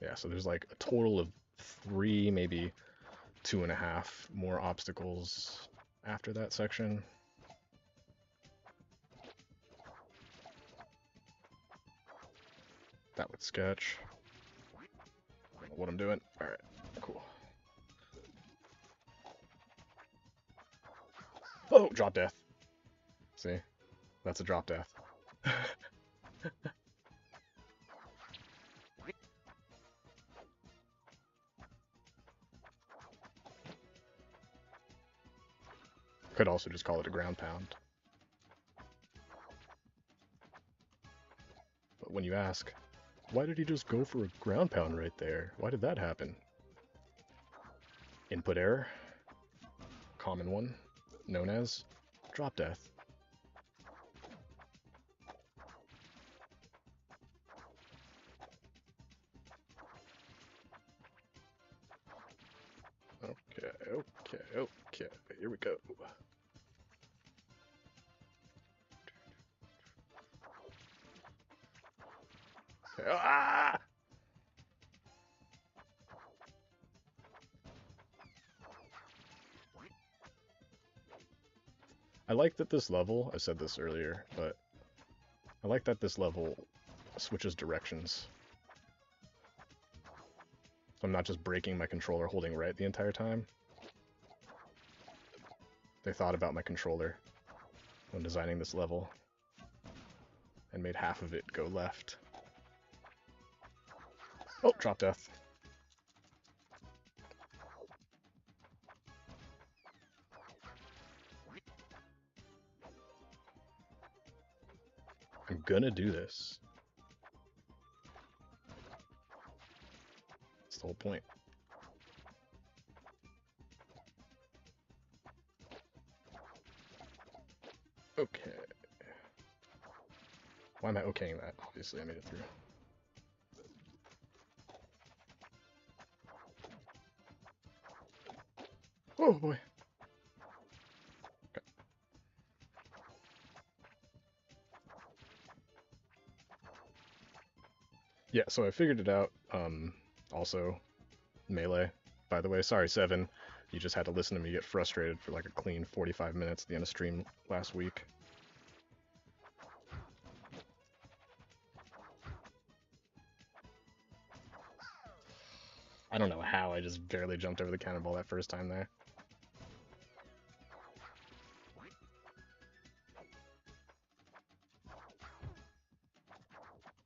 Yeah, so there's like a total of 3, maybe 2.5 more obstacles after that section. That would sketch. I don't know what I'm doing. Alright, cool. Oh, drop death. See? That's a drop death. Could also just call it a ground pound. But when you ask, why did he just go for a ground pound right there? Why did that happen? Input error. Common one, known as drop death. Okay, here we go. Okay. Ah! I like that this level, I said this earlier, but I like that this level switches directions. So I'm not just breaking my controller holding right the entire time. They thought about my controller when designing this level and made half of it go left. Oh, drop death. I'm gonna do this. That's the whole point. Okay. Why am I okaying that? Obviously, I made it through. Oh boy. Okay. Yeah, so I figured it out. Also, melee. By the way, sorry, Seven. You just had to listen to me get frustrated for like a clean 45 minutes at the end of stream last week. I don't know how, I just barely jumped over the cannonball that first time there.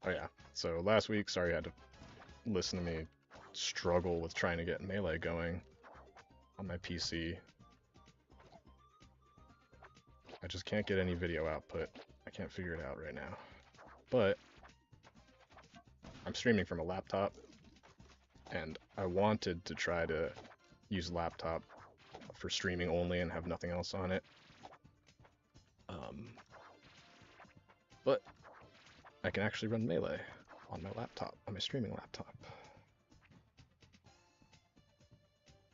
Oh yeah, so last week, sorry you had to listen to me struggle with trying to get melee going on my PC. I just can't get any video output. I can't figure it out right now. But I'm streaming from a laptop, and I wanted to try to use laptop for streaming only and have nothing else on it. But I can actually run melee on my laptop, on my streaming laptop.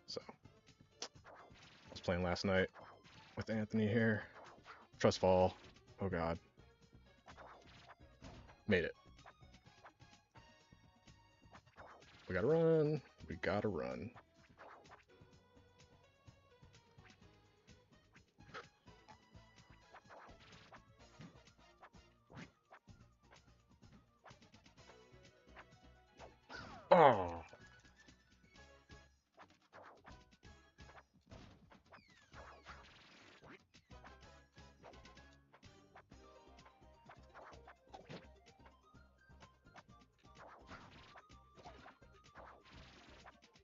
So, I was playing last night with Anthony here. Trust fall. Oh god. Made it. We gotta run. We gotta run. Oh.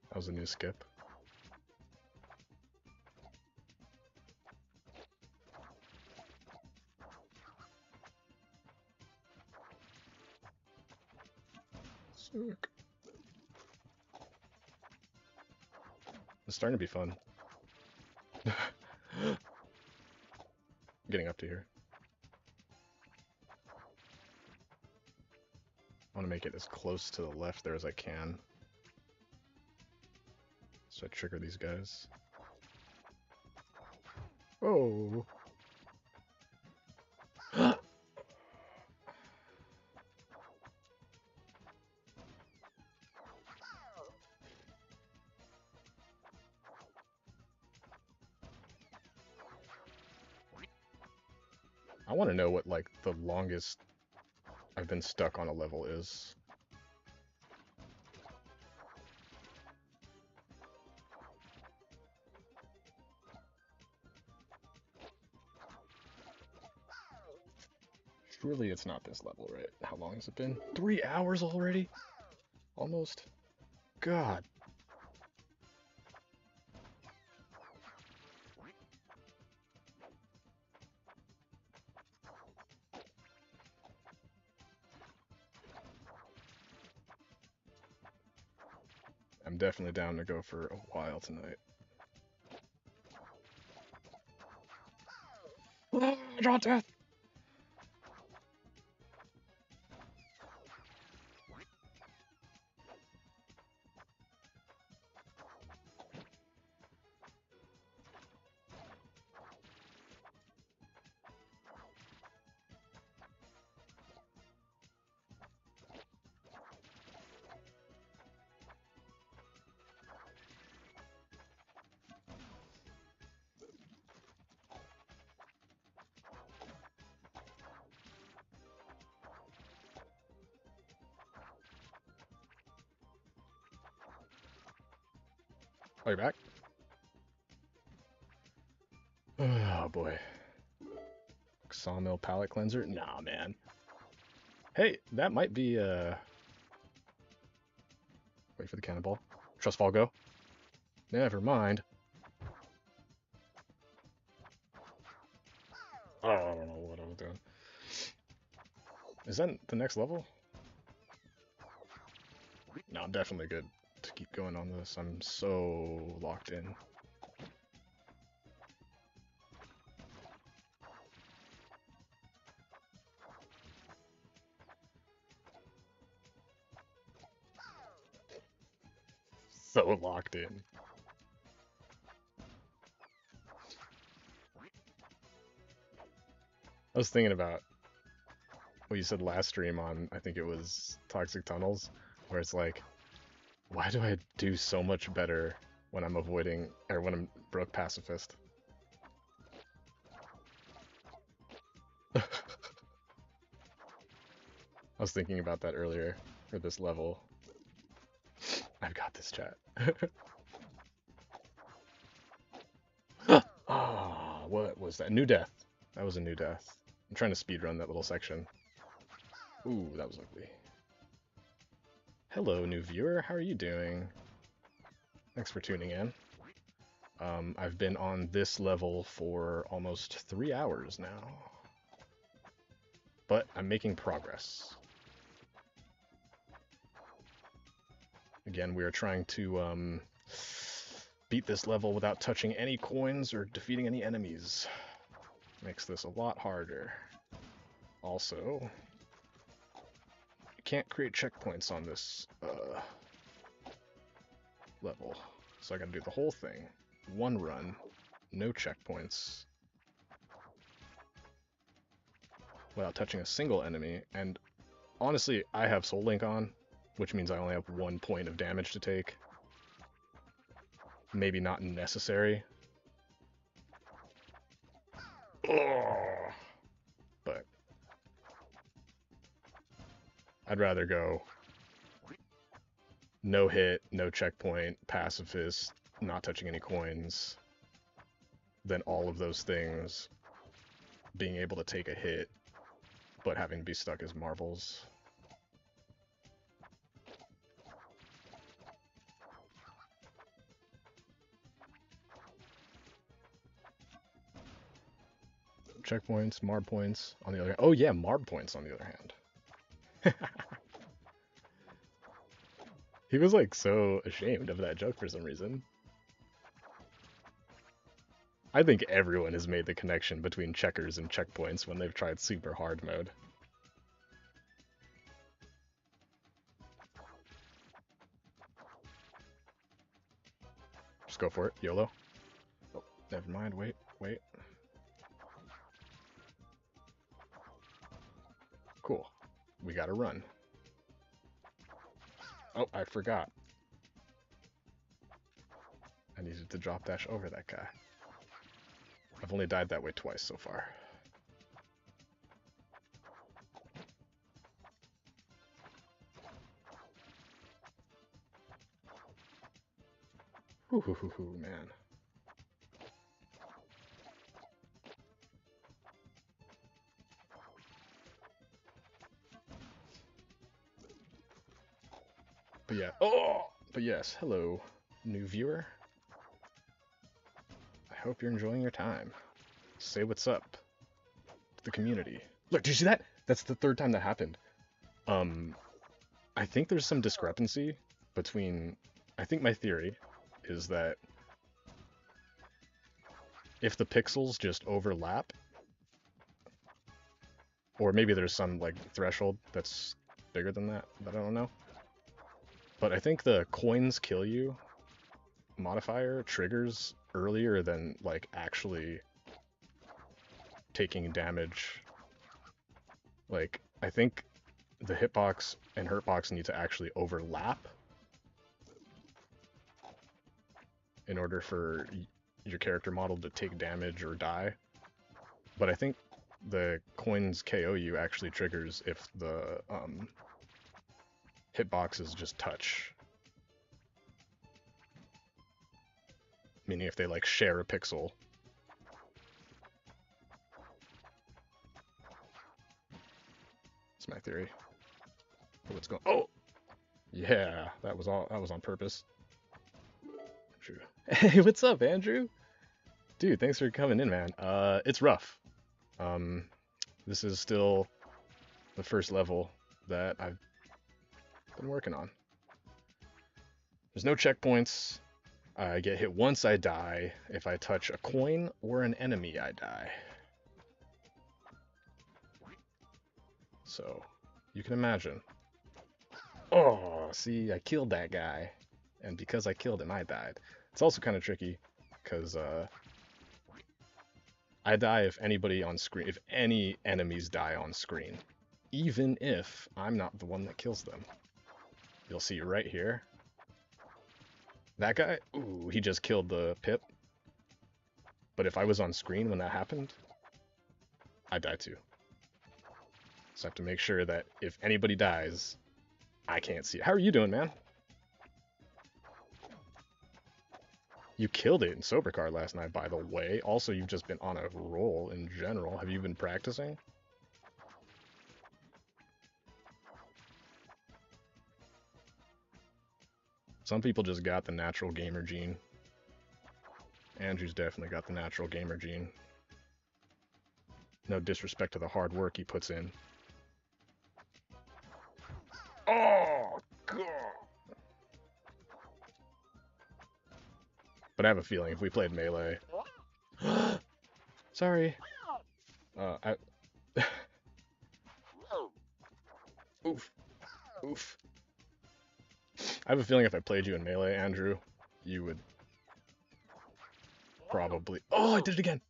That was a new skip. Sick. It's starting to be fun. Getting up to here. I want to make it as close to the left there as I can. So I trigger these guys. Oh. I want to know what like the longest I've been stuck on a level is. Surely it's not this level, right? How long has it been? 3 hours already? Almost? God. I'm definitely down to go for a while tonight. Draw death! Oh, you're back? Oh boy. Sawmill palette cleanser? Nah, man. Hey, that might be wait for the cannonball. Trust fall go. Never mind. Oh, I don't know what I was doing. Is that the next level? No, I'm definitely good to keep going on this. I'm so locked in. So locked in. I was thinking about what you said last stream on, I think it was Toxic Tunnels, where it's like, why do I do so much better when I'm avoiding, or when I'm broke pacifist? I was thinking about that earlier for this level. I've got this, chat. Ah, what was that? New death. That was a new death. I'm trying to speedrun that little section. Ooh, that was ugly. Hello, new viewer. How are you doing? Thanks for tuning in. I've been on this level for almost 3 hours now. But I'm making progress. Again, we are trying to beat this level without touching any coins or defeating any enemies. Makes this a lot harder. Also, you can't create checkpoints on this level. So I gotta do the whole thing. One run, no checkpoints, without touching a single enemy. And honestly, I have Soul Link on, which means I only have 1 point of damage to take. Maybe not necessary. Ugh. But I'd rather go no hit, no checkpoint, pacifist, not touching any coins, than all of those things being able to take a hit, but having to be stuck as marbles. Checkpoints, marb points on the other hand. Oh yeah, marb points on the other hand. He was like so ashamed of that joke for some reason. I think everyone has made the connection between checkers and checkpoints when they've tried super hard mode. Just go for it, YOLO. Oh, never mind, wait. Cool. We gotta run. Oh, I forgot. I needed to drop dash over that guy. I've only died that way twice so far. Ooh, man. But yes, hello, new viewer. I hope you're enjoying your time. Say what's up to the community. Look, did you see that? That's the third time that happened. I think there's some discrepancy between... I think my theory is that if the pixels just overlap, or maybe there's some like threshold that's bigger than that I don't know. But I think the coins kill you modifier triggers earlier than like actually taking damage. Like, I think the hitbox and hurtbox need to actually overlap in order for your character model to take damage or die. But I think the coins KO you actually triggers if the hitboxes just touch. Meaning if they like share a pixel. That's my theory. What's going? Oh, yeah, that was on purpose. Andrew. Hey, what's up, Andrew? Dude, thanks for coming in, man. It's rough. This is still the first level that I've been working on. There's no checkpoints. I get hit once, I die. If I touch a coin or an enemy, I die. So, you can imagine. Oh, see, I killed that guy. And because I killed him, I died. It's also kind of tricky, because I die if anybody on screen, if any enemies die on screen. Even if I'm not the one that kills them. You'll see right here. That guy, ooh, he just killed the pip. But if I was on screen when that happened, I die too. So I have to make sure that if anybody dies, I can't see it. How are you doing, man? You killed it in Sober Card last night, by the way. Also, you've just been on a roll in general. Have you been practicing? Some people just got the natural gamer gene. Andrew's definitely got the natural gamer gene. No disrespect to the hard work he puts in. Oh, God. But I have a feeling if we played Melee... Sorry. Oof. Oof. I have a feeling if I played you in Melee, Andrew, you would probably... Oh, I did it again!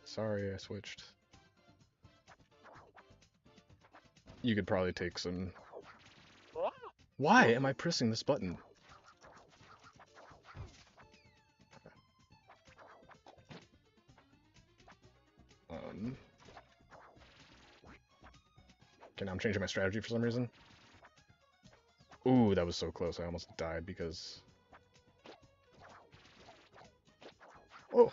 Sorry, I switched. You could probably take some... Why am I pressing this button? Okay, now I'm changing my strategy for some reason. Ooh, that was so close. I almost died because... Oh!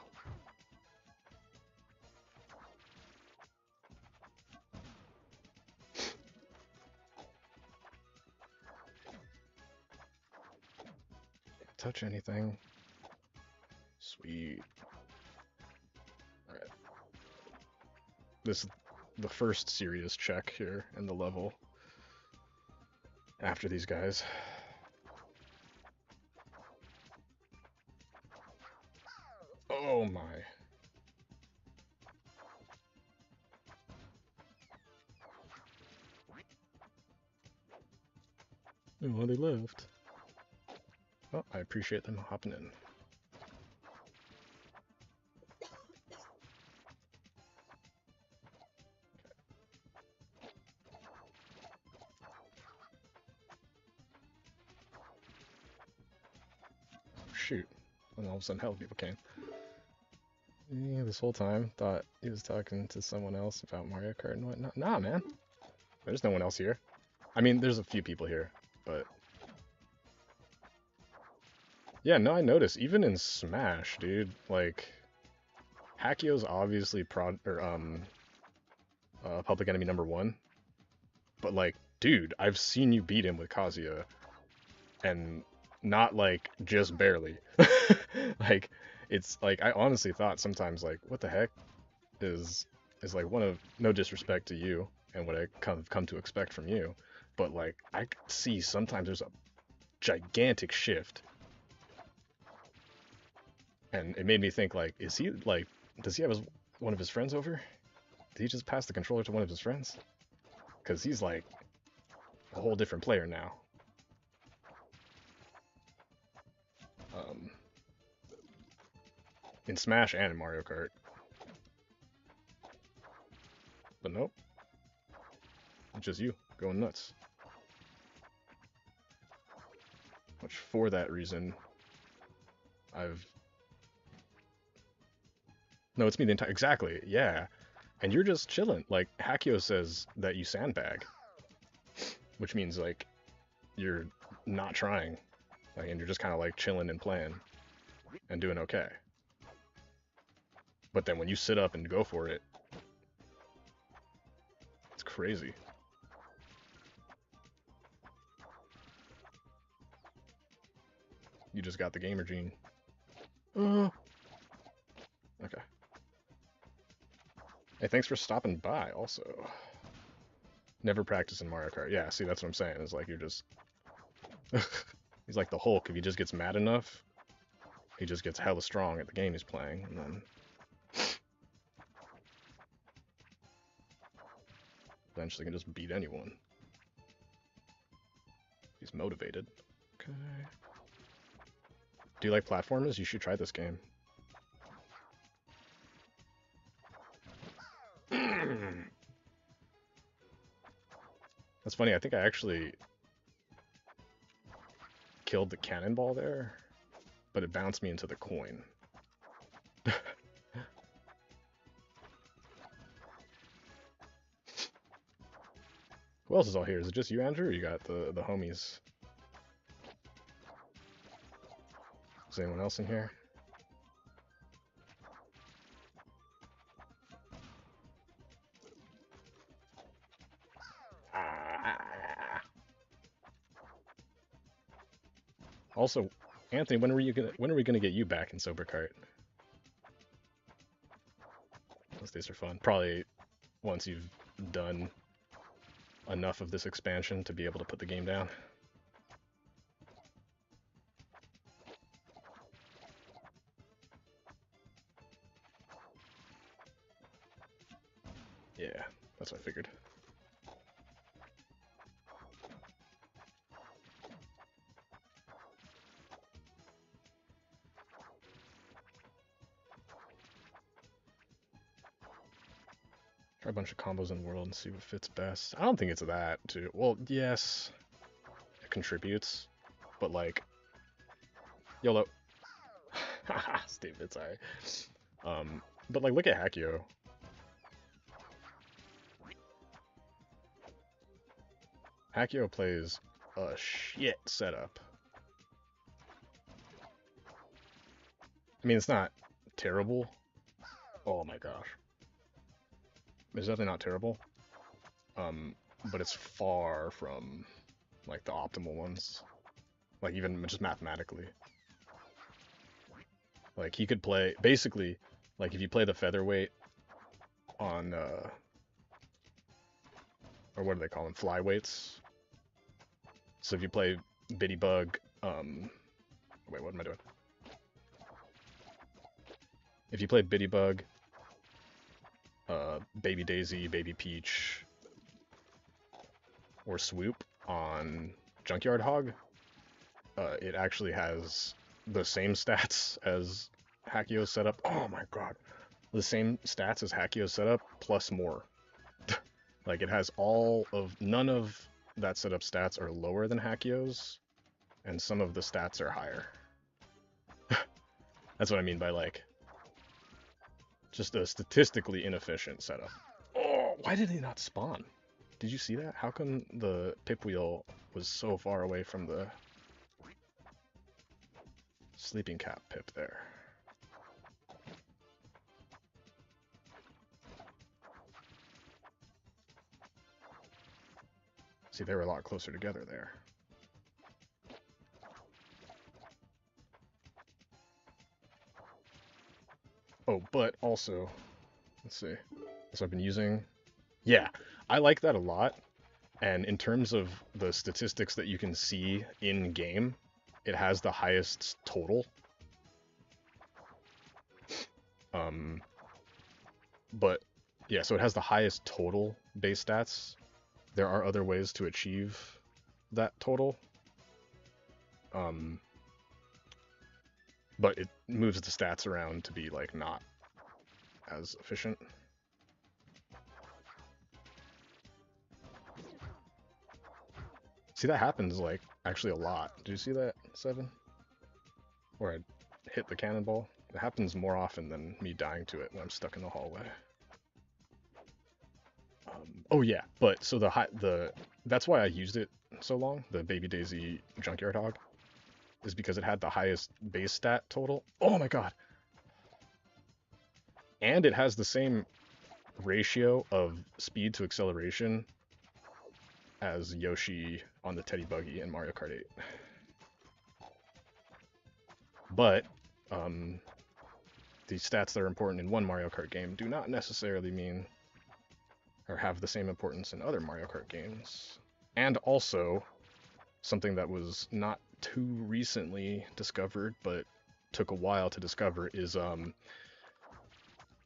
Touch anything. Sweet. Alright. This is the first serious check here in the level. After these guys. Oh my. Oh, they left. Well, I appreciate them hopping in. Shoot. And all of a sudden, hell, people came. Yeah, this whole time, thought he was talking to someone else about Mario Kart and whatnot. Nah, man. There's no one else here. I mean, there's a few people here, but... Yeah, no, I noticed. Even in Smash, dude, like... Hakio's obviously public enemy #1. But, like, dude, I've seen you beat him with Kazuya. And not like just barely. Like it's like I honestly thought sometimes like what the heck is like one of no disrespect to you and what I come to expect from you, but like I see sometimes there's a gigantic shift, and it made me think like is he like does he have one of his friends over? Did he just pass the controller to one of his friends? Because he's like a whole different player now. Um, in Smash and in Mario Kart. But nope, it's just you going nuts. Which for that reason, I've no, it's me the entire exactly, yeah. And you're just chilling. Like Hakio says that you sandbag, which means like you're not trying, like, and you're just kind of like chilling and playing and doing okay. But then when you sit up and go for it, it's crazy. You just got the gamer gene. Okay. Hey, thanks for stopping by. Also, never practice in Mario Kart. Yeah, see, that's what I'm saying. It's like you're just. He's like the Hulk. If he just gets mad enough, he just gets hella strong at the game he's playing, and then eventually can just beat anyone. He's motivated. Okay. Do you like platformers? You should try this game. That's funny. I think I actually killed the cannonball there, but it bounced me into the coin. Who else is all here? Is it just you, Andrew, or you got the homies? Is anyone else in here? Ah. Also, Anthony, when are we gonna get you back in Sober Kart? Those days are fun. Probably once you've done enough of this expansion to be able to put the game down. Yeah, that's what I figured. Try a bunch of combos in World and see what fits best. I don't think it's that, too. Well, yes, it contributes, but like, YOLO. Haha, stupid, sorry. But like, look at Hakio. Hakio plays a shit setup. I mean, it's not terrible. Oh my gosh. It's definitely not terrible. But it's far from like the optimal ones. Like even just mathematically. Like he could play basically like if you play the featherweight on or what do they call them? Flyweights. So if you play Bitty Bug, wait, what am I doing? If you play Bitty Bug, Baby Daisy, Baby Peach, or Swoop on Junkyard Hog, it actually has the same stats as Hakio's setup. Oh my god. The same stats as Hakio's setup, plus more. Like it has none of that setup stats are lower than Hakio's, and some of the stats are higher. That's what I mean by like, just a statistically inefficient setup. Oh, why did he not spawn? Did you see that? How come the pip wheel was so far away from the sleeping cap pip there? See, they were a lot closer together there. Oh, but also, let's see. So I've been using. Yeah, I like that a lot. And in terms of the statistics that you can see in game, it has the highest total. Um, but yeah, so it has the highest total base stats. There are other ways to achieve that total. Um, but it moves the stats around to be like not as efficient. See, that happens like actually a lot. Did you see that, Seven? Where I hit the cannonball? It happens more often than me dying to it when I'm stuck in the hallway. Oh yeah, but so the that's why I used it so long. The Baby Daisy Junkyard Hog is because it had the highest base stat total. Oh my god! And it has the same ratio of speed to acceleration as Yoshi on the Teddy Buggy in Mario Kart 8. But the stats that are important in one Mario Kart game do not necessarily mean or have the same importance in other Mario Kart games. And also, something that was not too recently discovered, but took a while to discover, is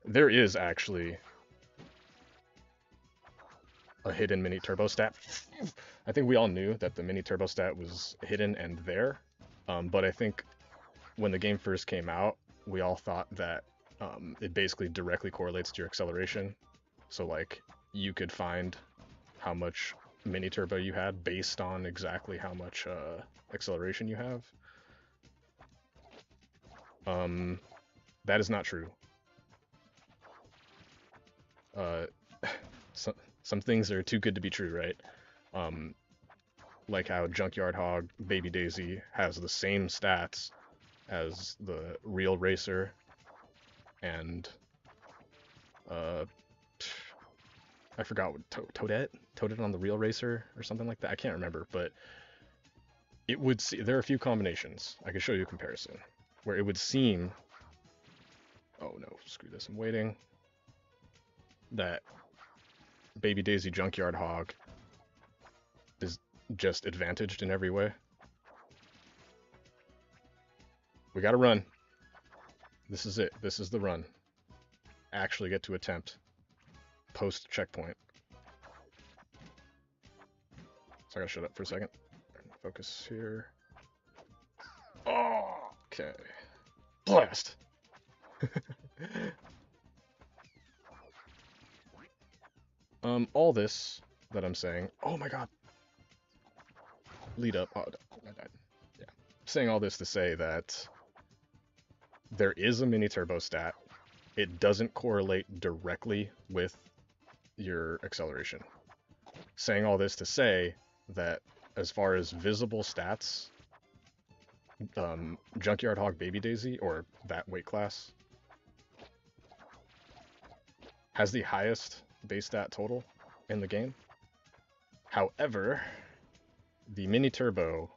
there is actually a hidden mini turbo stat. I think we all knew that the mini turbo stat was hidden and there, but I think when the game first came out, we all thought that it basically directly correlates to your acceleration. So like you could find how much mini turbo you had based on exactly how much acceleration you have. That is not true. Uh, some things are too good to be true, right? Like how Junkyard Hog Baby Daisy has the same stats as the real racer, and I forgot what Toadette on the real racer or something like that. I can't remember, but it would see there are a few combinations. I could show you a comparison where it would seem. Oh no, screw this! I'm waiting. That Baby Daisy Junkyard Hog is just advantaged in every way. We gotta run. This is it. This is the run. Actually get to attempt. Post checkpoint. So I gotta shut up for a second. Focus here. Oh, okay. Blast! All this that I'm saying. Oh my god. Lead up. Oh, I died. Yeah. Saying all this to say that there is a mini turbo stat. It doesn't correlate directly with your acceleration. Saying all this to say that as far as visible stats, Junkyard Hog Baby Daisy, or that weight class, has the highest base stat total in the game. However, the mini turbo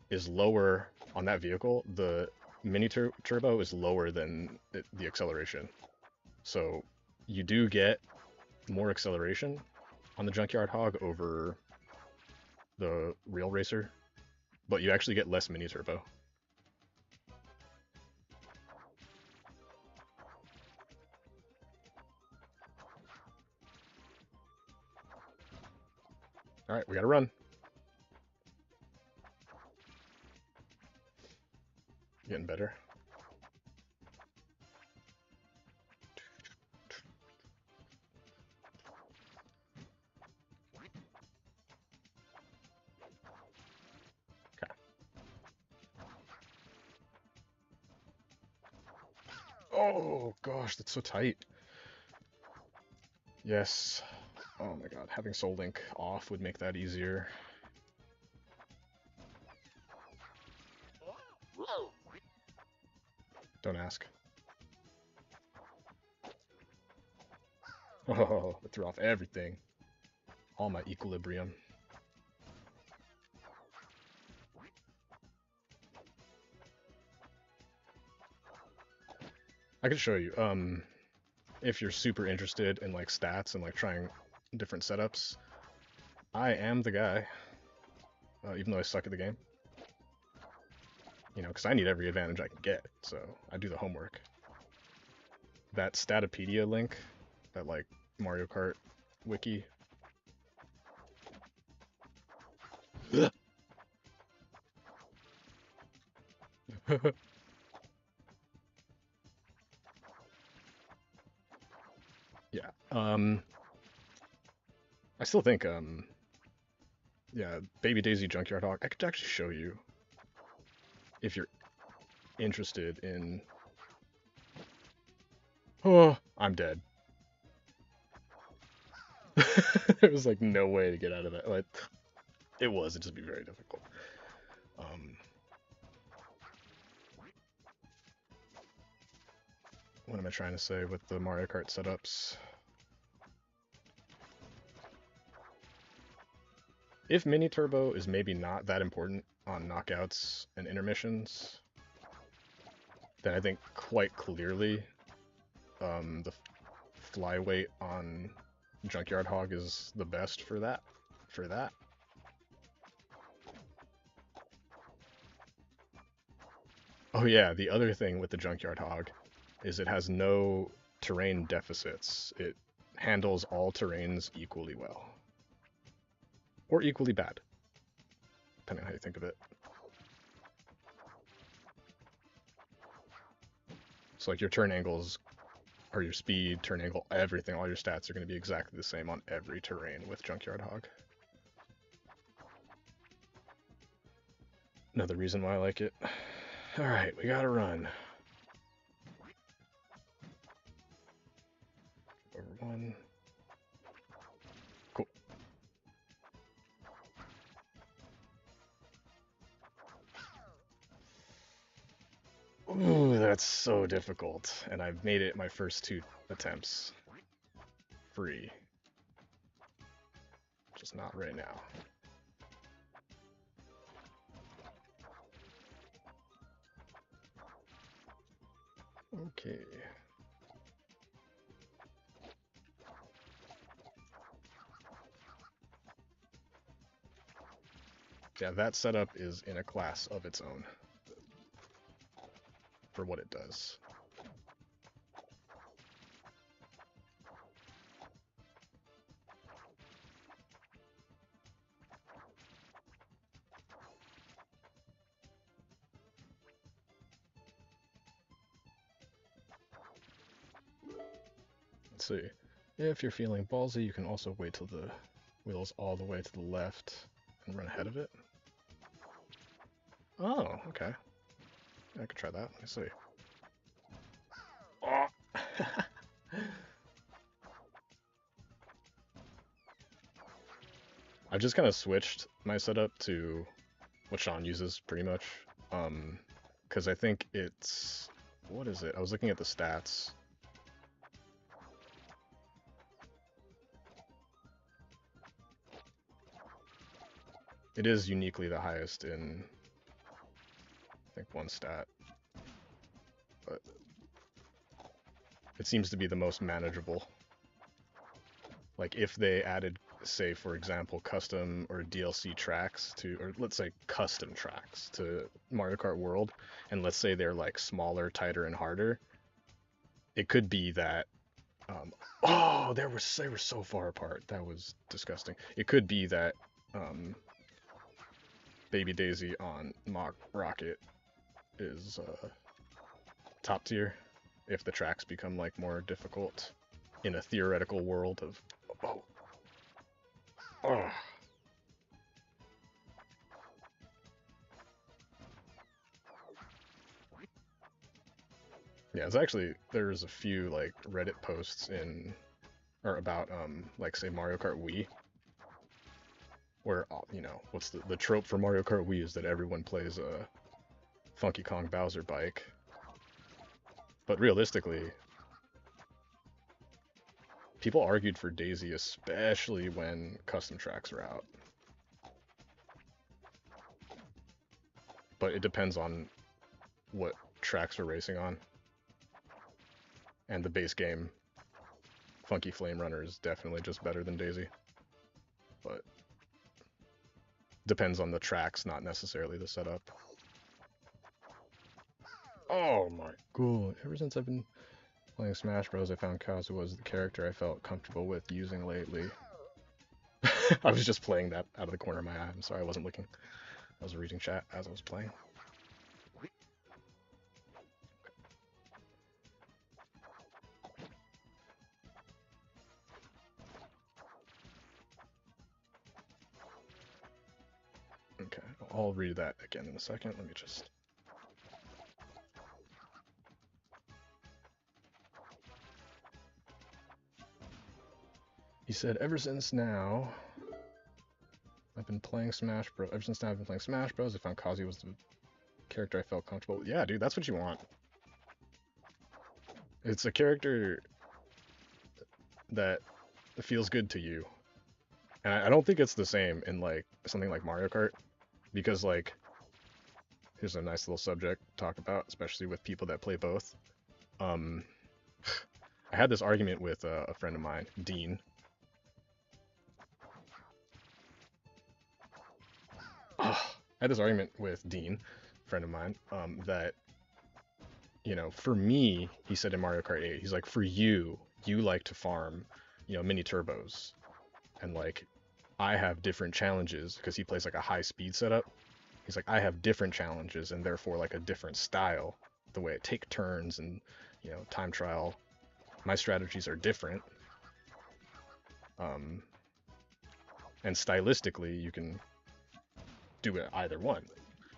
is lower on that vehicle. The mini turbo is lower than the acceleration. So you do get more acceleration on the Junkyard Hog over the real racer, but you actually get less mini turbo. All right, we gotta run. Getting better. Okay. Oh gosh, that's so tight. Yes. Oh my god, having Soul Link off would make that easier. Don't ask. Oh, it threw off everything. All my equilibrium. I could show you. If you're super interested in like stats and like trying different setups, I am the guy. Even though I suck at the game, you know, because I need every advantage I can get, so I do the homework. That Statopedia link, that like Mario Kart wiki. Yeah. I still think yeah, Baby Daisy Junkyard Hawk. I could actually show you if you're interested in. Oh, I'm dead. There was like no way to get out of that. Like, it was. It'd just be very difficult. Um, what am I trying to say with the Mario Kart setups? If Mini Turbo is maybe not that important on knockouts and intermissions, then I think quite clearly the flyweight on Junkyard Hog is the best for that. Oh yeah, the other thing with the Junkyard Hog is it has no terrain deficits. It handles all terrains equally well. Or equally bad, depending on how you think of it. So like your turn angles, or your speed, turn angle, everything, all your stats are going to be exactly the same on every terrain with Junkyard Hog. Another reason why I like it. Alright, we gotta run. Over one. Cool. Ooh, that's so difficult. And I've made it my first 2 attempts. Free. Just not right now. Okay. Yeah, that setup is in a class of its own for what it does. Let's see. If you're feeling ballsy, you can also wait till the wheel's all the way to the left and run ahead of it. Oh, okay. I could try that. Let me see. Oh. I've just kind of switched my setup to what Sean uses pretty much. Because I think it's, what is it? I was looking at the stats. It is uniquely the highest in, I think, one stat. But it seems to be the most manageable. Like if they added, say for example, custom or DLC tracks to, or let's say custom tracks to Mario Kart World, and let's say they're like smaller, tighter, and harder, it could be that oh, they were so far apart. That was disgusting. It could be that Baby Daisy on Mach Rocket is top tier if the tracks become like more difficult in a theoretical world of oh. Oh. Yeah, it's actually, there's a few like Reddit posts in or about like say Mario Kart Wii, where you know what's the trope for Mario Kart Wii is that everyone plays a Funky Kong Bowser bike, but realistically, people argued for Daisy, especially when custom tracks are out. But it depends on what tracks we're racing on. And the base game, Funky Flame Runner, is definitely just better than Daisy. But depends on the tracks, not necessarily the setup. Oh my god. Ever since I've been playing Smash Bros, I found Kazu was the character I felt comfortable with using lately. I was just playing that out of the corner of my eye. I'm sorry, I wasn't looking. I was reading chat as I was playing. Okay, I'll read that again in a second. Let me just... He said, ever since now, I've been playing Smash Bros. Ever since now, I've been playing Smash Bros. I found Kazu was the character I felt comfortable with. Yeah, dude, that's what you want. It's a character that feels good to you. And I don't think it's the same in like something like Mario Kart, because like, here's a nice little subject to talk about, especially with people that play both. I had this argument with a friend of mine, Dean. I had this argument with Dean, a friend of mine, that, you know, for me, he said in Mario Kart 8, he's like, for you, you like to farm, you know, mini turbos. And like, I have different challenges because he plays like a high speed setup. He's like, I have different challenges and therefore like a different style, the way I take turns and, you know, time trial. My strategies are different. And stylistically, you can do it either one.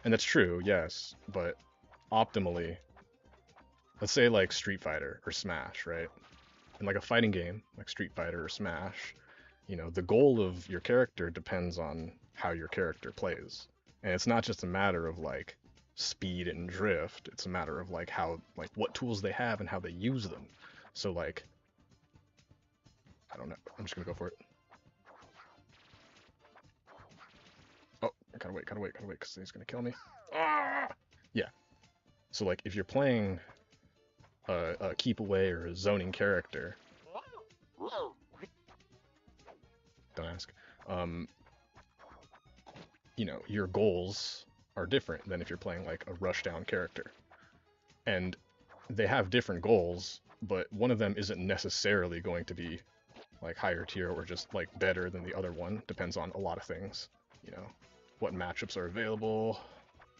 And that's true, yes, but optimally, let's say like Street Fighter or Smash, right? In like a fighting game, like Street Fighter or Smash, you know, the goal of your character depends on how your character plays. And it's not just a matter of like speed and drift, it's a matter of like how, like what tools they have and how they use them. So like, I don't know, I'm just gonna go for it. Oh, I gotta wait, because he's gonna kill me. Ah! Yeah. So like, if you're playing a keep away or a zoning character, don't ask. You know, your goals are different than if you're playing like a rushdown character. And they have different goals, but one of them isn't necessarily going to be like higher tier or just like better than the other one. Depends on a lot of things, you know, what matchups are available,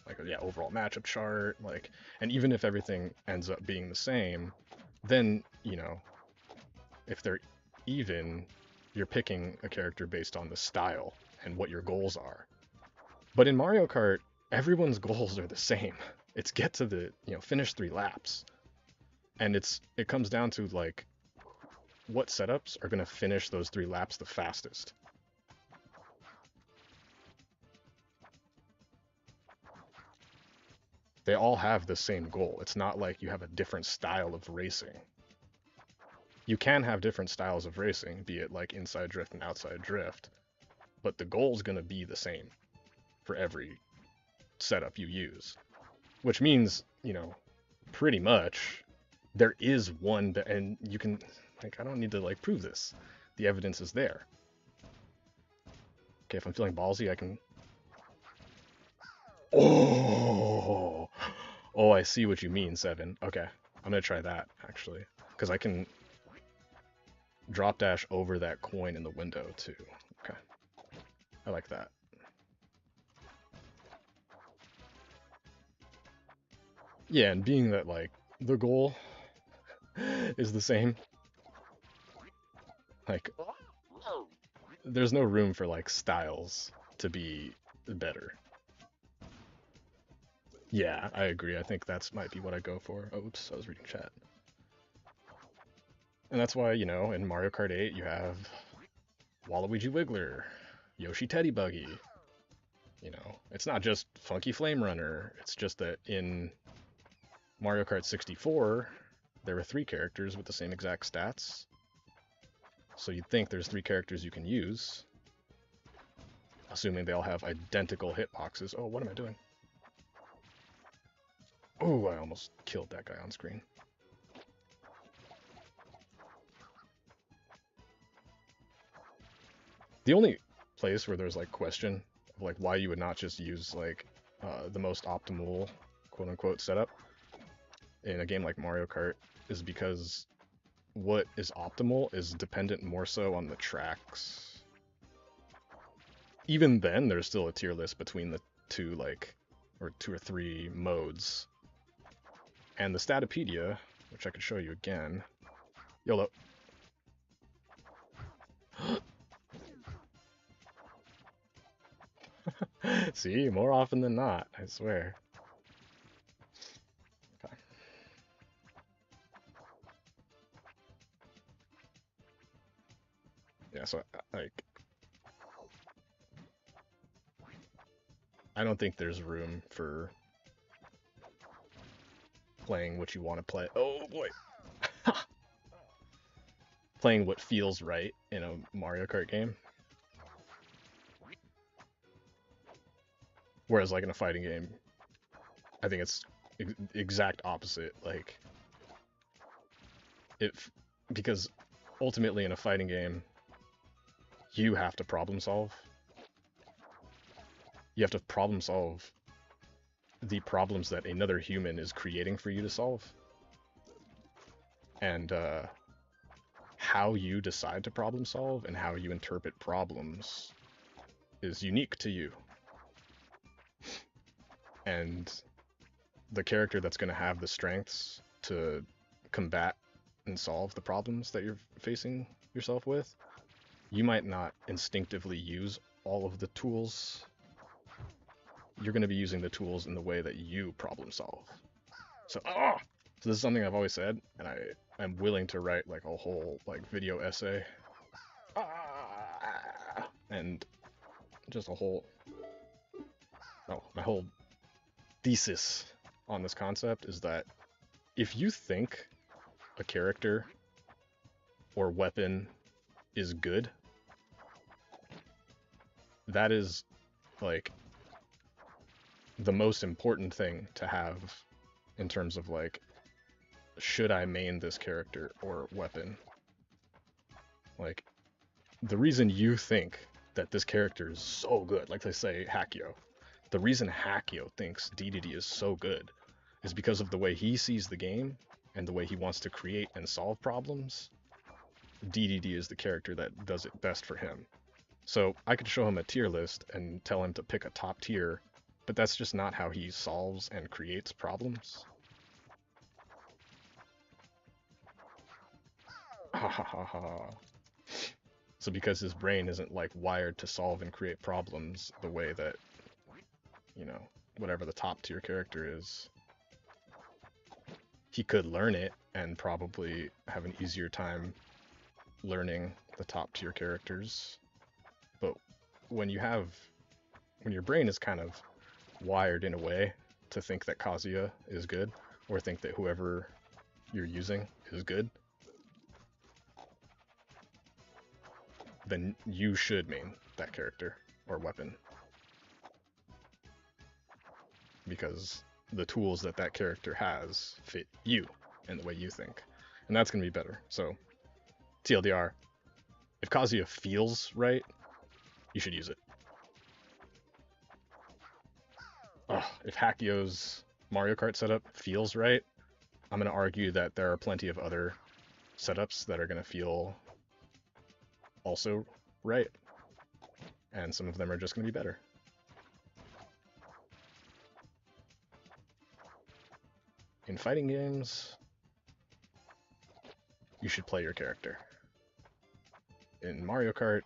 like, yeah, overall matchup chart, like, and even if everything ends up being the same, then, you know, if they're even, you're picking a character based on the style and what your goals are. But in Mario Kart, everyone's goals are the same. It's get to the, you know, finish 3 laps. And it comes down to like what setups are going to finish those 3 laps the fastest. They all have the same goal. It's not like you have a different style of racing. You can have different styles of racing, be it like inside drift and outside drift, but the goal's going to be the same for every setup you use. Which means, you know, pretty much there is one, and you can, like, I don't need to like prove this. The evidence is there. Okay, if I'm feeling ballsy, I can... Oh! Oh, I see what you mean, Seven. Okay, I'm gonna try that, actually. Because I can drop dash over that coin in the window, too. Okay. I like that. Yeah, and being that, like, the goal is the same, like, there's no room for, like, styles to be better. Yeah, I agree. I think that's might be what I go for. Oh, oops, I was reading chat. And that's why, you know, in Mario Kart 8, you have Waluigi Wiggler, Yoshi Teddy Buggy. You know, it's not just Funky Flame Runner. It's just that in Mario Kart 64, there were 3 characters with the same exact stats. So you'd think there's 3 characters you can use, assuming they all have identical hitboxes. Oh, what am I doing? Oh, I almost killed that guy on screen. The only place where there's like question of like why you would not just use like the most optimal quote unquote setup in a game like Mario Kart is because what is optimal is dependent more so on the tracks. Even then, there's still a tier list between the two, like, or two or three modes. And the Statopedia, which I could show you again. YOLO. See, more often than not, I swear. Okay. Yeah, so, like, I don't think there's room for playing what you want to play. Oh boy. Playing what feels right in a Mario Kart game. Whereas, like, in a fighting game, I think it's exact opposite. Like, because ultimately in a fighting game, you have to problem solve. You have to problem solve the problems that another human is creating for you to solve. And how you decide to problem solve and how you interpret problems is unique to you. And the character that's going to have the strengths to combat and solve the problems that you're facing yourself with, you might not instinctively use all of the tools. You're going to be using the tools in the way that you problem solve. So this is something I've always said, and I'm willing to write like a whole like video essay and just a whole my whole thesis on this concept is that if you think a character or weapon is good, that is like the most important thing to have in terms of like, should I main this character or weapon? Like, the reason you think that this character is so good, like they say Hakio, the reason Hakio thinks DDD is so good is because of the way he sees the game and the way he wants to create and solve problems. DDD is the character that does it best for him. So I could show him a tier list and tell him to pick a top tier, but that's just not how he solves and creates problems. Ha ha ha ha. So because his brain isn't like wired to solve and create problems the way that, you know, whatever the top tier character is, he could learn it and probably have an easier time learning the top tier characters. But when your brain is kind of wired in a way to think that Kazuya is good, or think that whoever you're using is good, then you should main that character or weapon. Because the tools that that character has fit you and the way you think. And that's going to be better. So, TLDR, if Kazuya feels right, you should use it. If Hakio's Mario Kart setup feels right, I'm going to argue that there are plenty of other setups that are going to feel also right. And some of them are just going to be better. In fighting games, you should play your character. In Mario Kart,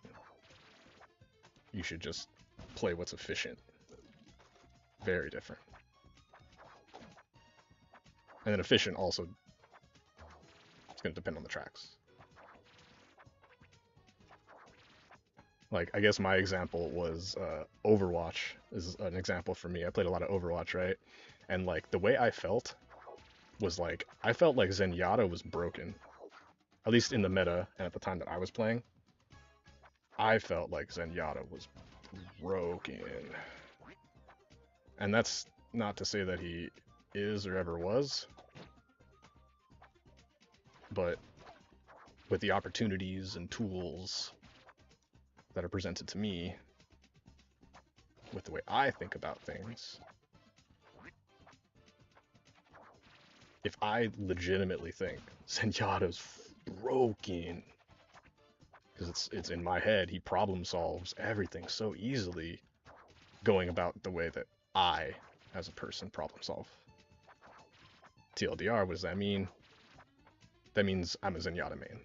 you should just play what's efficient. Very different. And then efficient also, it's going to depend on the tracks. Like, I guess my example was Overwatch is an example for me. I played a lot of Overwatch, right? And like, the way I felt was like, I felt like Zenyatta was broken. At least in the meta, and at the time that I was playing, I felt like Zenyatta was broken. And that's not to say that he is or ever was, but with the opportunities and tools that are presented to me with the way I think about things, if I legitimately think Zenyatta's broken, because it's in my head, he problem solves everything so easily, going about the way that I, as a person, problem solve. TLDR, what does that mean? That means I'm a Zenyatta main.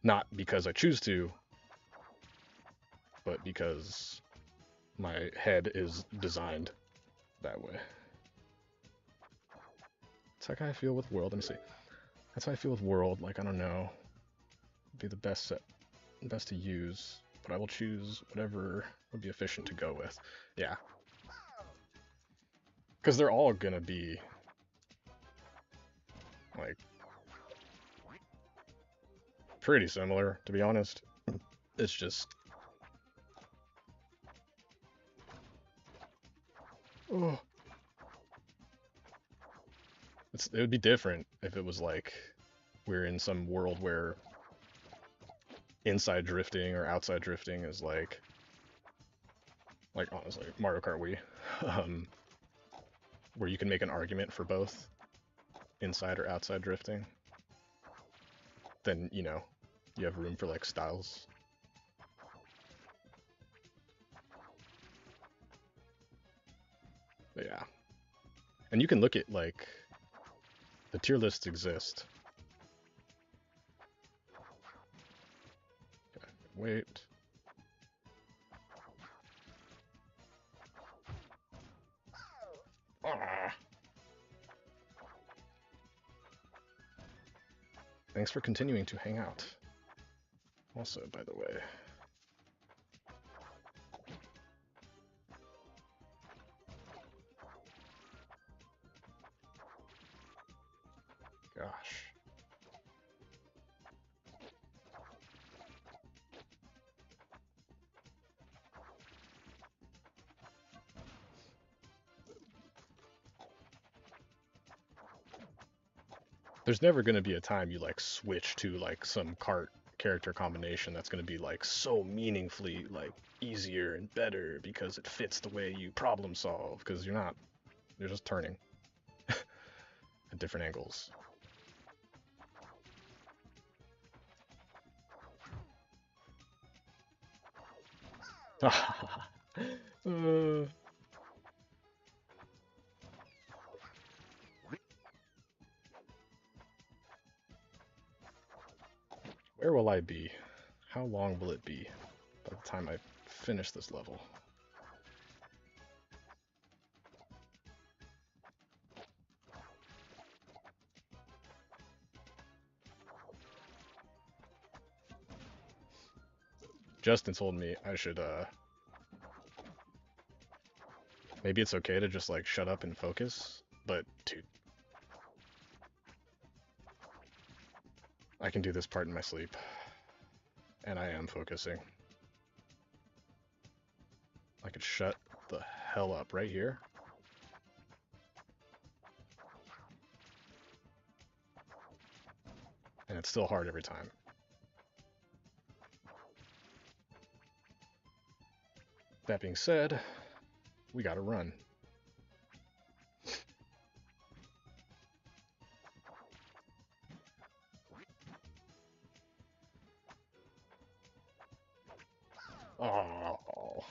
Not because I choose to, but because my head is designed that way. That's how I feel with World. Let me see. That's how I feel with World. Like, I don't know. It'd be the best to use, but I will choose whatever would be efficient to go with. Yeah. Because they're all gonna be like pretty similar, to be honest. It's just, oh, it would be different if it was like we're in some world where inside drifting or outside drifting is like honestly Mario Kart Wii, where you can make an argument for both inside or outside drifting. Then, you know, you have room for like styles. But yeah. And you can look at like the tier lists exist. Okay, wait. Ah. Thanks for continuing to hang out. Also, by the way, gosh. There's never going to be a time you like switch to like some cart character combination that's going to be like so meaningfully like easier and better because it fits the way you problem solve, because you're just turning at different angles. Where will I be? How long will it be by the time I finish this level? Justin told me I should, maybe it's okay to just, like, shut up and focus, but, dude, I can do this part in my sleep, and I am focusing. I could shut the hell up right here. And it's still hard every time. That being said, we gotta run. Oh.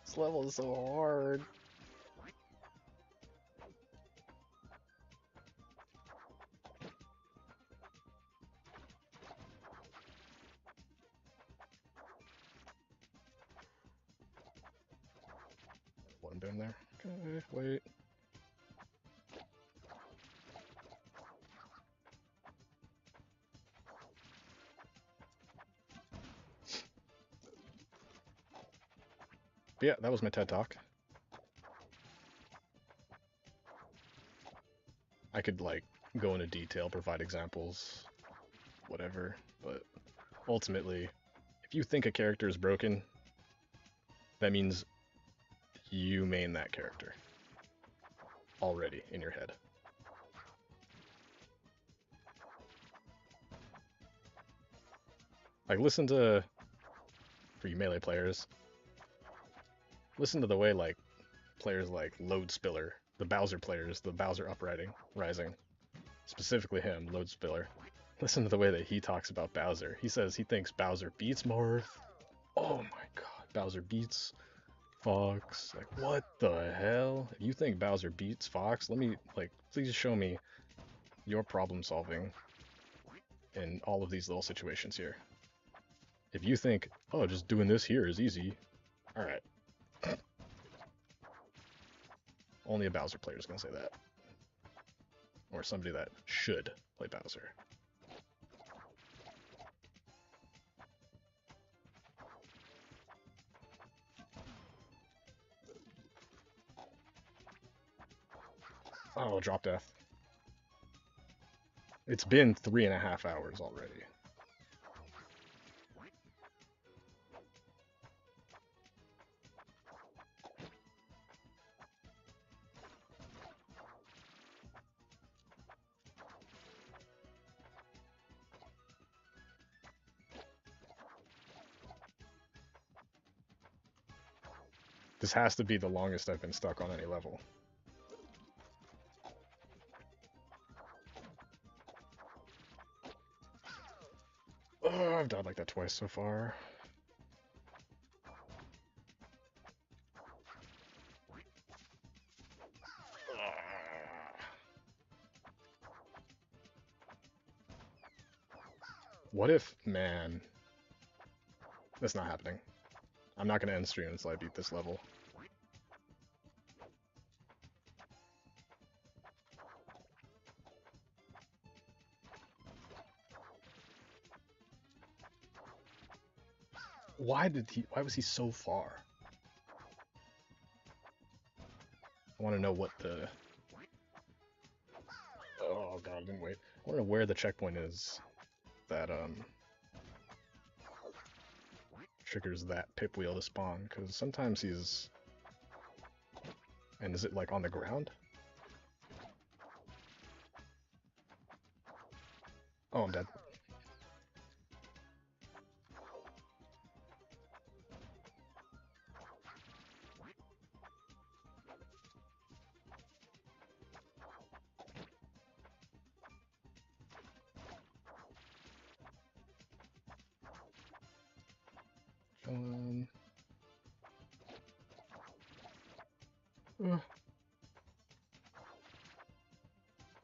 This level is so hard. One down there. Okay, wait. But yeah, that was my TED Talk. I could, like, go into detail, provide examples, whatever, but ultimately, If you think a character is broken, that means you main that character already in your head. Like, listen to, for you melee players, listen to the way, like, players like Load Spiller, the Bowser players, the Bowser Rising, specifically him, Load Spiller. Listen to the way that he talks about Bowser. He says he thinks Bowser beats Marth. Oh my god, Bowser beats Fox. Like, what the hell? If you think Bowser beats Fox, let me, like, please show me your problem solving in all of these little situations here. If you think, oh, just doing this here is easy, alright. Only a Bowser player is going to say that. Or somebody that should play Bowser. Oh, drop death. It's been 3.5 hours already. This has to be the longest I've been stuck on any level. Oh, I've died like that twice so far. What if, man, that's not happening. I'm not gonna end stream until I beat this level. Why was he so far? I want to know what the... Oh god, I didn't wait. I want to know where the checkpoint is that, triggers that pip wheel to spawn, because sometimes he's... And is it, like, on the ground? Oh, I'm dead.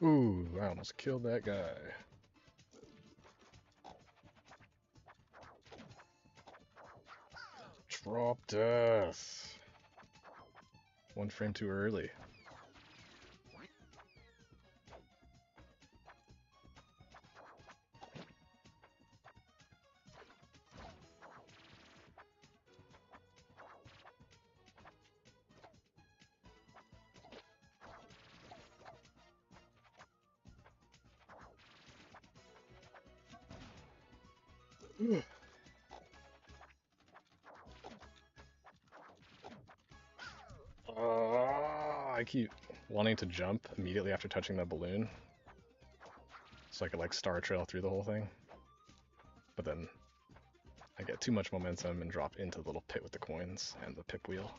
Ooh, I almost killed that guy. Drop death. 1 frame too early. I keep wanting to jump immediately after touching the balloon, so I could like star trail through the whole thing. But then I get too much momentum and drop into the little pit with the coins and the pip wheel.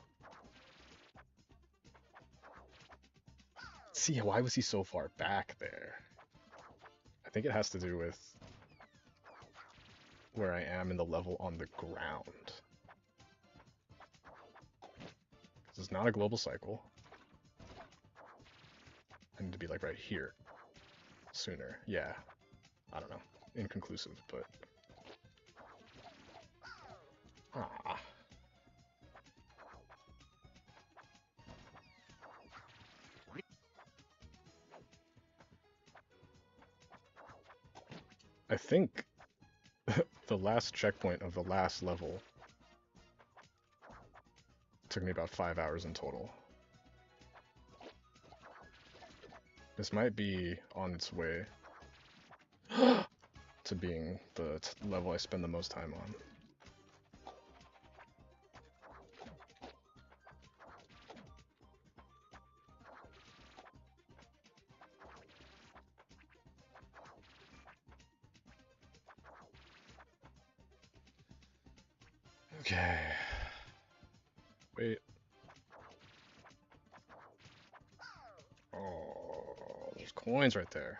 See, why was he so far back there? I think it has to do with where I am in the level on the ground. This is not a global cycle. I need to be like right here sooner. Yeah. I don't know. Inconclusive, but... Ah. I think the last checkpoint of the last level took me about 5 hours in total. This might be on its way to being the level I spend the most time on. Okay. Wait. Oh, there's coins right there.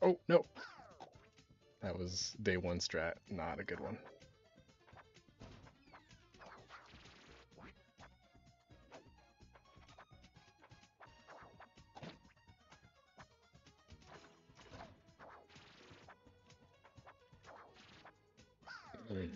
Oh, no. That was day one strat, not a good one. Mm.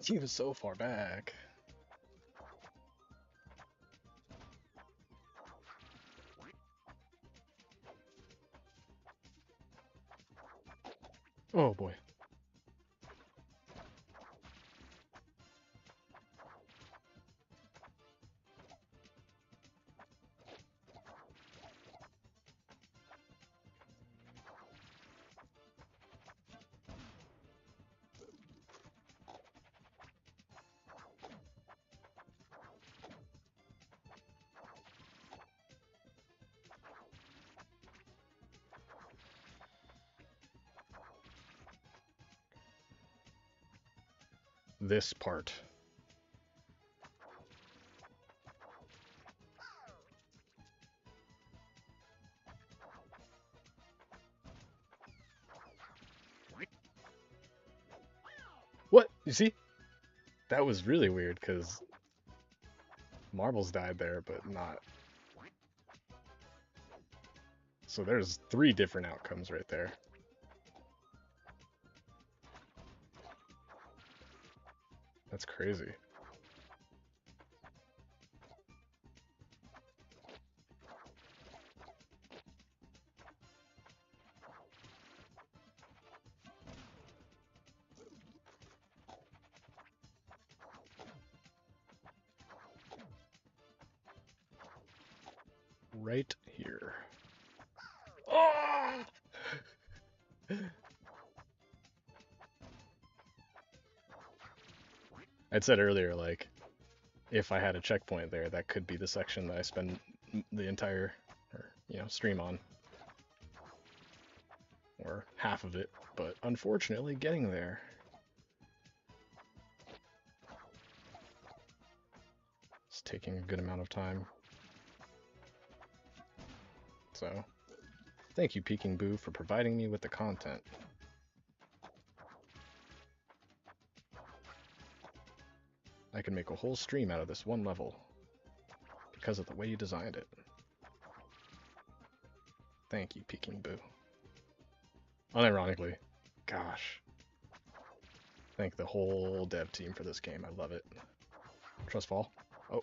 He was so far back. Oh boy. This part. What? You see? That was really weird because marbles died there, but not. So there's 3 different outcomes right there. That's crazy. Right here. Oh! I'd said earlier, like, if I had a checkpoint there, that could be the section that I spend the entire, stream on. Or half of it, but unfortunately getting there. It's taking a good amount of time. So, thank you, Peking Boo, for providing me with the content. I can make a whole stream out of this one level because of the way you designed it. Thank you, Peking Boo. Unironically, gosh. Thank the whole dev team for this game. I love it. Trust fall. Oh.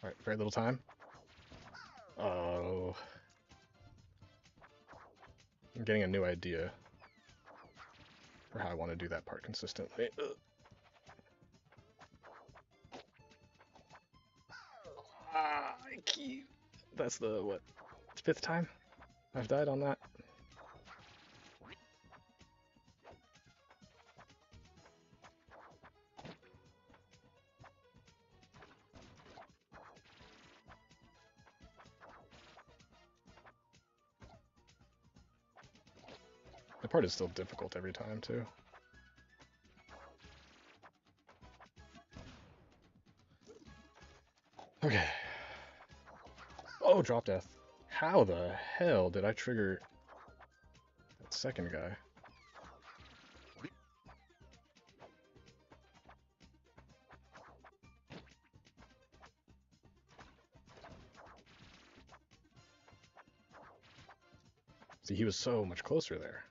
Alright, very little time. Oh. I'm getting a new idea for how I want to do that part consistently. I keep... That's the, what, 5th time I've died on that? The part is still difficult every time, too. Okay. Oh, drop death. How the hell did I trigger that second guy? See, he was so much closer there.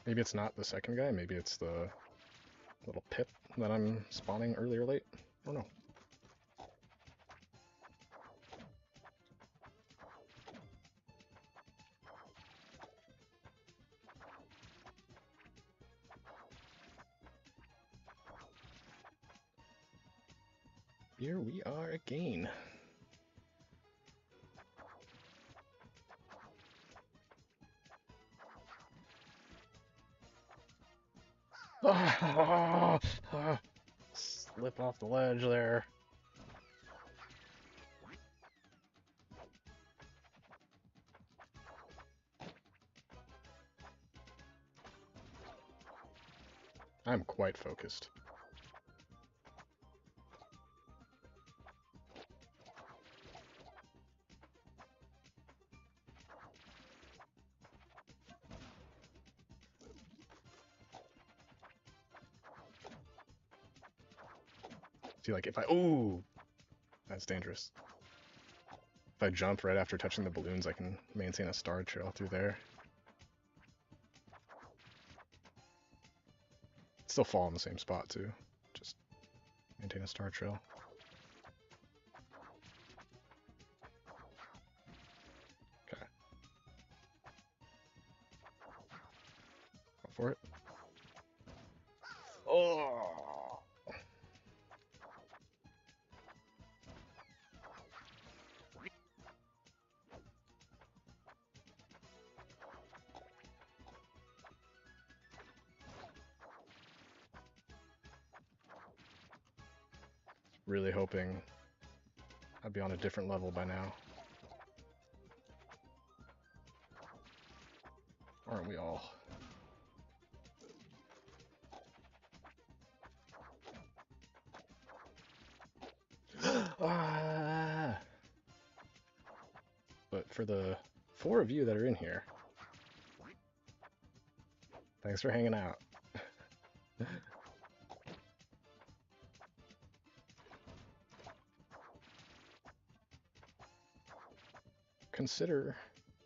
Maybe it's not the second guy, maybe it's the little pit that I'm spawning early or late. I don't know. Here we are again. Slip off the ledge there. I'm quite focused. See, like if I... Ooh! That's dangerous. If I jump right after touching the balloons, I can maintain a star trail through there. Still fall in the same spot, too. Just maintain a star trail. Okay. Go for it. Oh! Really hoping I'd be on a different level by now. Aren't we all? Ah! But for the 4 of you that are in here, thanks for hanging out. Consider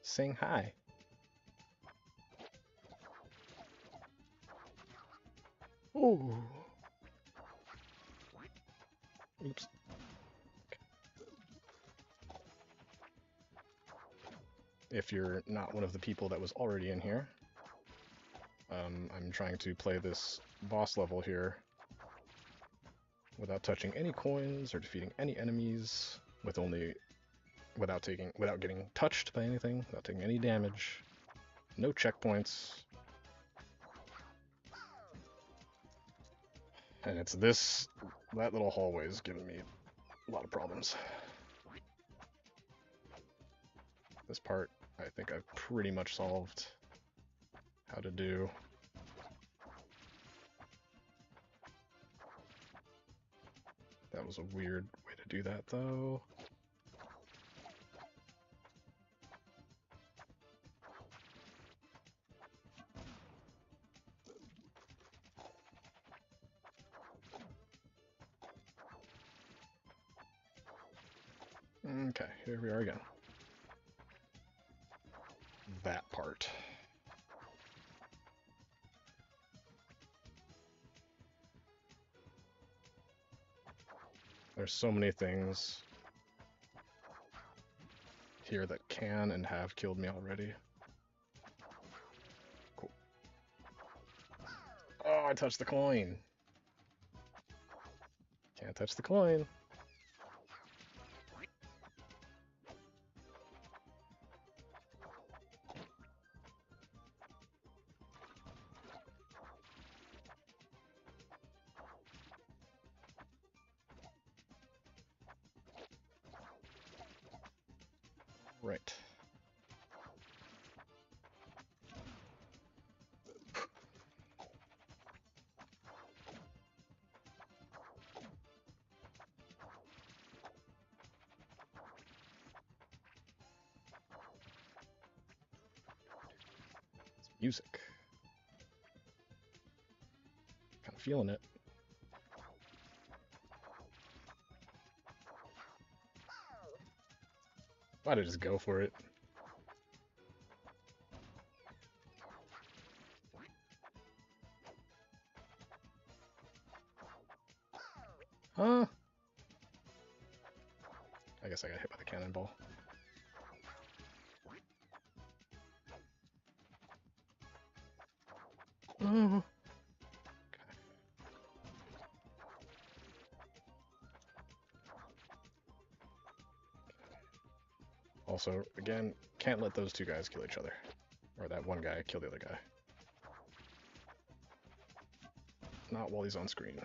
saying hi. Ooh. Oops. If you're not one of the people that was already in here, I'm trying to play this boss level here without touching any coins or defeating any enemies, without getting touched by anything, without taking any damage, no checkpoints. And it's that little hallway is giving me a lot of problems. This part, I think I've pretty much solved how to do. That was a weird way to do that, though. Okay, here we are again. That part. There's so many things here that can and have killed me already. Cool. Oh, I touched the coin. Can't touch the coin. Right. It's music. Kind of feeling it. Why'd I just go for it? Huh? I guess I got hit by the cannonball. Oh. Also, again, can't let those two guys kill each other. Or that one guy kill the other guy. Not while he's on screen.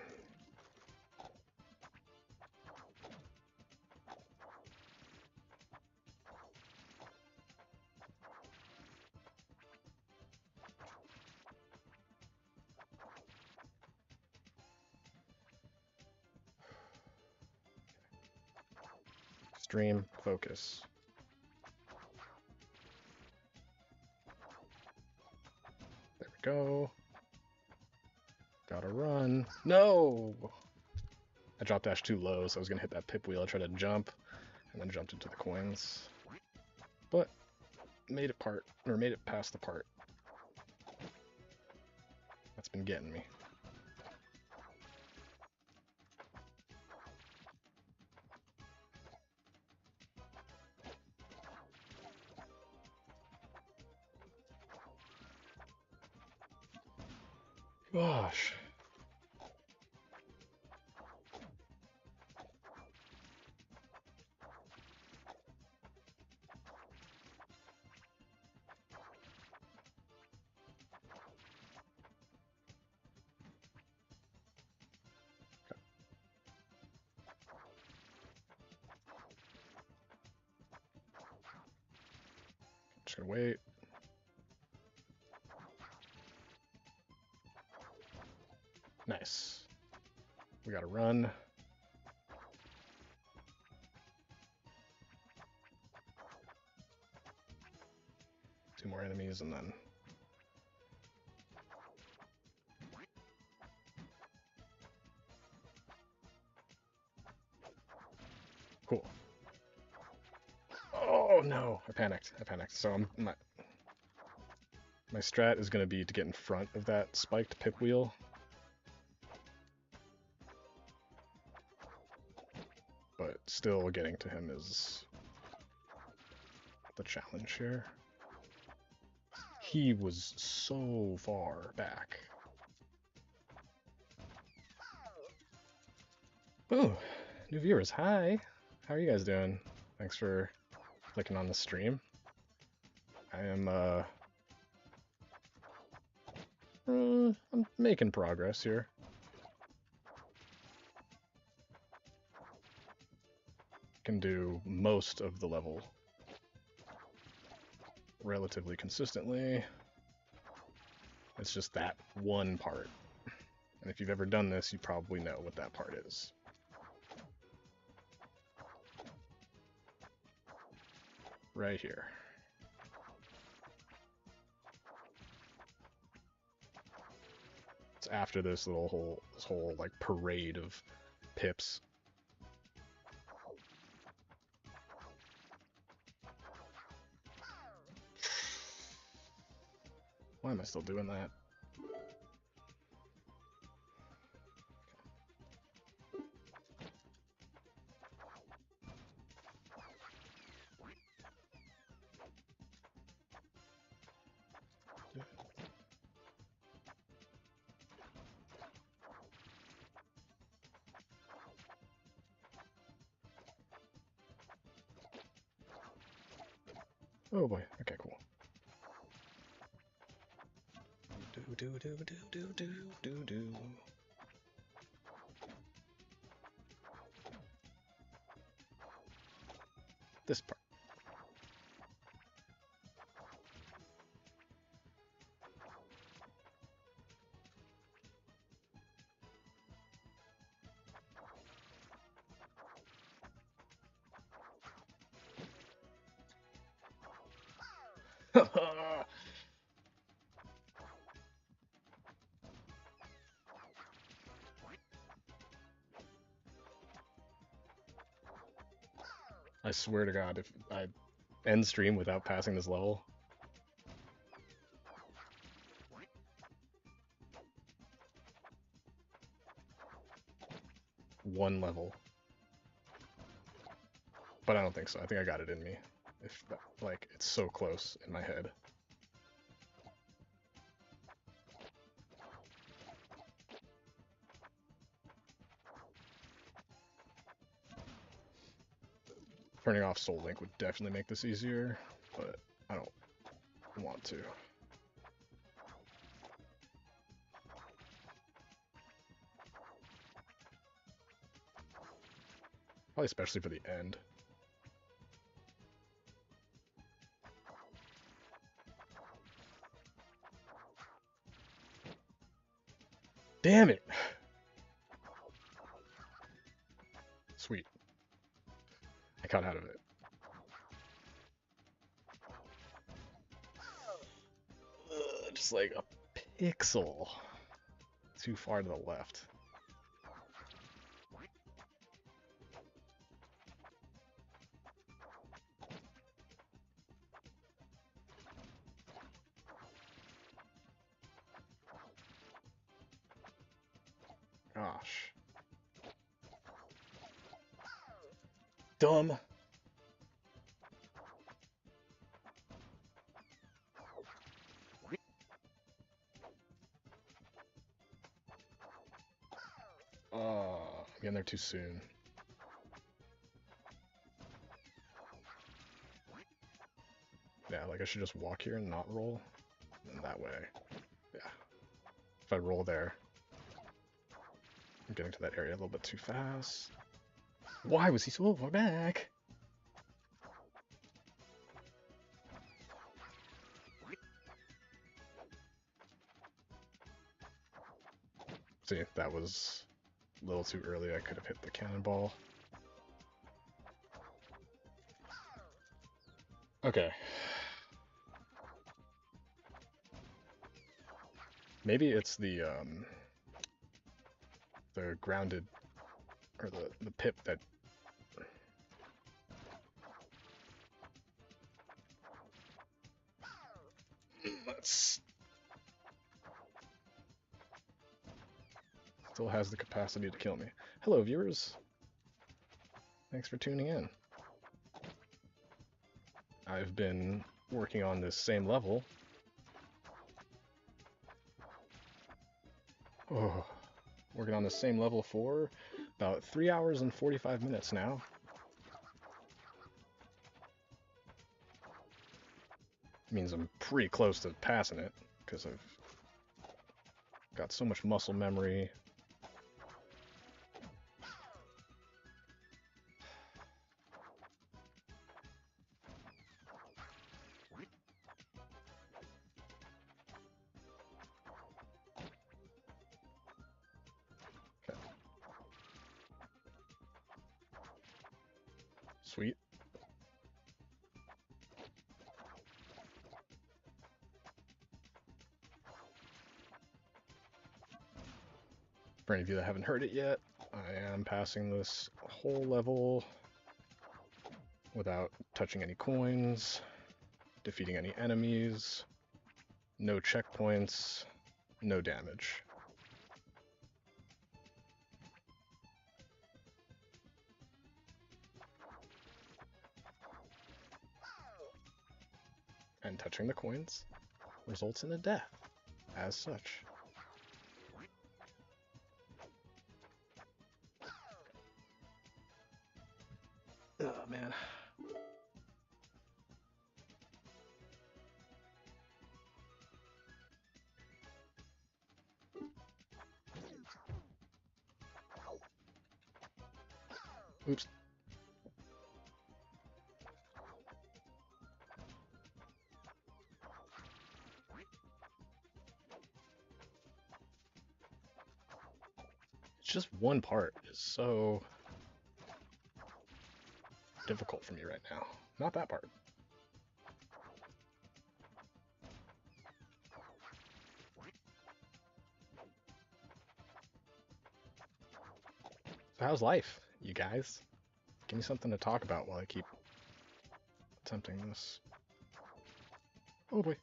Stream, focus. There we go. Gotta run. No! I drop dash too low, so I was gonna hit that pip wheel, try to jump, and then jumped into the coins. But made it past the part. That's been getting me. Gosh. Just gonna wait. Nice. We gotta run. Two more enemies and then... Cool. Oh no! I panicked. So my strat is gonna be to get in front of that spiked pip wheel. But still getting to him is the challenge here. He was so far back. Oh, new viewers, hi! How are you guys doing? Thanks for clicking on the stream. I am, I'm making progress here. Can do most of the level relatively consistently. It's just that one part. And if you've ever done this, you probably know what that part is. Right here. It's after this whole like parade of pips. Why am I still doing that? Oh boy, okay, cool. Do. This part. I swear to God, if I end stream without passing this level, one level. But I don't think so. I think I got it in me. If like it's so close in my head. Turning off Soul Link would definitely make this easier, but I don't want to. Probably especially for the end. Damn it! Sweet. I got out of it. Just like a pixel too far to the left. Gosh. Dumb. Getting there too soon. Yeah, like I should just walk here and not roll. And that way, yeah. If I roll there, I'm getting to that area a little bit too fast. Why was he so far back? See, that was a little too early. I could have hit the cannonball. Okay. Maybe it's the grounded, or the pip that... That's... Still has the capacity to kill me. Hello, viewers. Thanks for tuning in. I've been working on this same level. Oh, working on the same level for about 3 hours and 45 minutes now. Means I'm pretty close to passing it, because I've got so much muscle memory. Okay. Sweet. For any of you that haven't heard it yet, I am passing this whole level without touching any coins, defeating any enemies, no checkpoints, no damage. And touching the coins results in a death, as such. Oh, man. Oops. It's just one part is so difficult for me right now. Not that part. So how's life, you guys? Give me something to talk about while I keep attempting this. Oh boy.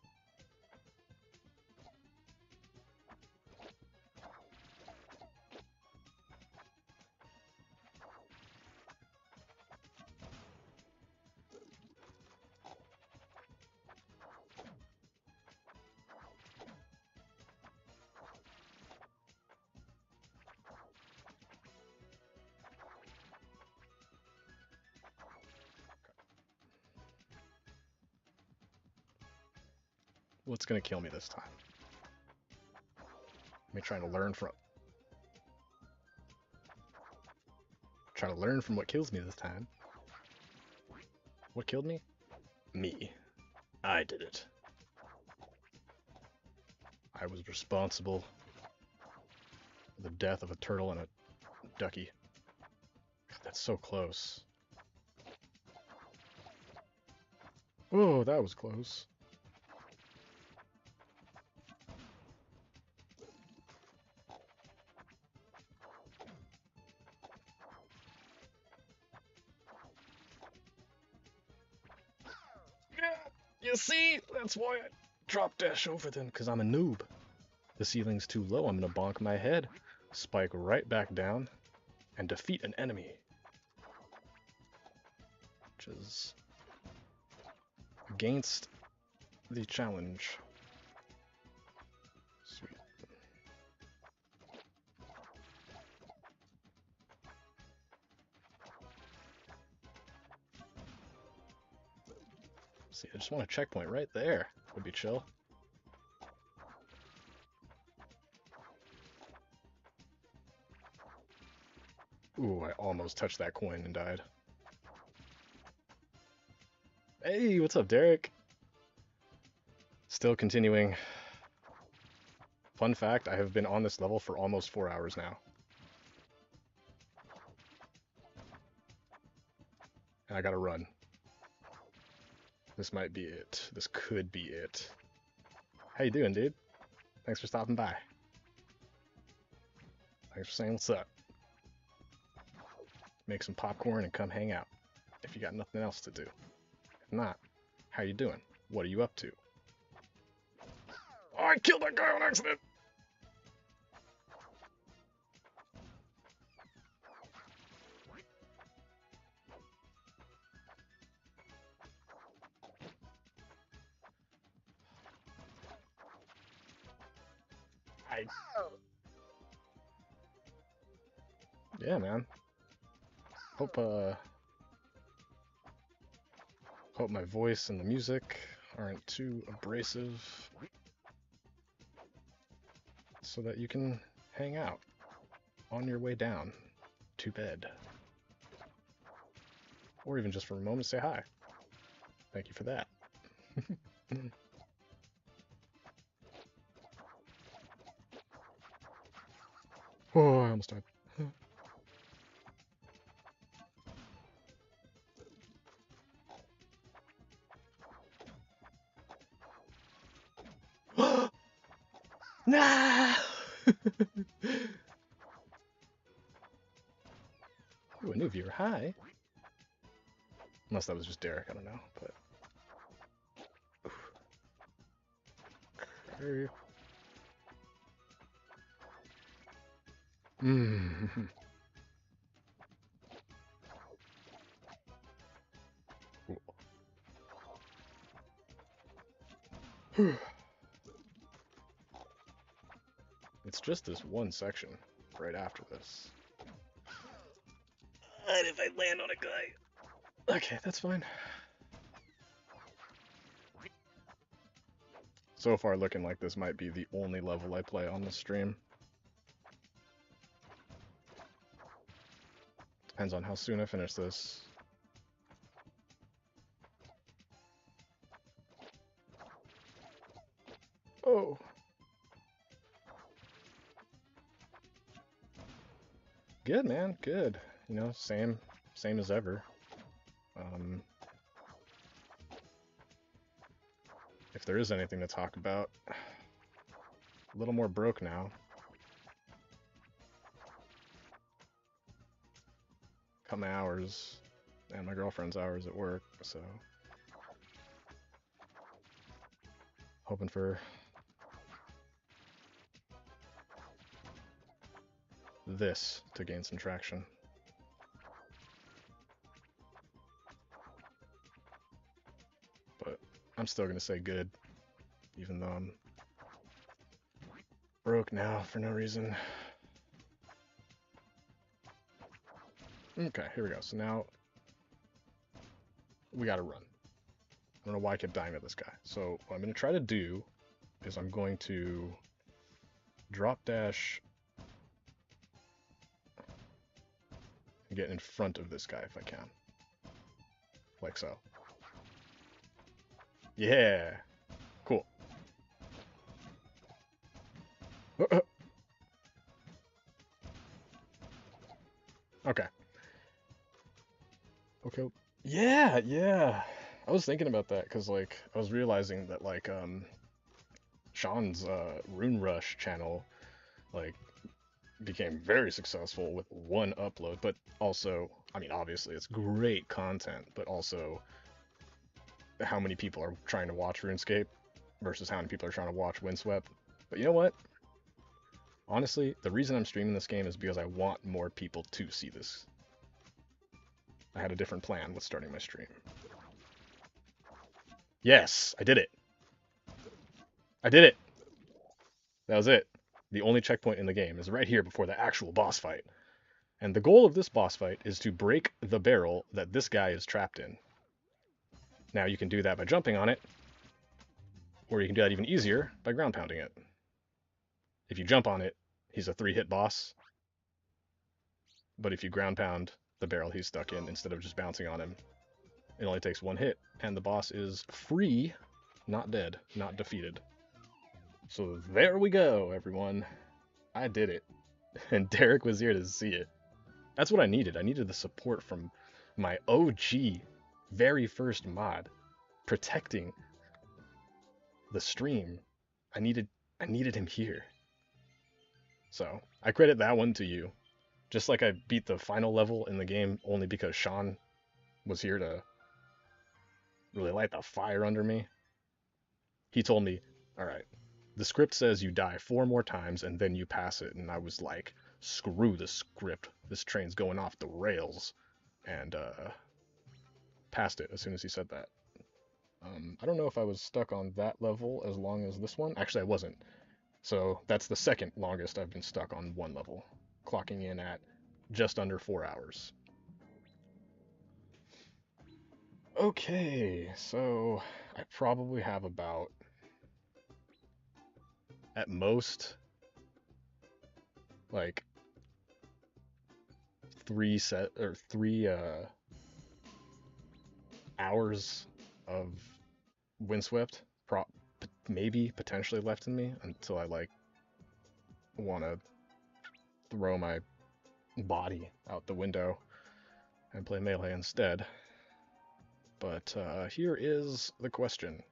What's gonna kill me this time? Me trying to learn from what kills me this time. What killed me? Me. I did it. I was responsible for the death of a turtle and a ducky. God, that's so close. Oh, that was close. You see? That's why I drop dash over them, because I'm a noob. The ceiling's too low, I'm gonna bonk my head, spike right back down, and defeat an enemy. Which is against the challenge. Sweet. See, I just want a checkpoint right there. Would be chill. Ooh, I almost touched that coin and died. Hey, what's up, Derek? Still continuing. Fun fact, I have been on this level for almost 4 hours now. And I gotta run. This might be it. This could be it. How you doing, dude? Thanks for stopping by. Thanks for saying what's up. Make some popcorn and come hang out if you got nothing else to do. If not, how you doing? What are you up to? Oh, I killed that guy on accident! Yeah, man. Hope my voice and the music aren't too abrasive, so that you can hang out on your way down to bed. Or even just for a moment say hi. Thank you for that. Oh, I almost died. Nah! Ooh, a new viewer. Hi. Unless that was just Derek, I don't know, but... Okay. It's just this one section right after this. And if I land on a guy... Okay, that's fine. So far looking like this might be the only level I play on the stream. Depends on how soon I finish this. Oh. Good, man, good. You know, same as ever. If there is anything to talk about, a little more broke now. Cut my hours and my girlfriend's hours at work, so hoping for this to gain some traction. But I'm still gonna say good, even though I'm broke now for no reason. Okay, here we go. So now we gotta run. I don't know why I kept dying to this guy. So what I'm gonna try to do is I'm going to drop dash and get in front of this guy if I can. Like so. Yeah. Cool. Okay. Okay. Yeah, yeah. I was thinking about that because like I was realizing that like Sean's Rune Rush channel like became very successful with one upload, but also, I mean, obviously it's great content, but also how many people are trying to watch RuneScape versus how many people are trying to watch Windswept. But you know what? Honestly, the reason I'm streaming this game is because I want more people to see this. I had a different plan with starting my stream. Yes, I did it. I did it. That was it. The only checkpoint in the game is right here before the actual boss fight. And the goal of this boss fight is to break the barrel that this guy is trapped in. Now you can do that by jumping on it, or you can do that even easier by ground pounding it. If you jump on it, he's a 3-hit boss, but if you ground pound the barrel he's stuck in instead of just bouncing on him, it only takes 1 hit, and the boss is free, not dead, not defeated. So there we go, everyone. I did it. And Derek was here to see it. That's what I needed. I needed the support from my OG, very first mod, protecting the stream. I needed him here. So I credit that one to you. Just like I beat the final level in the game only because Sean was here to really light the fire under me. He told me, all right, the script says you die 4 more times and then you pass it. And I was like, screw the script. This train's going off the rails. And passed it as soon as he said that. I don't know if I was stuck on that level as long as this one. Actually, I wasn't. So that's the second longest I've been stuck on one level, clocking in at just under 4 hours. Okay, so I probably have about, at most, like 3 hours of Windswept, maybe potentially left in me until I like want to throw my body out the window and play melee instead. But here is the question.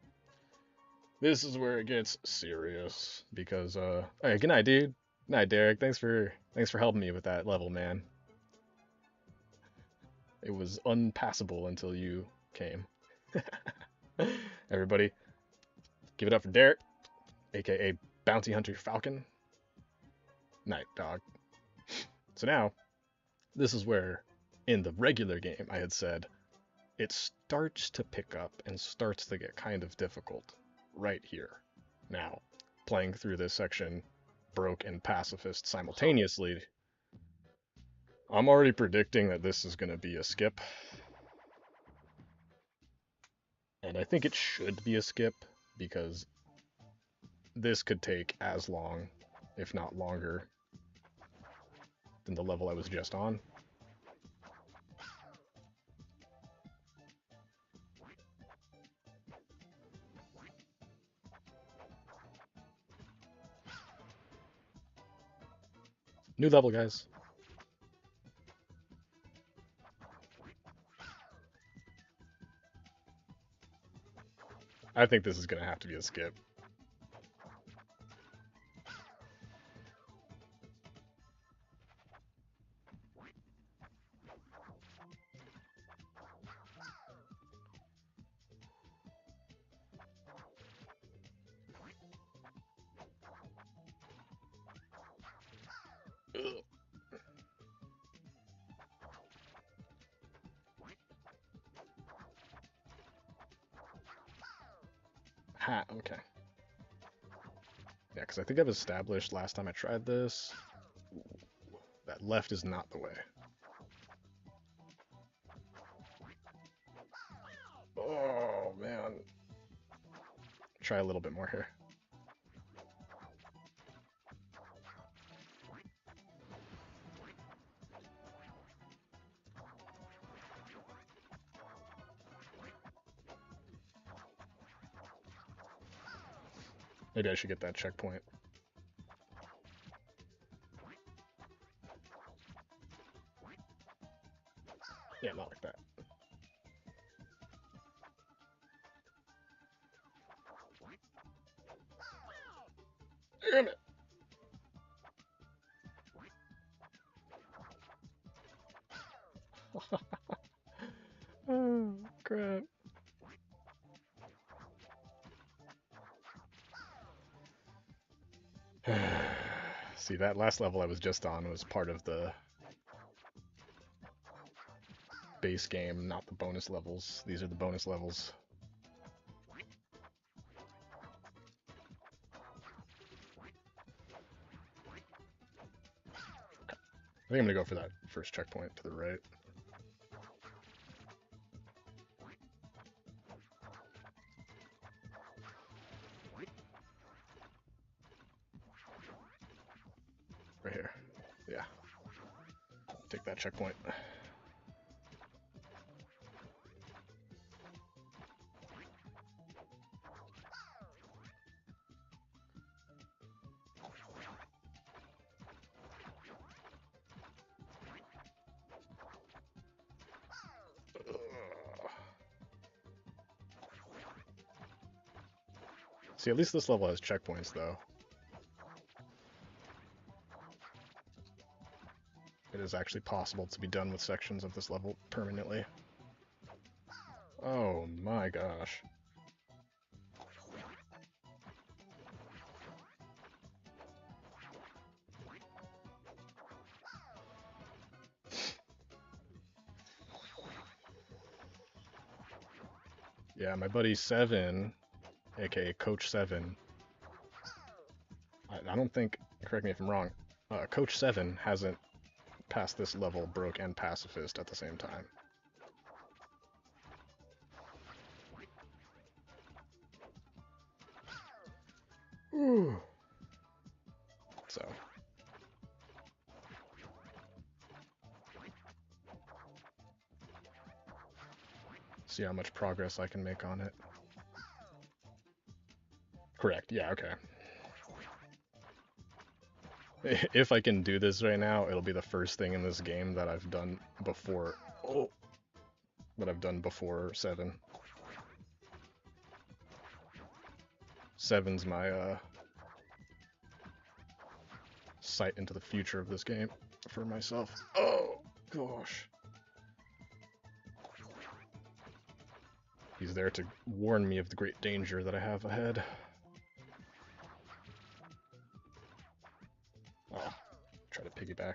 This is where it gets serious because hey, good night, dude. Good night, Derek. Thanks for helping me with that level, man. It was unpassable until you came. Everybody, give it up for Derek, aka Bounty Hunter Falcon. Night, dog. So now, this is where, in the regular game, I had said, it starts to pick up and starts to get kind of difficult right here. Now, playing through this section, Broke and Pacifist simultaneously, I'm already predicting that this is going to be a skip. And I think it should be a skip, because this could take as long, if not longer, than the level I was just on. New level, guys. I think this is going to have to be a skip. Ugh. Ha, okay. Yeah, because I think I've established last time I tried this, that left is not the way. Oh, man. Try a little bit more here. Maybe I should get that checkpoint. Yeah, not like that. Damn it! Oh, crap. See, that last level I was just on was part of the base game, not the bonus levels. These are the bonus levels. I think I'm gonna go for that first checkpoint to the right. Right here. Yeah. Take that checkpoint. See, at least this level has checkpoints, though. It is actually possible to be done with sections of this level permanently. Oh my gosh. Yeah, my buddy Seven, aka Coach Seven, I don't think, correct me if I'm wrong, Coach Seven hasn't passed this level broke and pacifist at the same time. Ooh. So. See how much progress I can make on it. Correct, yeah, okay. If I can do this right now, it'll be the first thing in this game that I've done before. Oh, that I've done before 7. 7's my sight into the future of this game for myself. Oh gosh. He's there to warn me of the great danger that I have ahead. Oh, try to piggyback.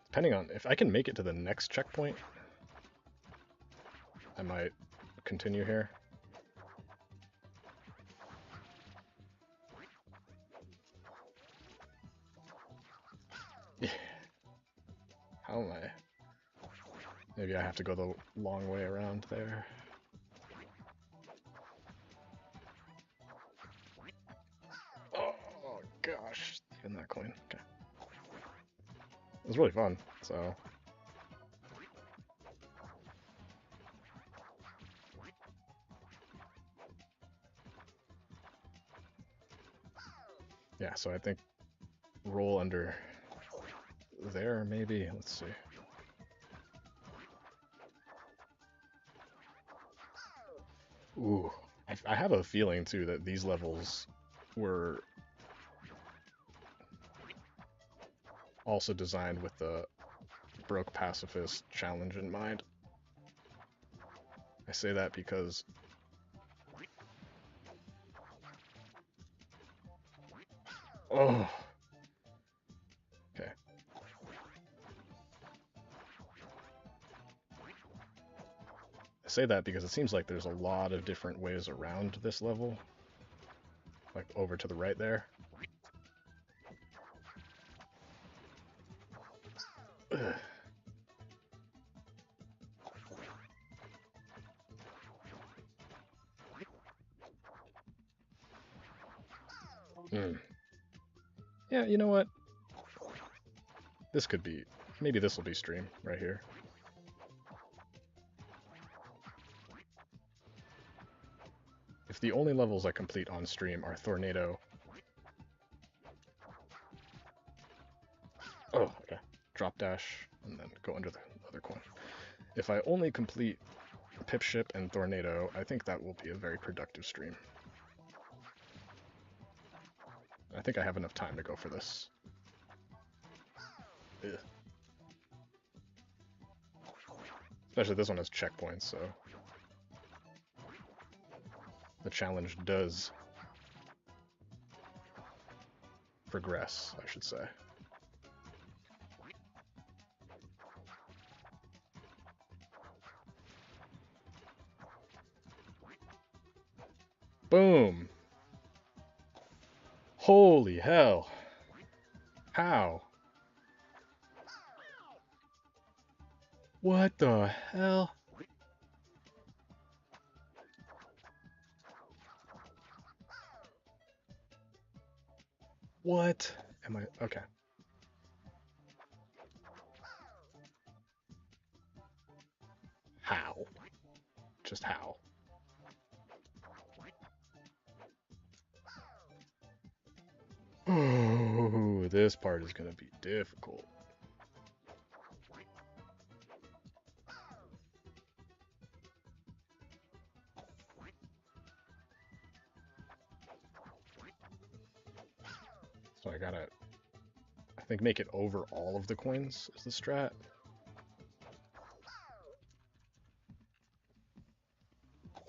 Depending on if I can make it to the next checkpoint, I might continue here. How am I? Maybe I have to go the long way around there. Oh gosh, even that coin. Okay. It was really fun, so. Yeah, so I think roll under there, maybe. Let's see. Ooh, I have a feeling too that these levels were also designed with the broke pacifist challenge in mind. I say that because oh, okay. I say that because it seems like there's a lot of different ways around this level. Like over to the right there. Ugh. Yeah, you know what? This could be Maybe this will be stream right here. If the only levels I complete on stream are Tornado... Oh, okay. Drop dash, and then go under the other coin. If I only complete Pip Ship and Tornado, I think that will be a very productive stream. I think I have enough time to go for this. Ugh. Especially this one has checkpoints, so... The challenge does progress, I should say. Boom! Holy hell! How? What the hell? What? Am I... Okay. How? Just how? Oh, this part is gonna be difficult. So I gotta, I think, make it over all of the coins is the strat.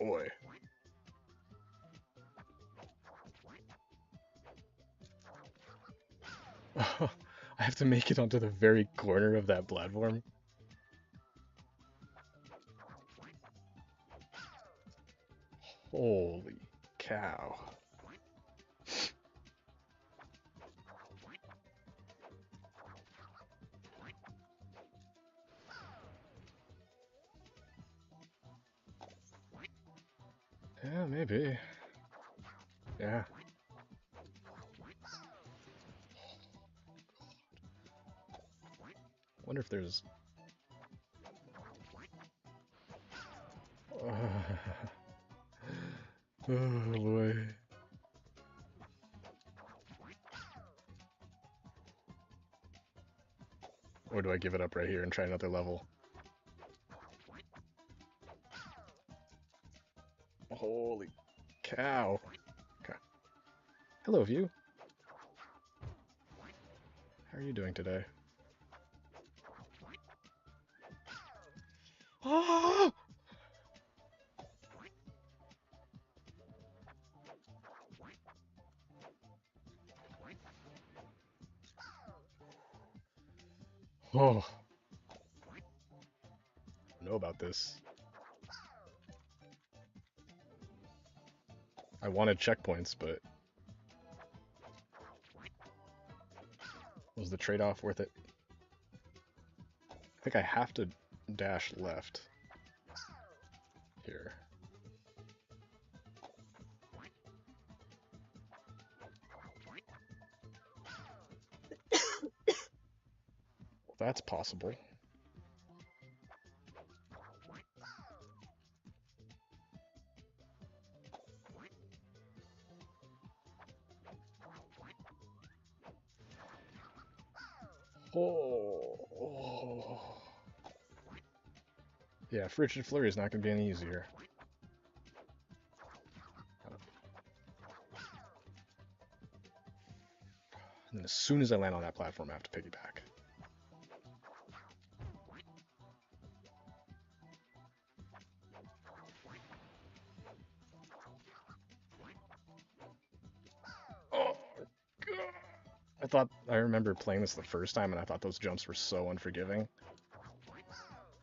Boy. I have to make it onto the very corner of that platform. Holy cow. Yeah, maybe. Yeah. Wonder if there's... Oh boy. Or do I give it up right here and try another level? Holy cow. Okay. Hello, View. How are you doing today? Oh! Oh. I know about this. I wanted checkpoints, but was the trade-off worth it? I think I have to dash left here. Well, that's possible. Oh. Yeah, Frigid Flurry is not going to be any easier. And as soon as I land on that platform, I have to piggyback. Oh, God. I remember playing this the first time, and I thought those jumps were so unforgiving.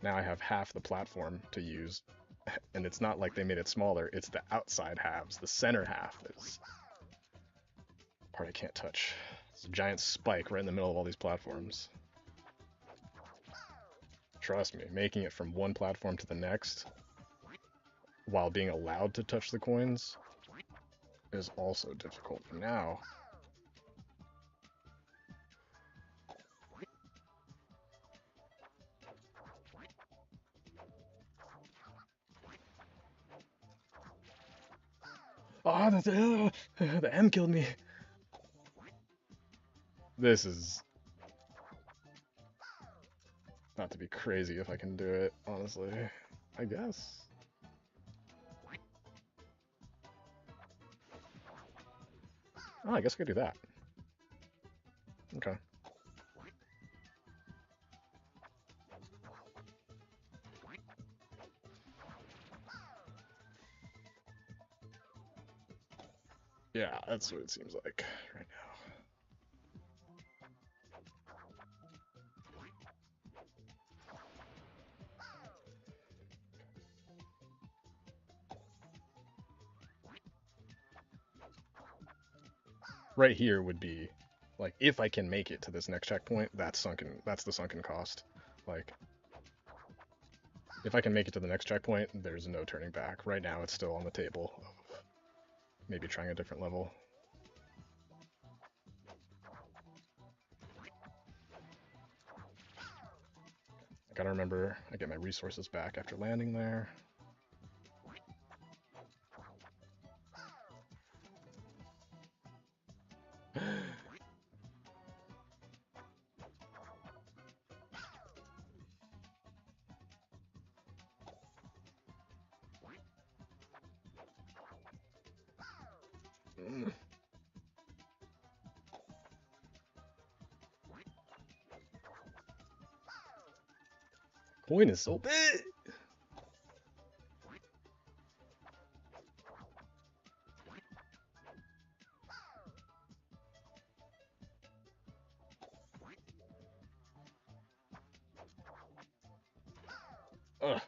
Now I have half the platform to use, and it's not like they made it smaller, it's the outside halves. The center half is the part I can't touch. It's a giant spike right in the middle of all these platforms. Trust me, making it from one platform to the next while being allowed to touch the coins is also difficult. Now, Oh, the M killed me. This is not to be crazy if I can do it, honestly. I guess. Oh, I guess I could do that. Okay. Yeah, that's what it seems like right now. Right here would be, like, if I can make it to this next checkpoint, that's sunken. That's the sunken cost. Like, if I can make it to the next checkpoint, there's no turning back. Right now, it's still on the table of maybe trying a different level. I gotta remember I get my resources back after landing there. Coin is so big. Ugh.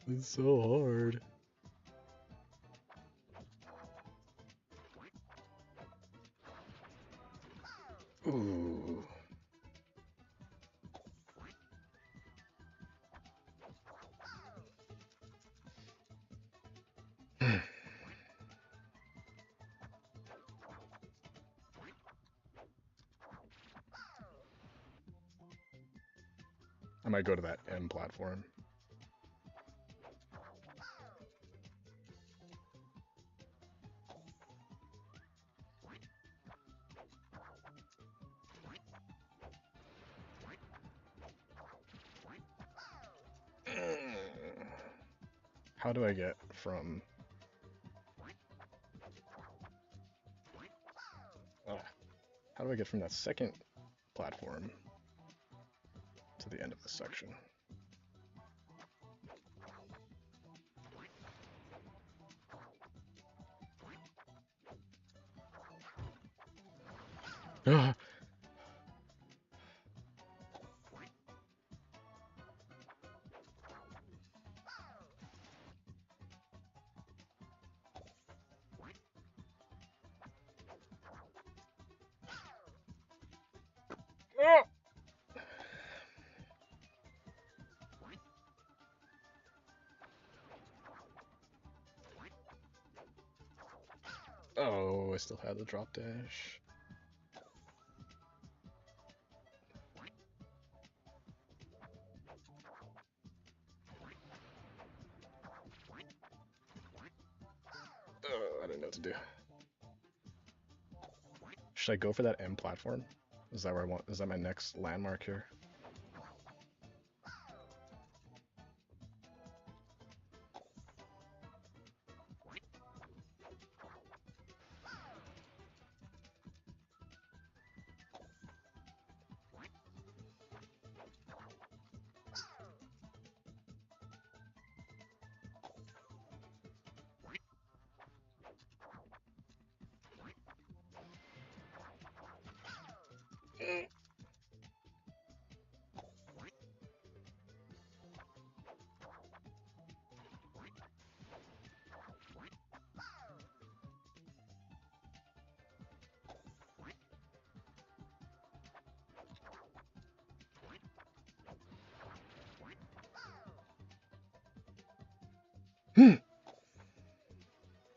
It's so hard. Ooh. I might go to that M platform. How do I get from... how do I get from that second platform to the end of this section? Oh, I still had the drop dash. Oh, I didn't know what to do. Should I go for that M platform? Is that where I want? Is that my next landmark here?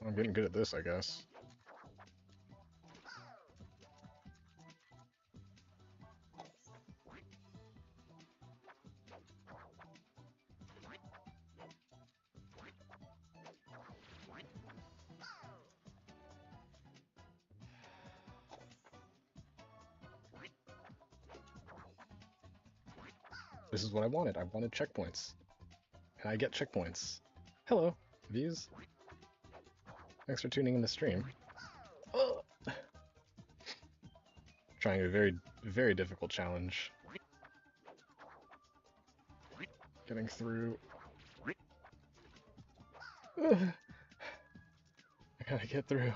I'm getting good at this, I guess. This is what I wanted. I wanted checkpoints. And I get checkpoints. Hello, views. Thanks for tuning in the stream. Oh. Trying a very, very difficult challenge. Getting through. I gotta get through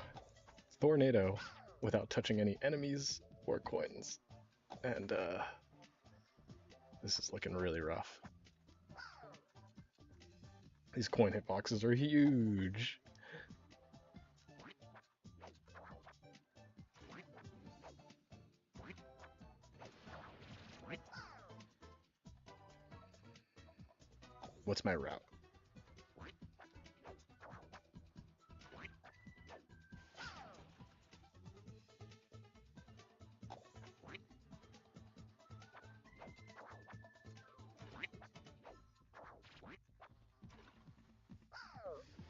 Tornado without touching any enemies or coins. And this is looking really rough. These coin hitboxes are huge. What's my route?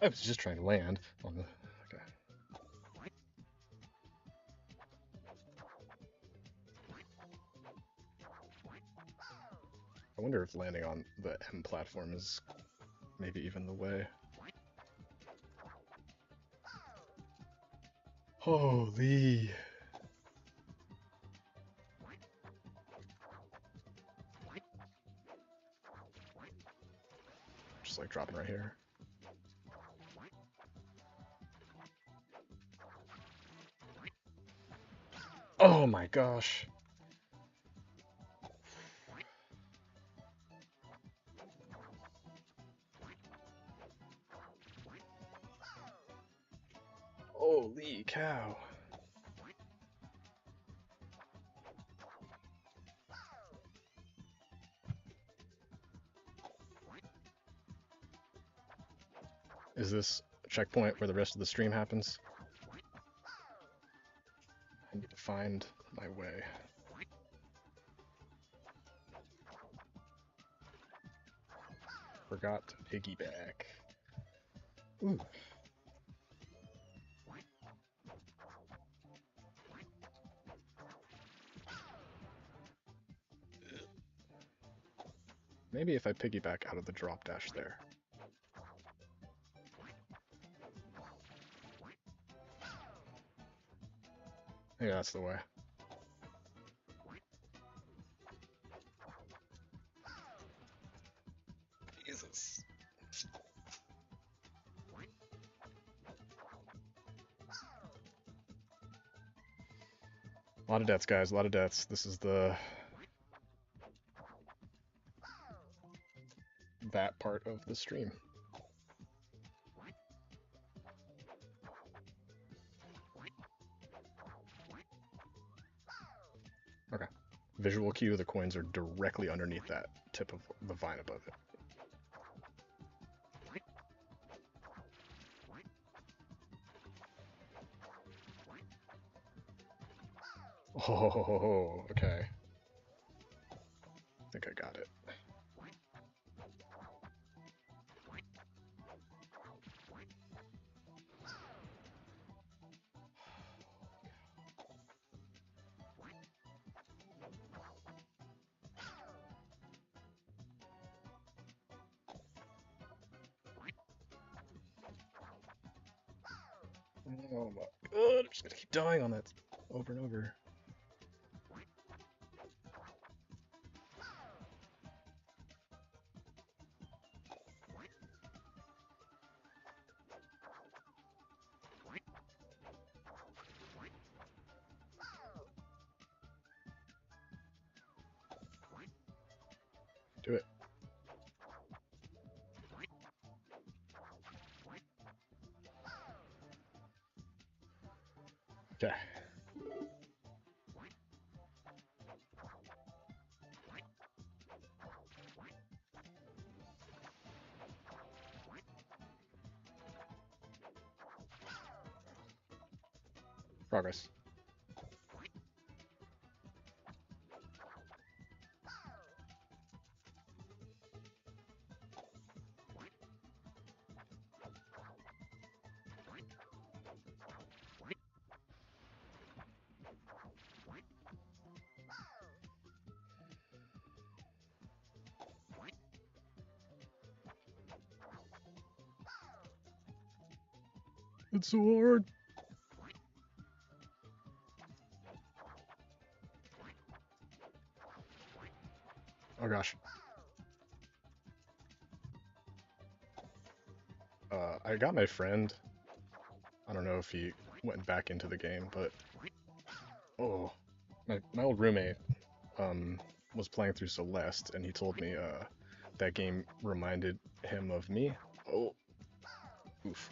I was just trying to land on the... Okay. I wonder if landing on the M platform is maybe even the way. Holy... Just like dropping right here. Oh my gosh. Holy cow. Is this a checkpoint where the rest of the stream happens? I need to find my way. Forgot to piggyback. Ooh. Maybe if I piggyback out of the drop dash there. Maybe that's the way. Jesus. A lot of deaths, guys. A lot of deaths. This is that part of the stream. Okay. Visual cue, the coins are directly underneath that tip of the vine above it. Oh, okay. I think I got it. Oh my god, I'm just gonna keep dying on that over and over. Do it. Okay. Progress. It's so hard. Oh gosh. I got my friend. I don't know if he went back into the game, but oh, my old roommate um was playing through Celeste, and he told me that game reminded him of me. Oh, oof.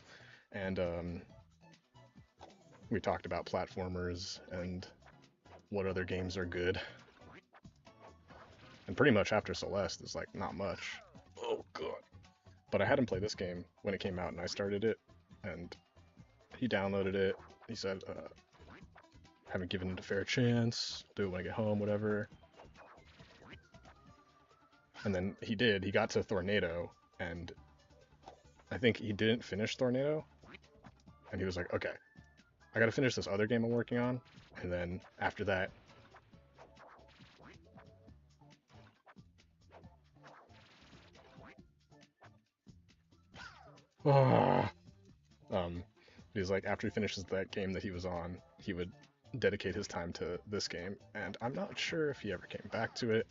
And we talked about platformers and what other games are good. And pretty much after Celeste is like not much. Oh god. But I had him play this game when it came out, and I started it, and he downloaded it. He said, haven't given it a fair chance. Do it when I get home, whatever. And then he did. He got to Tornado, and I think he didn't finish Tornado. And he was like, okay, I gotta finish this other game I'm working on. And then after that, ah, he's like, after he finishes that game that he was on, he would dedicate his time to this game. And I'm not sure if he ever came back to it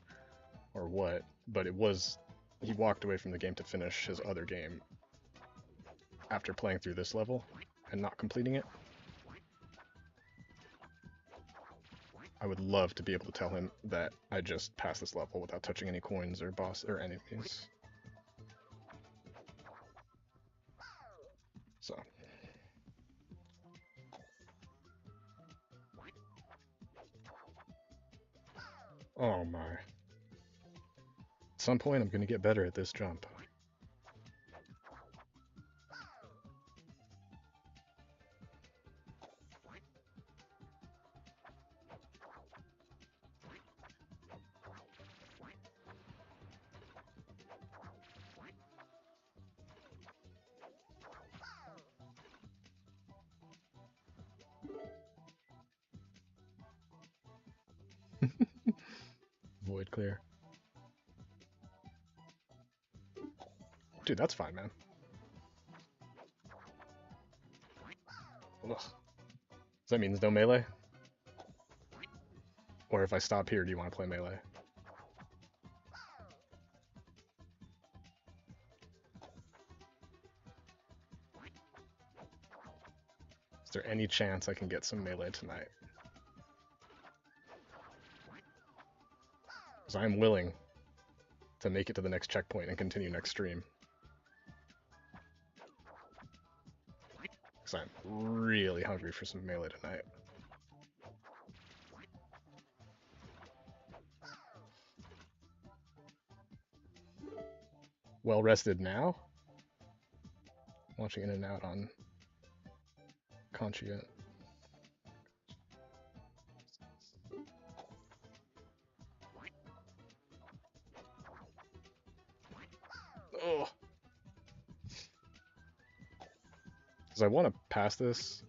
or what, but it was, he walked away from the game to finish his other game after playing through this level and not completing it. I would love to be able to tell him that I just passed this level without touching any coins or boss or enemies. So, oh my. At some point, I'm gonna get better at this jump. Void clear. Dude, that's fine, man. Ugh. So that means no melee? Or if I stop here, do you want to play melee? Is there any chance I can get some melee tonight? Because I'm willing to make it to the next checkpoint and continue next stream. Because I'm really hungry for some melee tonight. Well rested now? Watching In and Out on Conchia. Oh, because I want to pass this.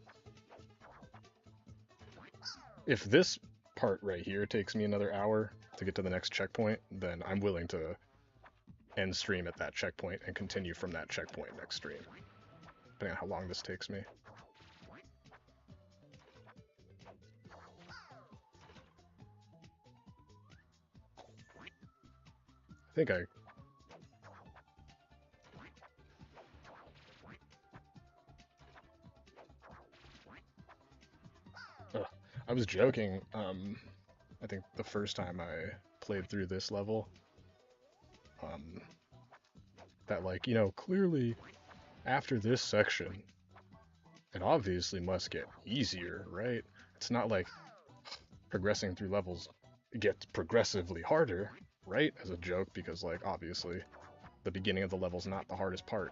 If this part right here takes me another hour to get to the next checkpoint, then I'm willing to end stream at that checkpoint and continue from that checkpoint next stream, depending on how long this takes me. I think I was joking. I think the first time I played through this level, um, that like, clearly after this section, it obviously must get easier, right? It's not like progressing through levels gets progressively harder, right? As a joke, because like obviously the beginning of the level's not the hardest part.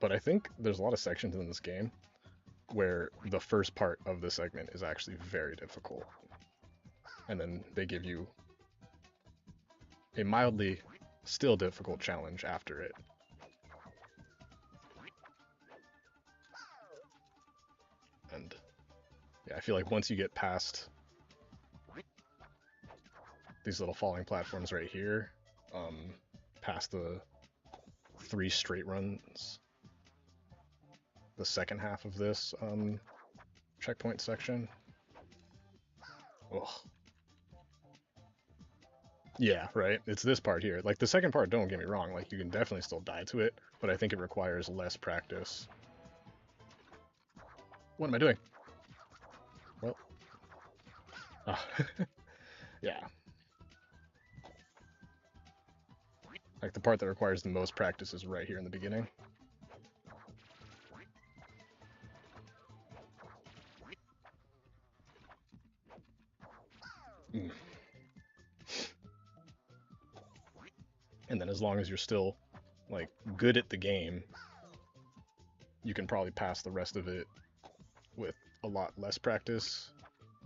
But I think there's a lot of sections in this game where the first part of the segment is actually very difficult. And then they give you a mildly still difficult challenge after it. And yeah, I feel like once you get past these little falling platforms right here, past the 3 straight runs, the second half of this checkpoint section. Ugh. Yeah, right. It's this part here. Like the second part, don't get me wrong, like you can definitely still die to it, but I think it requires less practice. What am I doing? Well, yeah. Like the part that requires the most practice is right here in the beginning. Mm. And then as long as you're still like good at the game, you can probably pass the rest of it with a lot less practice,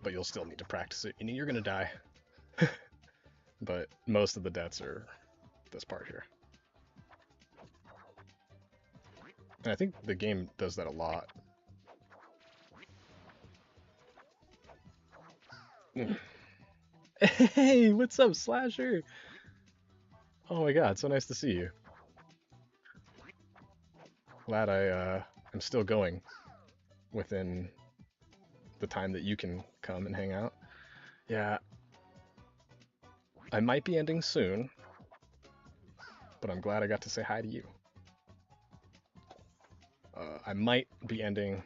but you'll still need to practice it. You're gonna die. But most of the deaths are this part here. And I think the game does that a lot. Hey, what's up, Slasher? Oh my god, so nice to see you. Glad I am still going within the time that you can come and hang out. Yeah, I might be ending soon, but I'm glad I got to say hi to you. I might be ending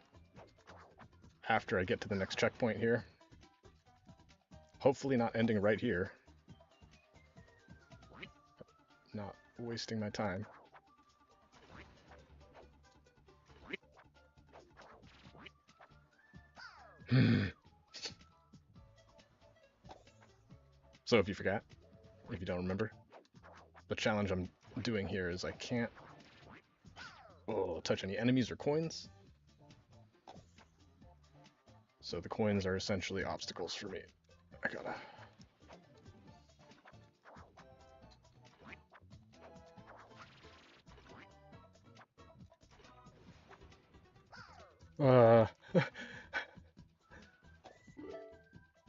after I get to the next checkpoint here. Hopefully not ending right here. Not wasting my time. So if you forgot, if you don't remember, the challenge I'm doing here is I can't touch any enemies or coins. So the coins are essentially obstacles for me. I gotta...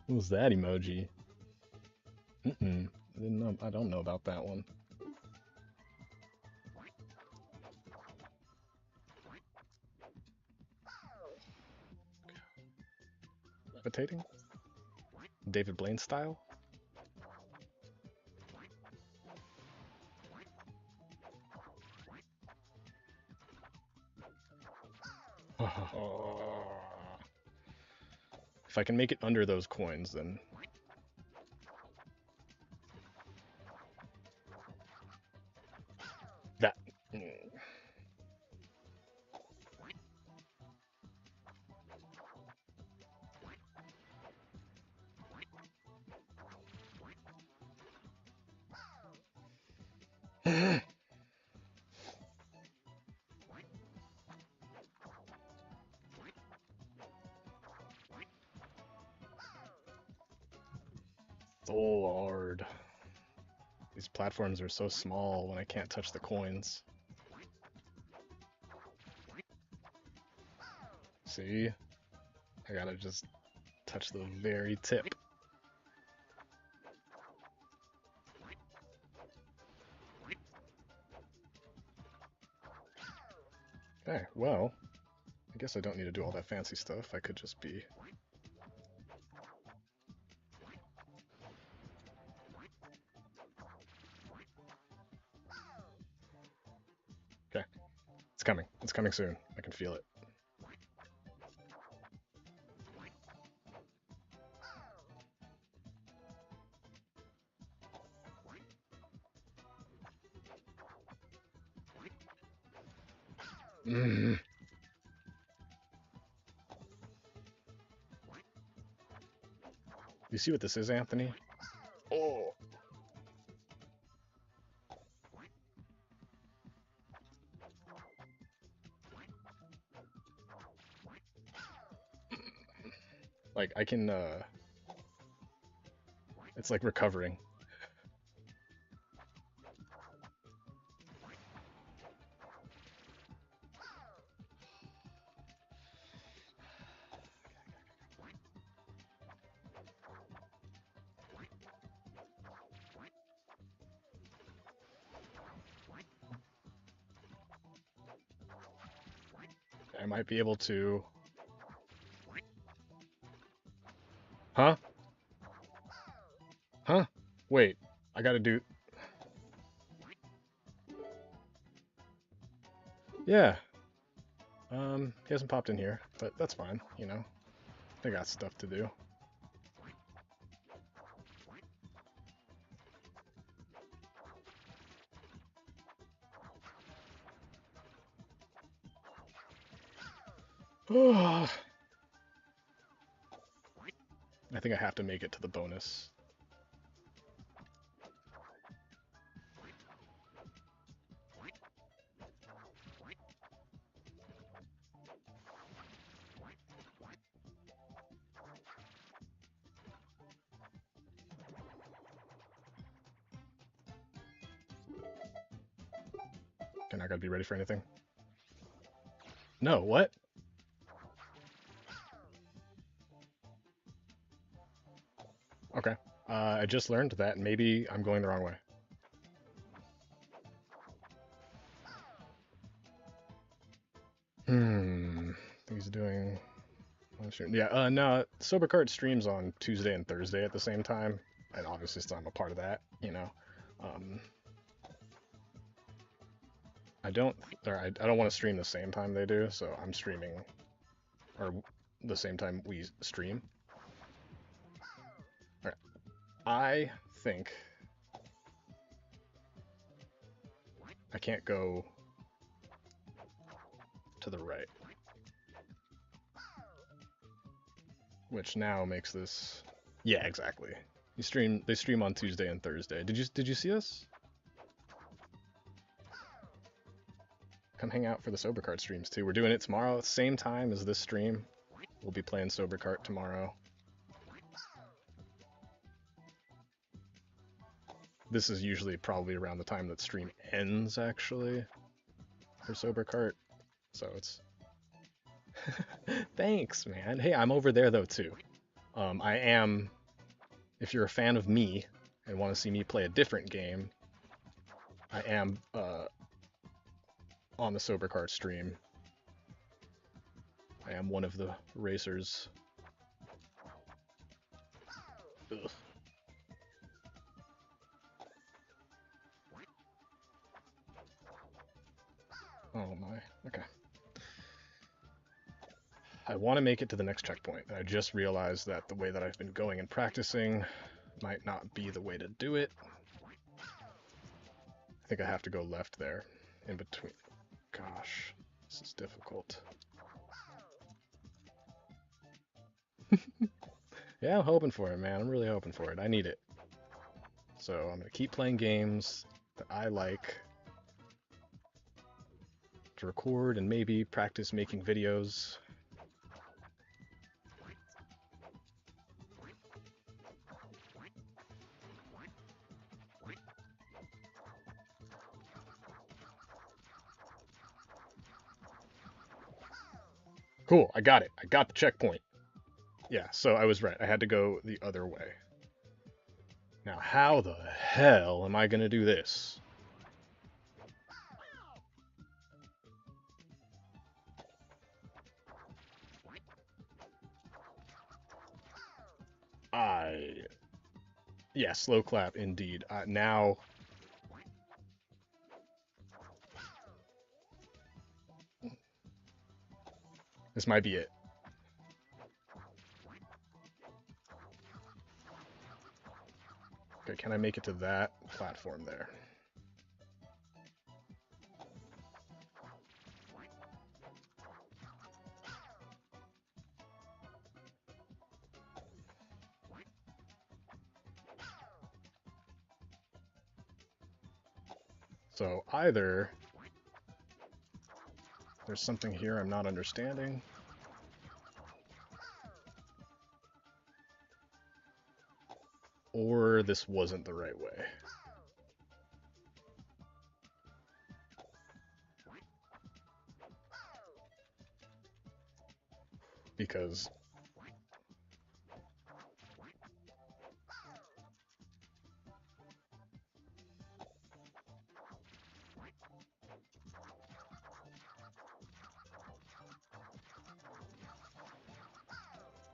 what was that emoji? Mm-mm. I don't know about that one. Levitating? David Blaine style? If I can make it under those coins, then... That... So hard. These platforms are so small when I can't touch the coins. See? I gotta just touch the very tip. Okay, well, I guess I don't need to do all that fancy stuff. I could just be... Okay, it's coming. It's coming soon. I can feel it. Mm. You see what this is, Anthony? Oh. Like, I can, it's like recovering. I might be able to... Huh? Huh? Wait, I gotta do... Yeah. He hasn't popped in here, but that's fine, you know. They got stuff to do. I think I have to make it to the bonus. Okay, I gotta be ready for anything. No, what? Okay. I just learned that maybe I'm going the wrong way. I think he's doing... Yeah, no, Sober Cart streams on Tuesday and Thursday at the same time, and obviously so I'm a part of that, you know. I don't want to stream the same time they do, so I'm streaming, or the same time we stream. All right. I think I can't go to the right, which now makes this... Yeah, exactly. They stream on Tuesday and Thursday. Did you see us? Come hang out for the Sober Cart streams too. We're doing it tomorrow, same time as this stream. We'll be playing Sober Cart tomorrow. This is usually probably around the time that stream ends, actually, for Sober Cart. So it's... Thanks, man. Hey, I'm over there, though, too. I am... If you're a fan of me and want to see me play a different game, I am on the Sober Cart stream. I am one of the racers. Ugh. Oh my, okay. I want to make it to the next checkpoint, and I just realized that the way that I've been going and practicing might not be the way to do it. I think I have to go left there, in between. Gosh, this is difficult. Yeah, I'm hoping for it, man. I'm really hoping for it. I need it. So I'm going to keep playing games that I like to record and maybe practice making videos. Cool, I got it. I got the checkpoint. Yeah, so I was right. I had to go the other way. Now, how the hell am I going to do this? Yeah, slow clap, indeed. Now... This might be it. Okay, can I make it to that platform there? So either there's something here I'm not understanding, or this wasn't the right way. Because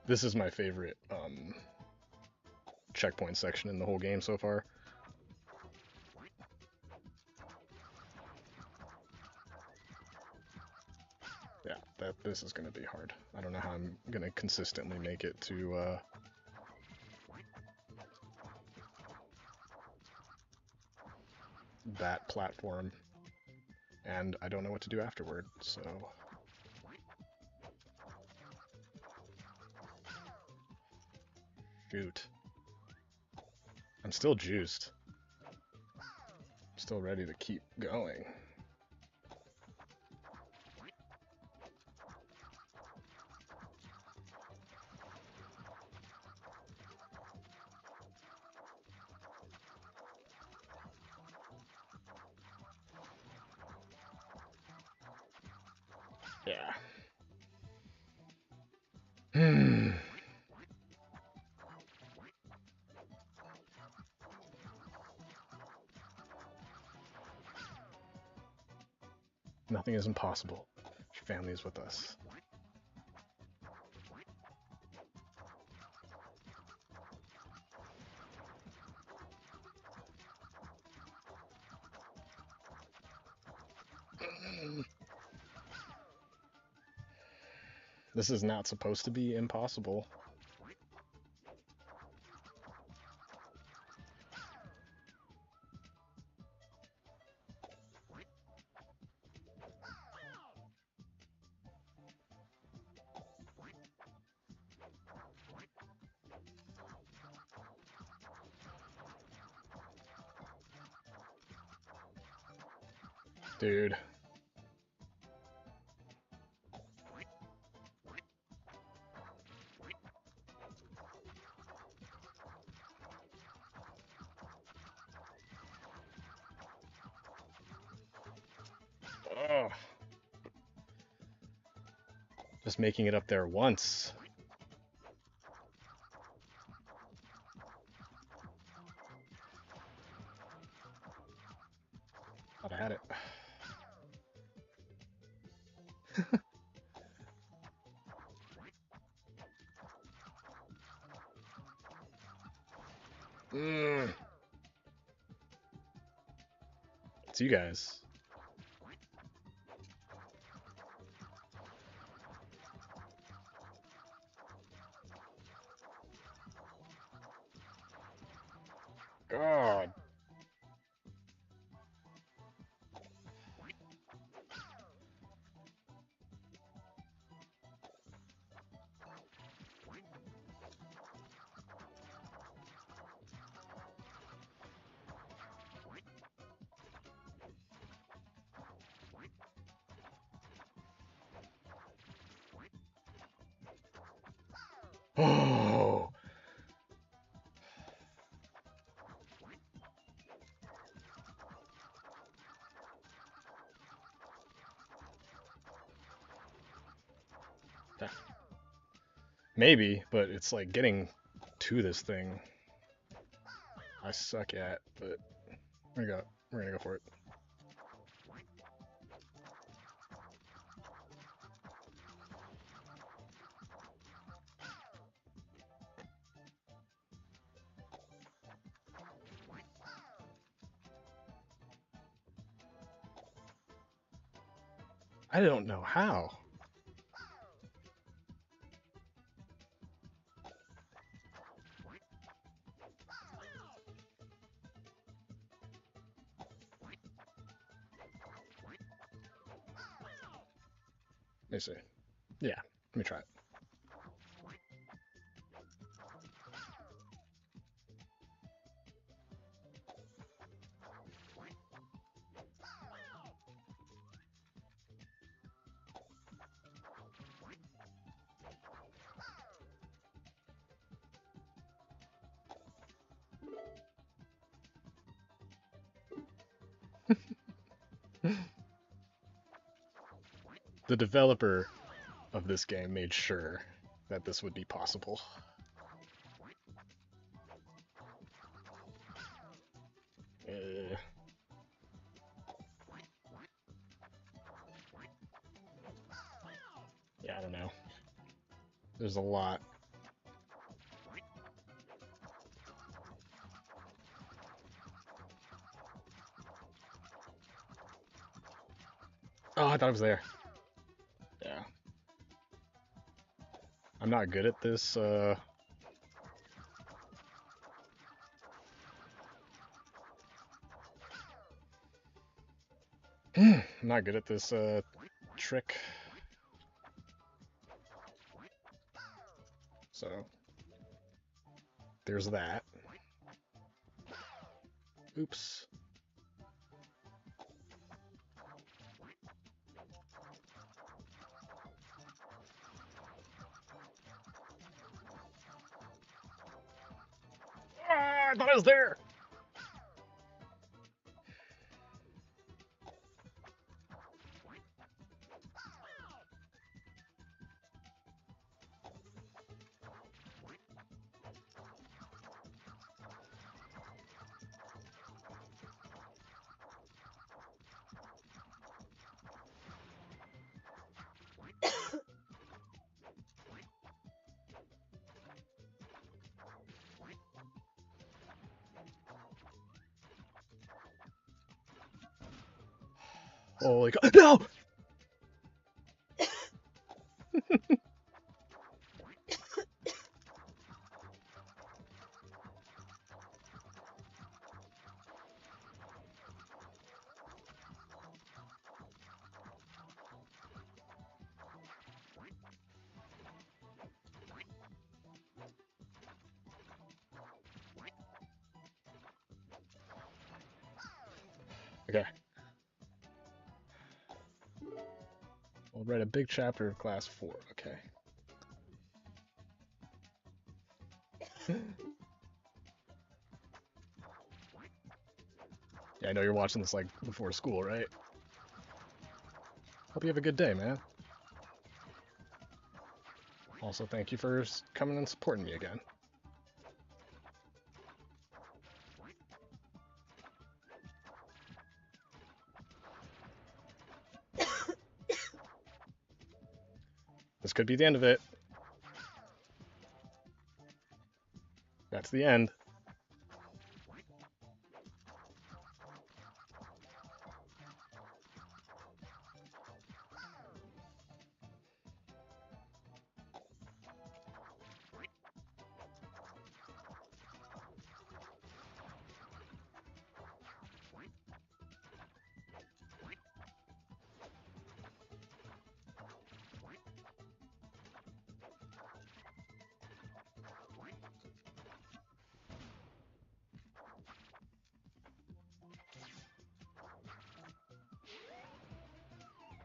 This is my favorite checkpoint section in the whole game so far. Yeah, this is gonna be hard. I don't know how I'm gonna consistently make it to that platform, and I don't know what to do afterward, so... Shoot. I'm still juiced. Still ready to keep going. Yeah. Hmm. Nothing is impossible. Your family is with us. This is not supposed to be impossible. Dude. Ugh. Just making it up there once. Thought I had it. It's you guys. God. Oh. Maybe, but it's like getting to this thing I suck at, but we're gonna go for it. I don't know how. Let me see. Yeah, let me try it. The developer of this game made sure that this would be possible. Uh, yeah, I don't know. There's a lot Oh, I thought it was there. Yeah. I'm not good at this, I'm not good at this, trick. So, there's that. Oops. Ah, I thought I was there! Holy god. No! Okay. We'll write a big chapter of class 4. Okay. Yeah, I know you're watching this like before school, right? Hope you have a good day, man. Also, thank you for coming and supporting me again. This could be the end of it. That's the end.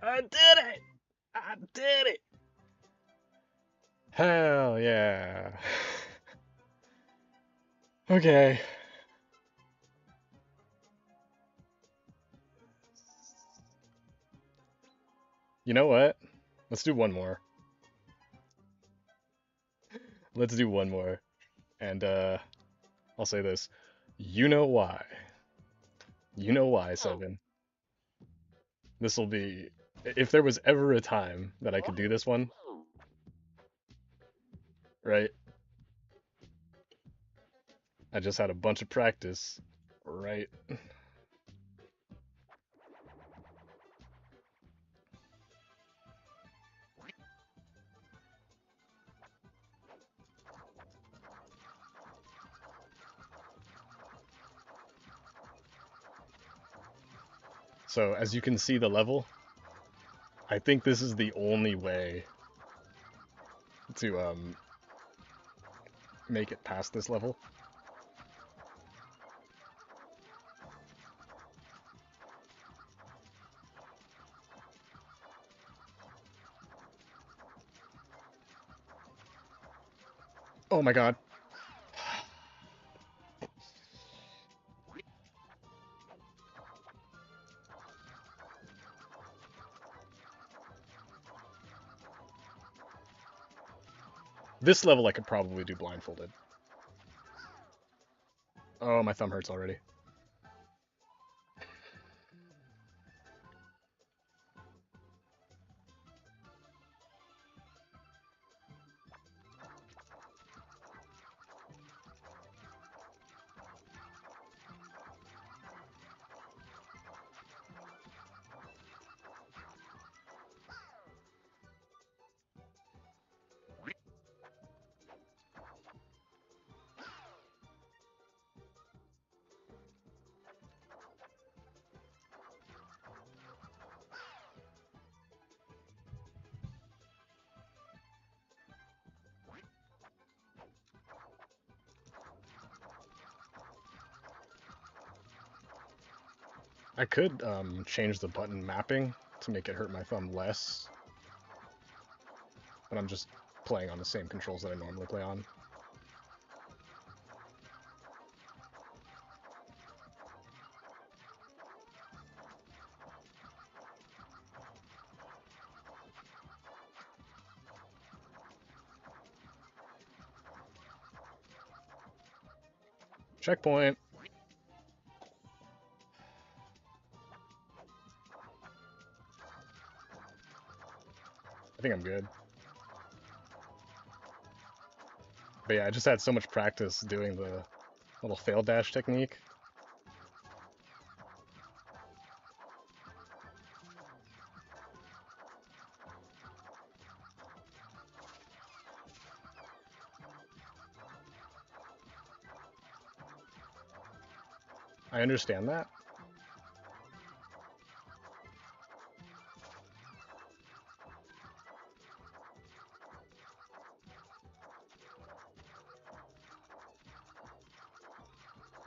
I did it! I did it! Hell yeah. Okay. You know what? Let's do one more. Let's do one more. And I'll say this. You know why. You know why, Seven. This will be if there was ever a time that I could do this one, right? I just had a bunch of practice, right? So as you can see the level, I think this is the only way to make it past this level. Oh my god. This level I could probably do blindfolded. Oh, my thumb hurts already. I could change the button mapping to make it hurt my thumb less, but I'm just playing on the same controls that I normally play on. Checkpoint! I think I'm good. But yeah, I just had so much practice doing the little fail dash technique. I understand that.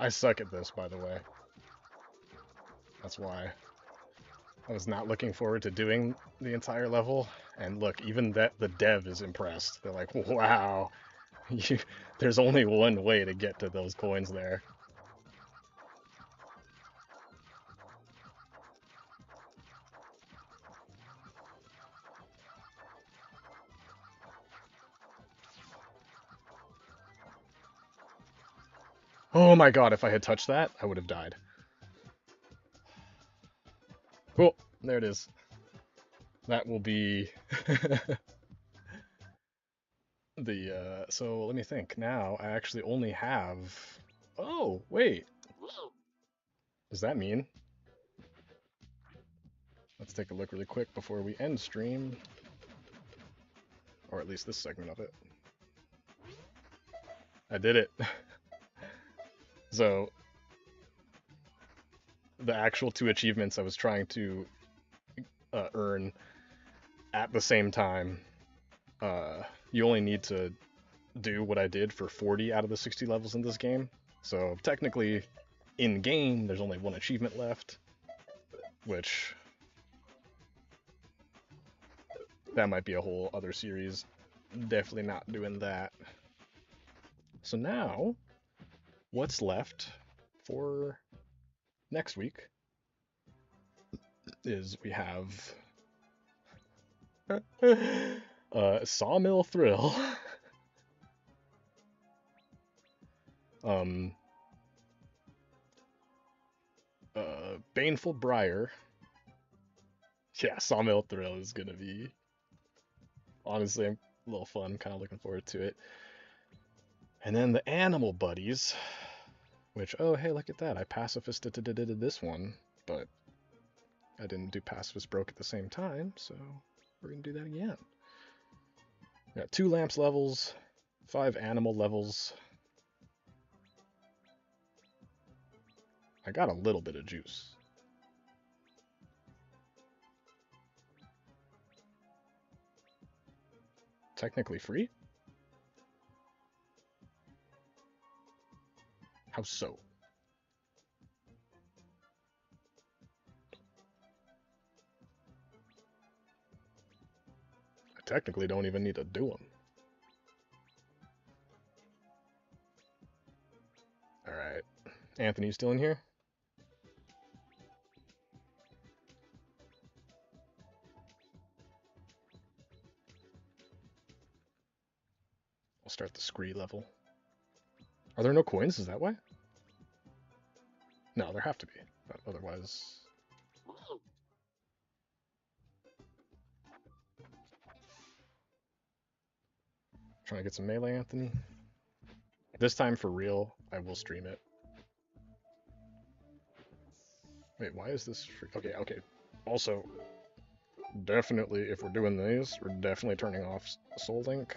I suck at this, by the way. That's why. I was not looking forward to doing the entire level, and look, even that the dev is impressed. They're like, wow, there's only one way to get to those coins there. Oh my god, if I had touched that, I would have died. Cool, there it is. That will be so let me think. Now I actually only have, oh, wait. Does that mean? Let's take a look really quick before we end stream. Or at least this segment of it. I did it. So, the actual 2 achievements I was trying to earn at the same time, you only need to do what I did for 40 out of the 60 levels in this game. So technically, in game, there's only 1 achievement left, which that might be a whole other series. Definitely not doing that. So now, what's left for next week is we have Sawmill Thrill, um, Baneful Briar. Yeah, Sawmill Thrill is gonna be, honestly, a little fun. Kind of looking forward to it. And then the Animal Buddies, which, oh hey, look at that! I pacifisted this one, but I didn't do Pacifist Broke at the same time, so we're gonna do that again. We got 2 Lamps levels, 5 Animal levels. I got a little bit of juice. Technically free? How so? I technically don't even need to do them. Alright. Anthony, you still in here? I'll start the scree level. Are there no coins? Is that why? No, there have to be. Otherwise... Trying to get some melee, Anthony. This time for real, I will stream it. Wait, why is this free? Okay, okay. Also, definitely, if we're doing these, we're definitely turning off Soul Link.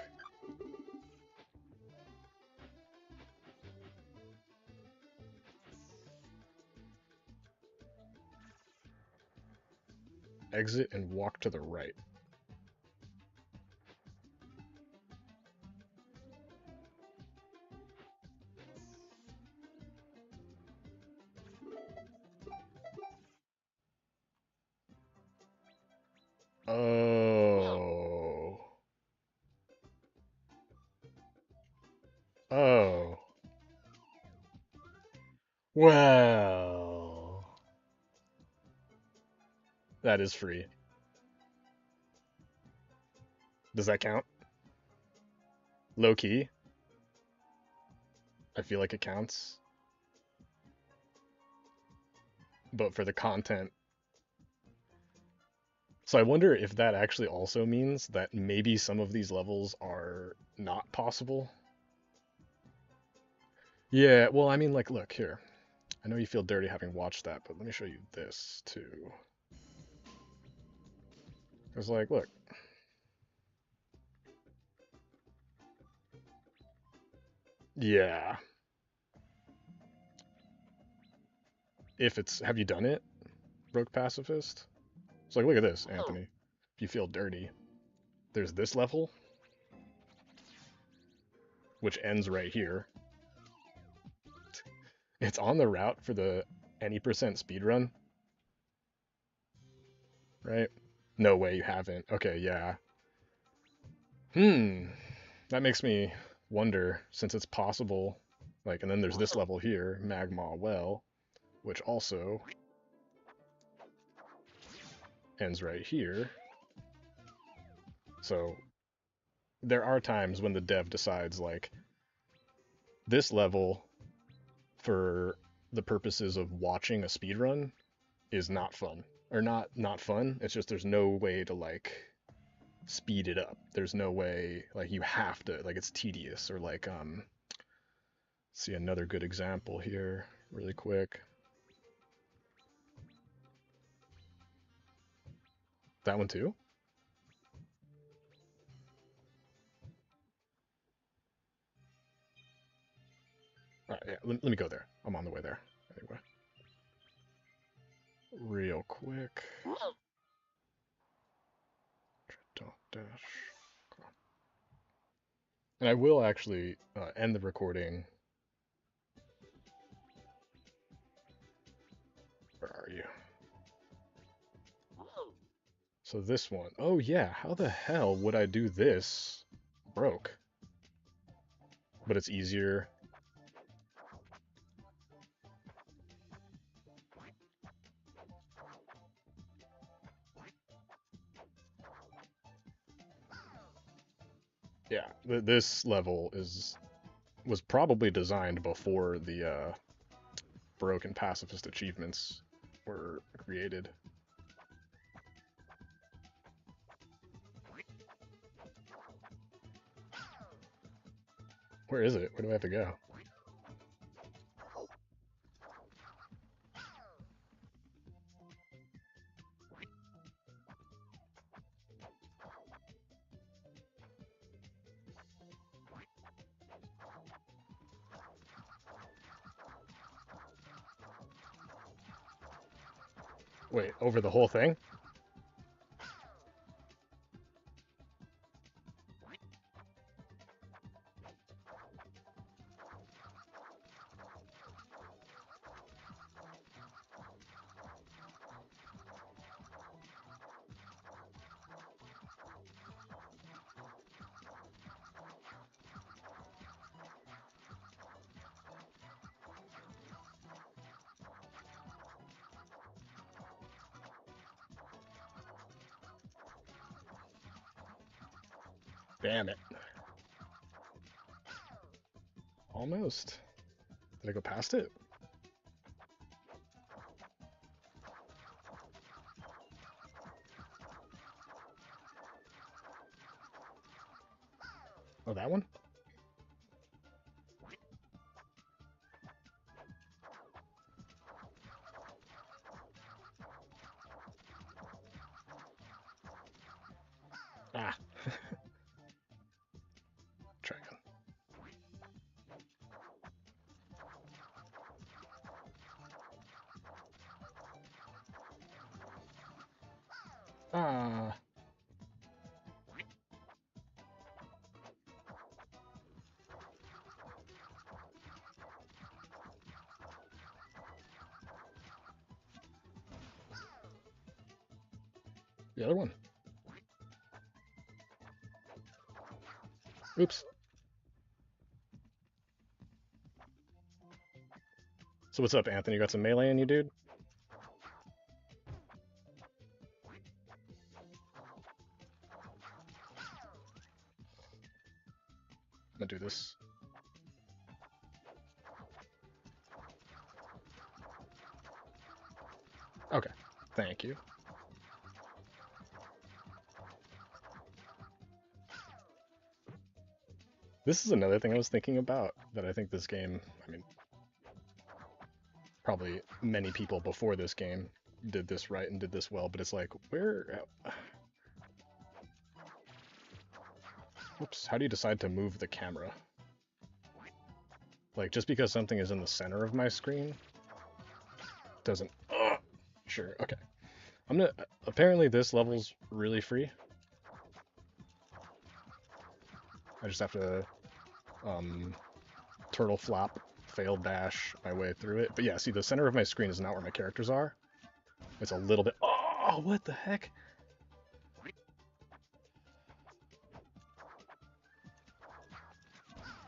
Exit and walk to the right. Oh. Well. That is free. Does that count? Low key? I feel like it counts. But for the content. So I wonder if that actually also means that maybe some of these levels are not possible. Yeah, well, I mean, like, look here. I know you feel dirty having watched that, but let me show you this too. It's like, look. Yeah. If it's, have you done it, Broke Pacifist? It's like, look at this, Anthony. If you feel dirty, there's this level, which ends right here. It's on the route for the any percent speed run, right? No way you haven't. Okay, yeah. Hmm. That makes me wonder, since it's possible, like, and then there's this level here, Magma Well, which also ends right here. So there are times when the dev decides, like, this level, for the purposes of watching a speedrun, is not fun. Or not fun. It's just there's no way to, like, speed it up. There's no way, like, you have to, like, it's tedious. Or like, see another good example here really quick. That one too? All right, yeah, let me go there. I'm on the way there. Anyway, real quick. Don't dash. And I will actually end the recording. Where are you? So this one. Oh yeah, how the hell would I do this broke? But it's easier. Yeah, this level was probably designed before the broken pacifist achievements were created. Where is it? Where do I have to go? Wait, over the whole thing? Damn it. Almost. Did I go past it? Oh, that one? Ah. Try again. Ah. The other one. Oops. So what's up, Anthony? You got some melee in you, dude? I'm gonna do this. Okay, thank you. This is another thing I was thinking about that I think this game, I mean, probably many people before this game did this right and did this well, but it's like, where... Oops, how do you decide to move the camera? Like, just because something is in the center of my screen doesn't... Sure, okay. I'm gonna... Apparently this level's really free. I just have to turtle flop, fail dash my way through it. But yeah, see, the center of my screen is not where my characters are. It's a little bit... Oh, what the heck?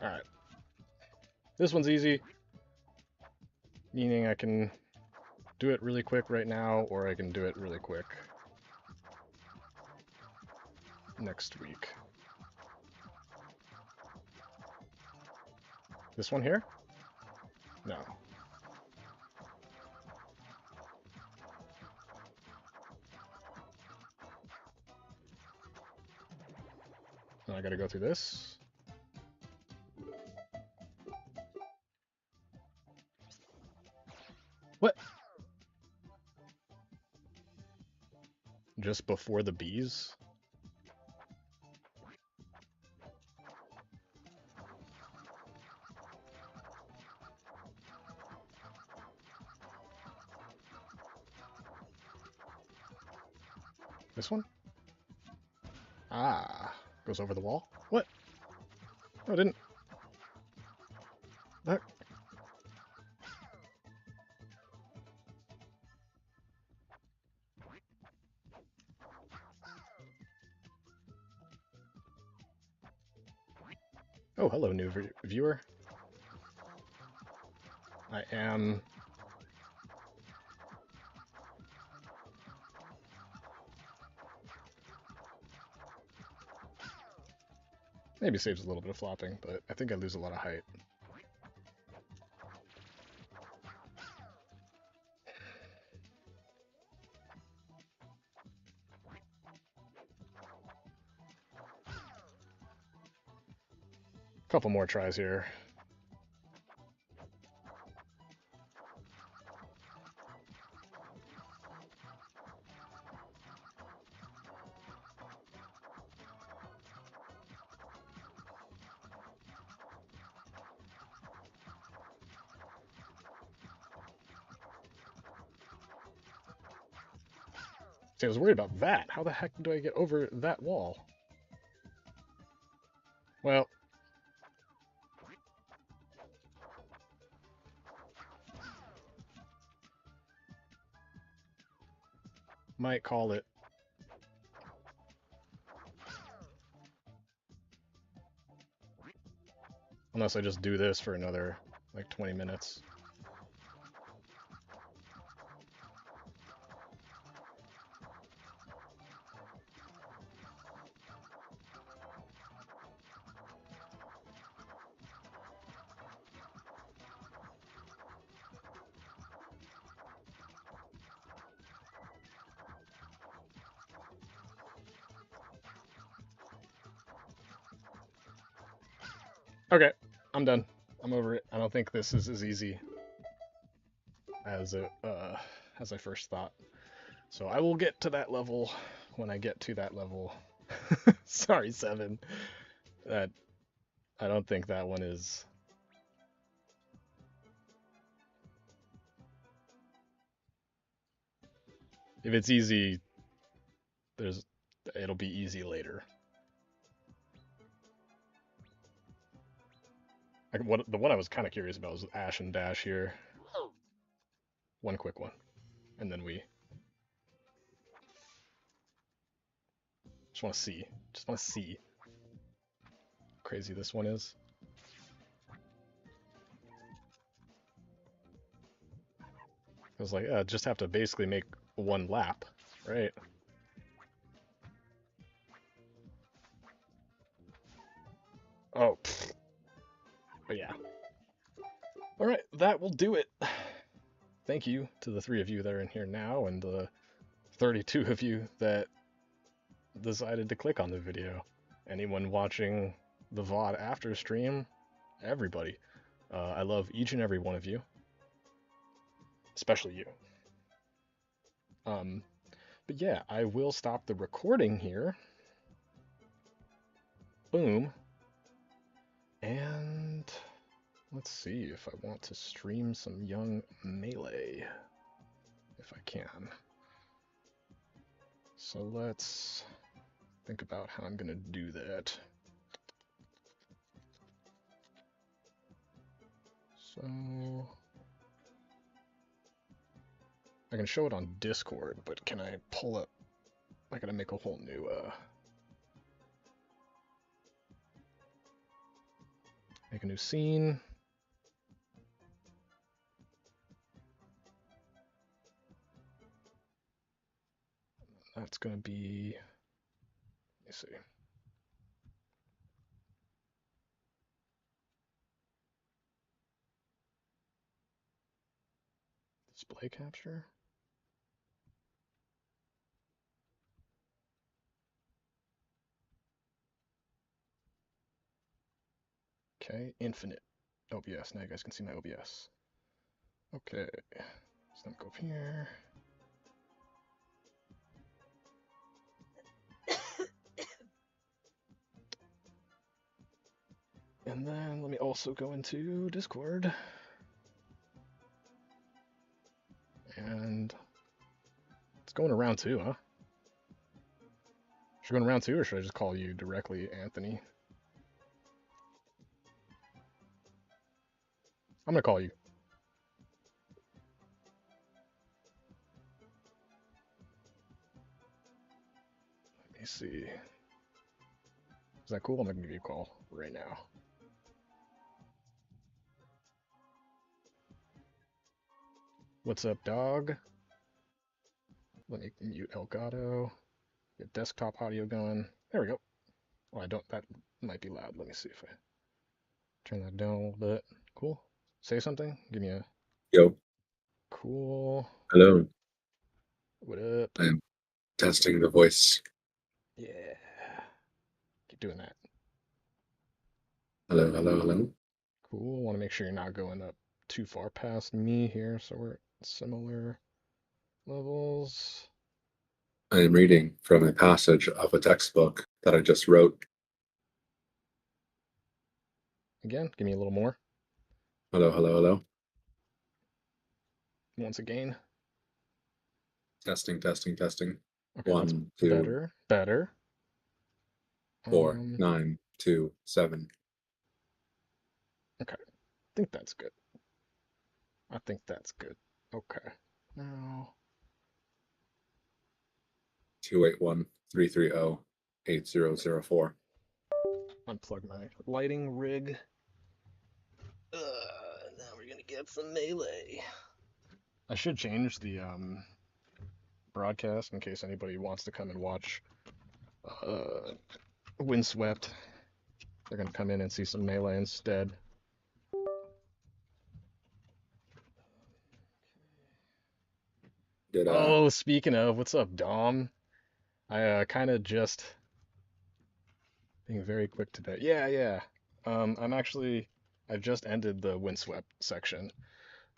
Alright. This one's easy, meaning I can do it really quick right now, or I can do it really quick next week. This one here? No. And I gotta go through this. What? Just before the bees? This one? Ah, goes over the wall? What? No, it didn't. That... Oh, hello, new viewer. I am... Maybe saves a little bit of flopping, but I think I lose a lot of height. Couple more tries here. See, I was worried about that. How the heck do I get over that wall? Well, might call it. Unless I just do this for another, like, 20 minutes. Okay, I'm done. I'm over it. I don't think this is as easy as as I first thought. So I will get to that level when I get to that level. Sorry, Seven. That I don't think that one is. If it's easy, it'll be easy later. The one I was kind of curious about was Ash and Dash here. One quick one, and then we just want to see. Just want to see how crazy this one is. was like, just have to basically make one lap, right? Oh, pfft. But yeah. All right, that will do it. Thank you to the 3 of you that are in here now and the 32 of you that decided to click on the video. Anyone watching the VOD after stream, everybody. I love each and every one of you, especially you. But yeah, I will stop the recording here. Boom. And let's see if I want to stream some young Melee, if I can. So let's think about how I'm gonna do that. So I can show it on Discord, but can I pull up? I gotta make a whole new make a new scene. That's gonna be, let me see. Display capture. Okay, infinite OBS. Now you guys can see my OBS. Okay, so then go up here. And then let me also go into Discord. And it's going around 2, huh? Should I go around 2, or should I just call you directly, Anthony? I'm gonna call you. Let me see. Is that cool? I'm gonna give you a call right now. What's up, dog? Let me mute Elgato. Get desktop audio going. There we go. Oh, I don't. That might be loud. Let me see if I turn that down a little bit. Cool. Say something. Give me a Yo. Cool. Hello. What up? I am testing the voice. Yeah. Keep doing that. Hello, hello, hello. Cool. Want to make sure you're not going up too far past me here, so we're at similar levels. I am reading from a passage of a textbook that I just wrote. Again, give me a little more. Hello, hello, hello. Once again. Testing, testing, testing. Okay, that's 1, 2, better. 4, 9, 2, 7. Okay, I think that's good. I think that's good. Okay. Now 281-330-8004. unplug my lighting rig. Now we're gonna get some Melee. I should change the broadcast in case anybody wants to come and watch Windswept. They're gonna come in and see some Melee instead. Oh, speaking of, what's up, Dom? I kind of just being very quick today. Yeah. I've just ended the Windswept section.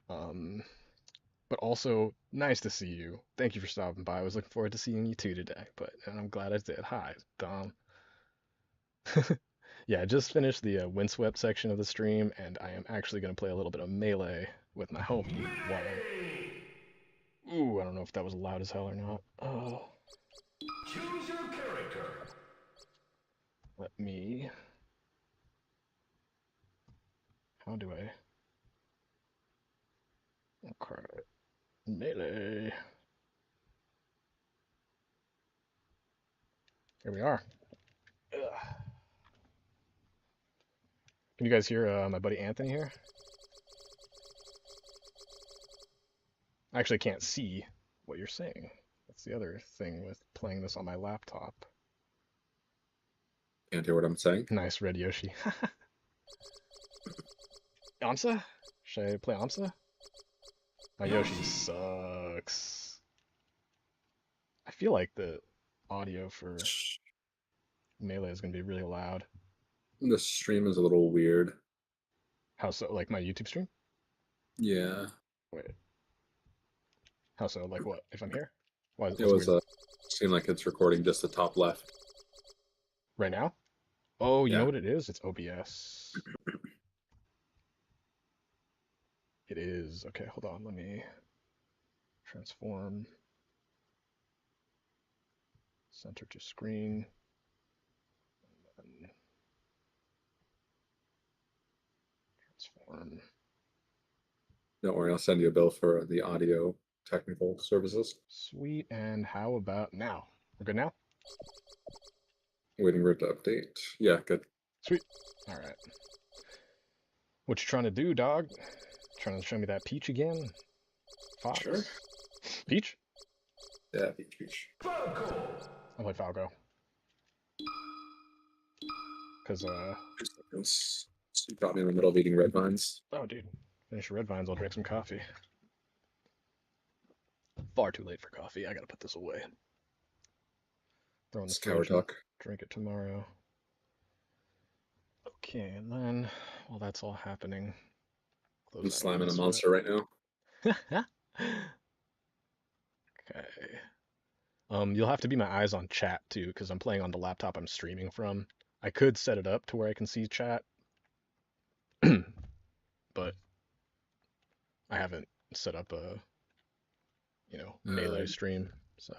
But also nice to see you. Thank you for stopping by. I was looking forward to seeing you too today, and I'm glad I did. Hi, Dom. Yeah, I just finished the Windswept section of the stream, and I am actually going to play a little bit of Melee with my homie. Ooh, I don't know if that was loud as hell or not. Oh. Choose your character. Let me. How do I? Okay. Melee. Here we are. Ugh. Can you guys hear my buddy Anthony here? I actually can't see what you're saying. That's the other thing with playing this on my laptop. Can't hear what I'm saying. Nice, Red Yoshi. Amsa? Should I play Amsa? My Yoshi sucks. I feel like the audio for Melee is going to be really loud. The stream is a little weird. How so? Like my YouTube stream? Yeah. Wait. How so? Like what? If I'm here? Why? It What's was weird? seemed like it's recording just the top left. Right now? Oh, you know Yeah. what it is? It's OBS. It is. Okay, hold on. Let me transform. Center to screen. And transform. Don't worry, I'll send you a bill for the audio technical services. Sweet. And how about now? We're good now? Waiting for it to update. Yeah, good. Sweet. All right. What you trying to do, dog? Trying to show me that peach again? Fox? Sure. Peach? Yeah, peach. Falco. I play Falco. Cause You got me in the middle of eating red vines. oh dude, finish your red vines. I'll drink some coffee. Far too late for coffee. I gotta put this away. Throw in the It's coward fridge and talk. drink it tomorrow. Okay, and then while that's all happening, close I'm out slamming a Windswept. monster right now. Okay. You'll have to be my eyes on chat too, because I'm playing on the laptop I'm streaming from. I could set it up to where I can see chat, but I haven't set up a, Melee stream, so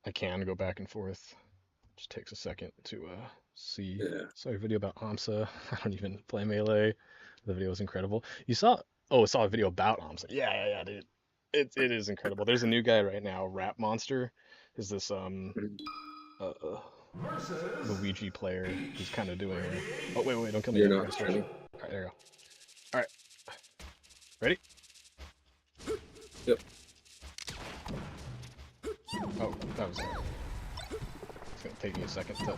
I can go back and forth. Just takes a second to see. Yeah. Saw a video about Amsa. I don't even play Melee. The video was incredible. You saw? Oh, I saw a video about Amsa. Yeah, dude. It is incredible. There's a new guy right now, Rap Monster. Is this Luigi player who's kind of doing a... Oh, wait, don't kill me. You're yet. not Gotta switch. streaming? All right, there you go. All right. Ready? Yep. Oh, that was... It's gonna take me a second to...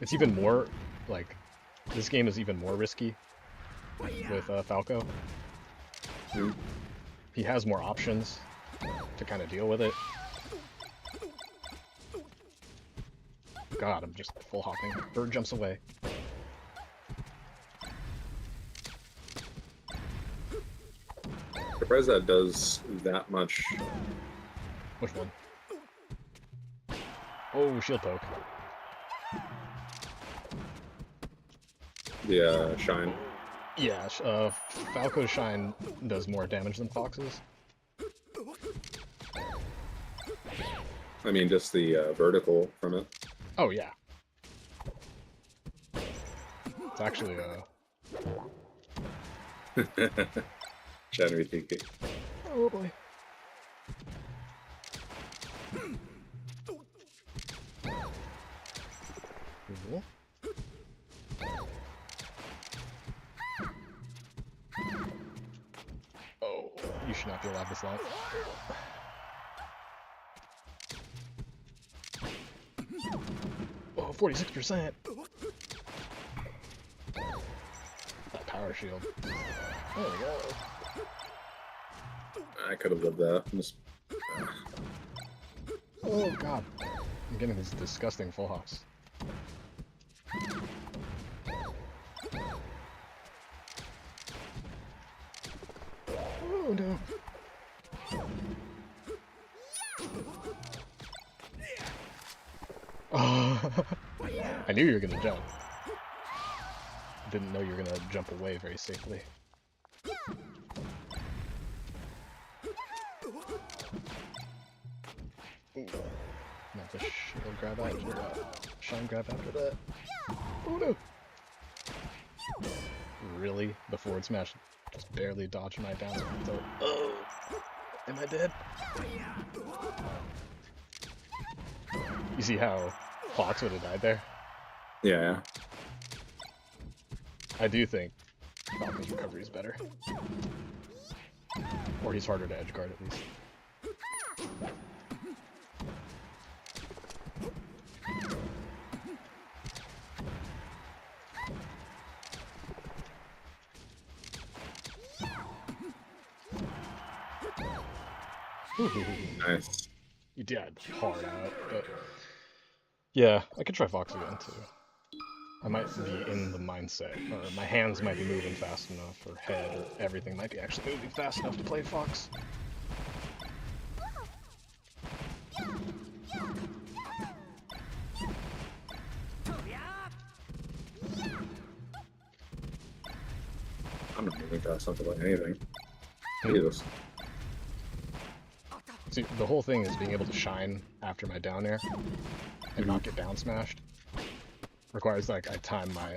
It's even more, like... This game is even more risky with Falco. Mm. He has more options to kind of deal with it. God, I'm just full hopping. Bird jumps away. Surprised that does that much. Which one? Oh, shield poke. The shine. Yeah, Falco's Shine does more damage than Fox's. I mean, just the vertical from it. Oh, yeah. It's actually, January thinking. Oh, boy. Cool. Oh, you should not be allowed this long. Oh, 46%. That power shield. There we go. I could have lived that. I'm just... Oh god. I'm getting these disgusting full hops. Oh no. Oh, I knew you were gonna jump. Didn't know you were gonna jump away very safely. Ooh. Not the shield grab after that. Shine grab after that. Oh no! Really? The forward smash just barely dodged my down tilt. Oh! Am I dead? You see how Fox would have died there? Yeah. I do think Falcon's recovery is better. Or he's harder to edge guard at least. Ooh, Nice. you did hard out, but yeah, I could try Fox again too. I might be in the mindset, or my hands might be moving fast enough, or head, or everything might be actually moving fast enough to play Fox. I'm not moving fast enough to play anything. Jesus. See, the whole thing is being able to shine after my down air and not get down smashed. Requires like I time my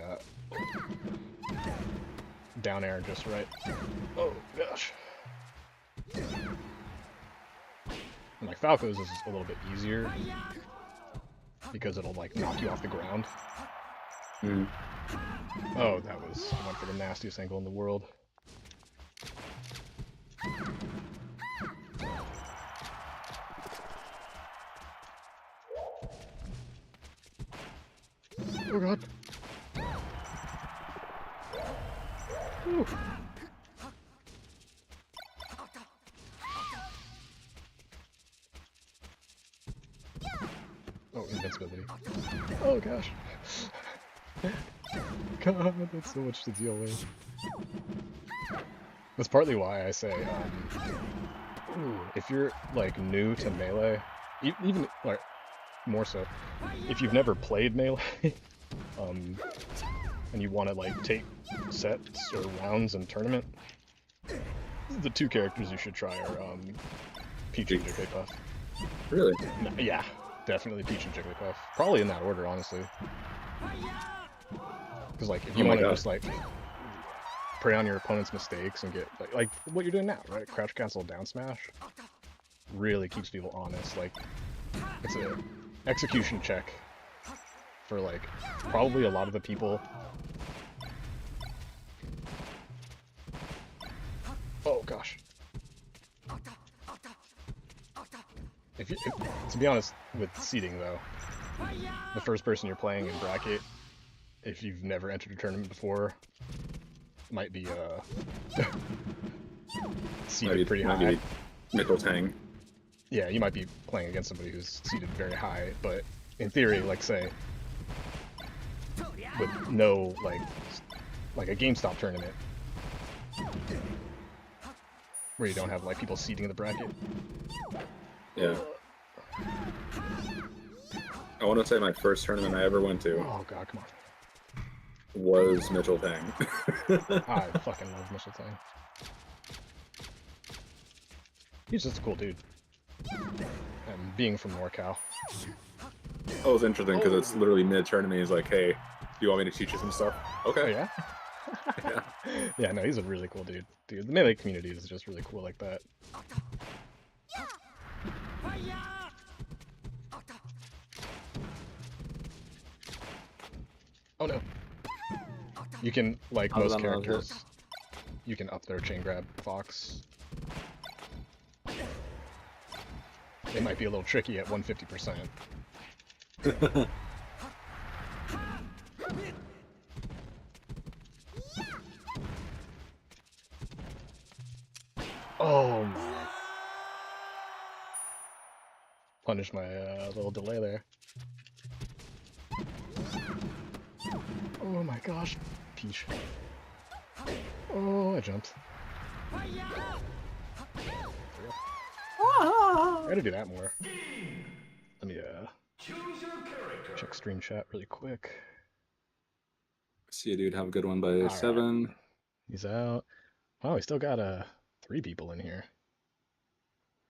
down air just right. Oh gosh. And like Falco's is a little bit easier because it'll like knock you off the ground. Mm. Oh, I went for the nastiest angle in the world. Oh god. Ooh. Oh, invincibility. Oh gosh. God, that's so much to deal with. That's partly why I say, if you're like new to melee, even like more so, if you've never played melee, and you want to like take sets or rounds in tournament, the two characters you should try are Peach and Jigglypuff. Really? Yeah, definitely Peach and Jigglypuff. Probably in that order, honestly. Because like if you want to just like prey on your opponent's mistakes and get like what you're doing now, right? Crouch cancel down smash really keeps people honest. Like it's a execution check for like probably a lot of the people. Oh gosh. To be honest, with seeding though, the first person you're playing in bracket, if you've never entered a tournament before, might be seeded pretty high. Nickel Tang. Yeah, you might be playing against somebody who's seeded very high, but in theory, like say, with no like a GameStop tournament, where you don't have like people seeding the bracket. Yeah. I want to say my first tournament I ever went to Oh god, come on. was Mitchell Tang. I fucking love Mitchell Tang. He's just a cool dude. And being from NorCal. Oh, it's interesting because it's literally mid-tournament. He's like, hey, do you want me to teach you some stuff? Okay. Oh yeah? Yeah. Yeah, no, he's a really cool dude. Dude, the melee community is just really cool like that. Oh no. You can, like most characters, you can up their chain grab Fox. It might be a little tricky at 150%. Oh my. Punish my little delay there. Oh my gosh. Peach. Oh, I jumped. I gotta do that more. Let me check stream chat really quick. See you, dude. Have a good one by All 7. Right. He's out. Wow, we still got 3 people in here.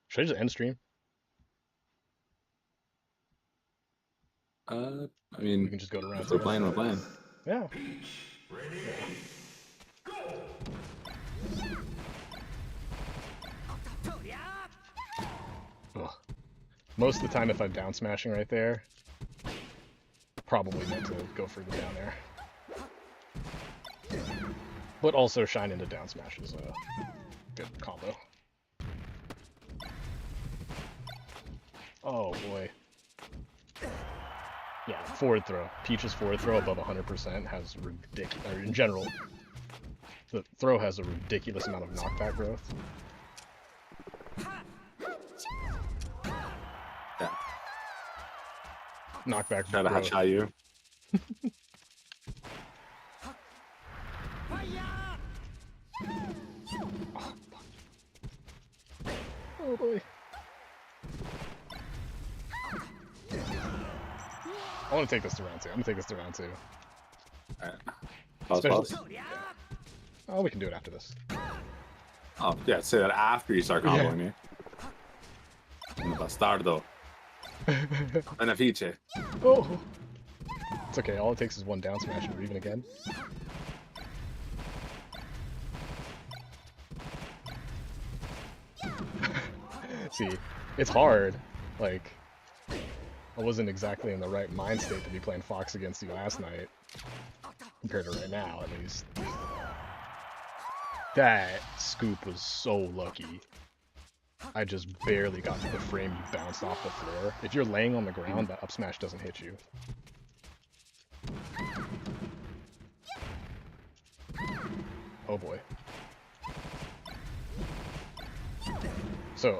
Should I just end stream? I We mean, can just go to round if 2. we're playing, we're playing. Yeah. Ugh. Most of the time, if I'm down smashing right there, probably meant to go further down there. But also shine into down smash is a good combo. Oh boy. Yeah, forward throw. Peach's forward throw above 100% has ridiculous, or in general, the throw has a ridiculous amount of knockback growth. Yeah. Knockback Try to growth. hatch you. Oh boy. I want to take this to round 2. I'm gonna take this to round 2. Alright. Pause. Yeah. Oh, we can do it after this. Oh, yeah, say that after you start comboing me. Bastardo. Benefice. Oh! It's okay, all it takes is one down smash and we're even again. See, it's hard. Like, I wasn't exactly in the right mind state to be playing Fox against you last night, compared to right now, at least. That scoop was so lucky. I just barely got to the frame you bounced off the floor. If you're laying on the ground, that up smash doesn't hit you. Oh boy. So,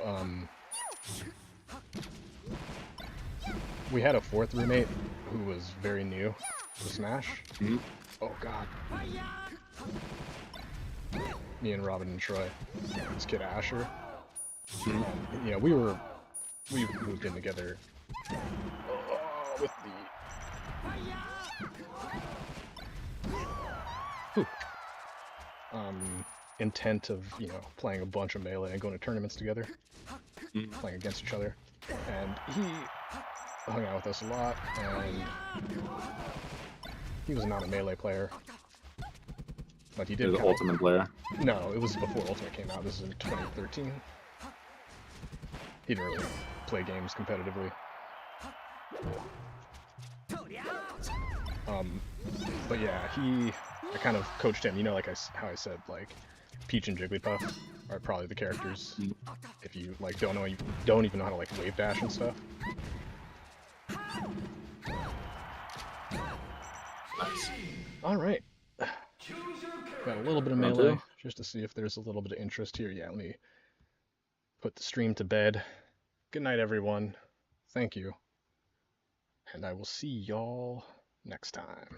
we had a 4th roommate who was very new to Smash. Mm-hmm. Oh god. Me and Robin and Troy. This kid Asher. Mm-hmm. You know, we moved in together with the intent of, you know, playing a bunch of Melee and going to tournaments together, playing against each other. And he hung out with us a lot, and he was not a Melee player, but he did. You're the Ultimate player. No, it was before Ultimate came out. This is in 2013. He didn't really play games competitively. But yeah, I kind of coached him. You know, like how I said, like Peach and Jigglypuff are probably the characters if you like don't even know how to like wave dash and stuff. Nice. All right, got a little bit of Round Melee 2? just to see if there's a little bit of interest here. Yeah, let me put the stream to bed. Good night, everyone. Thank you. And I will see y'all next time.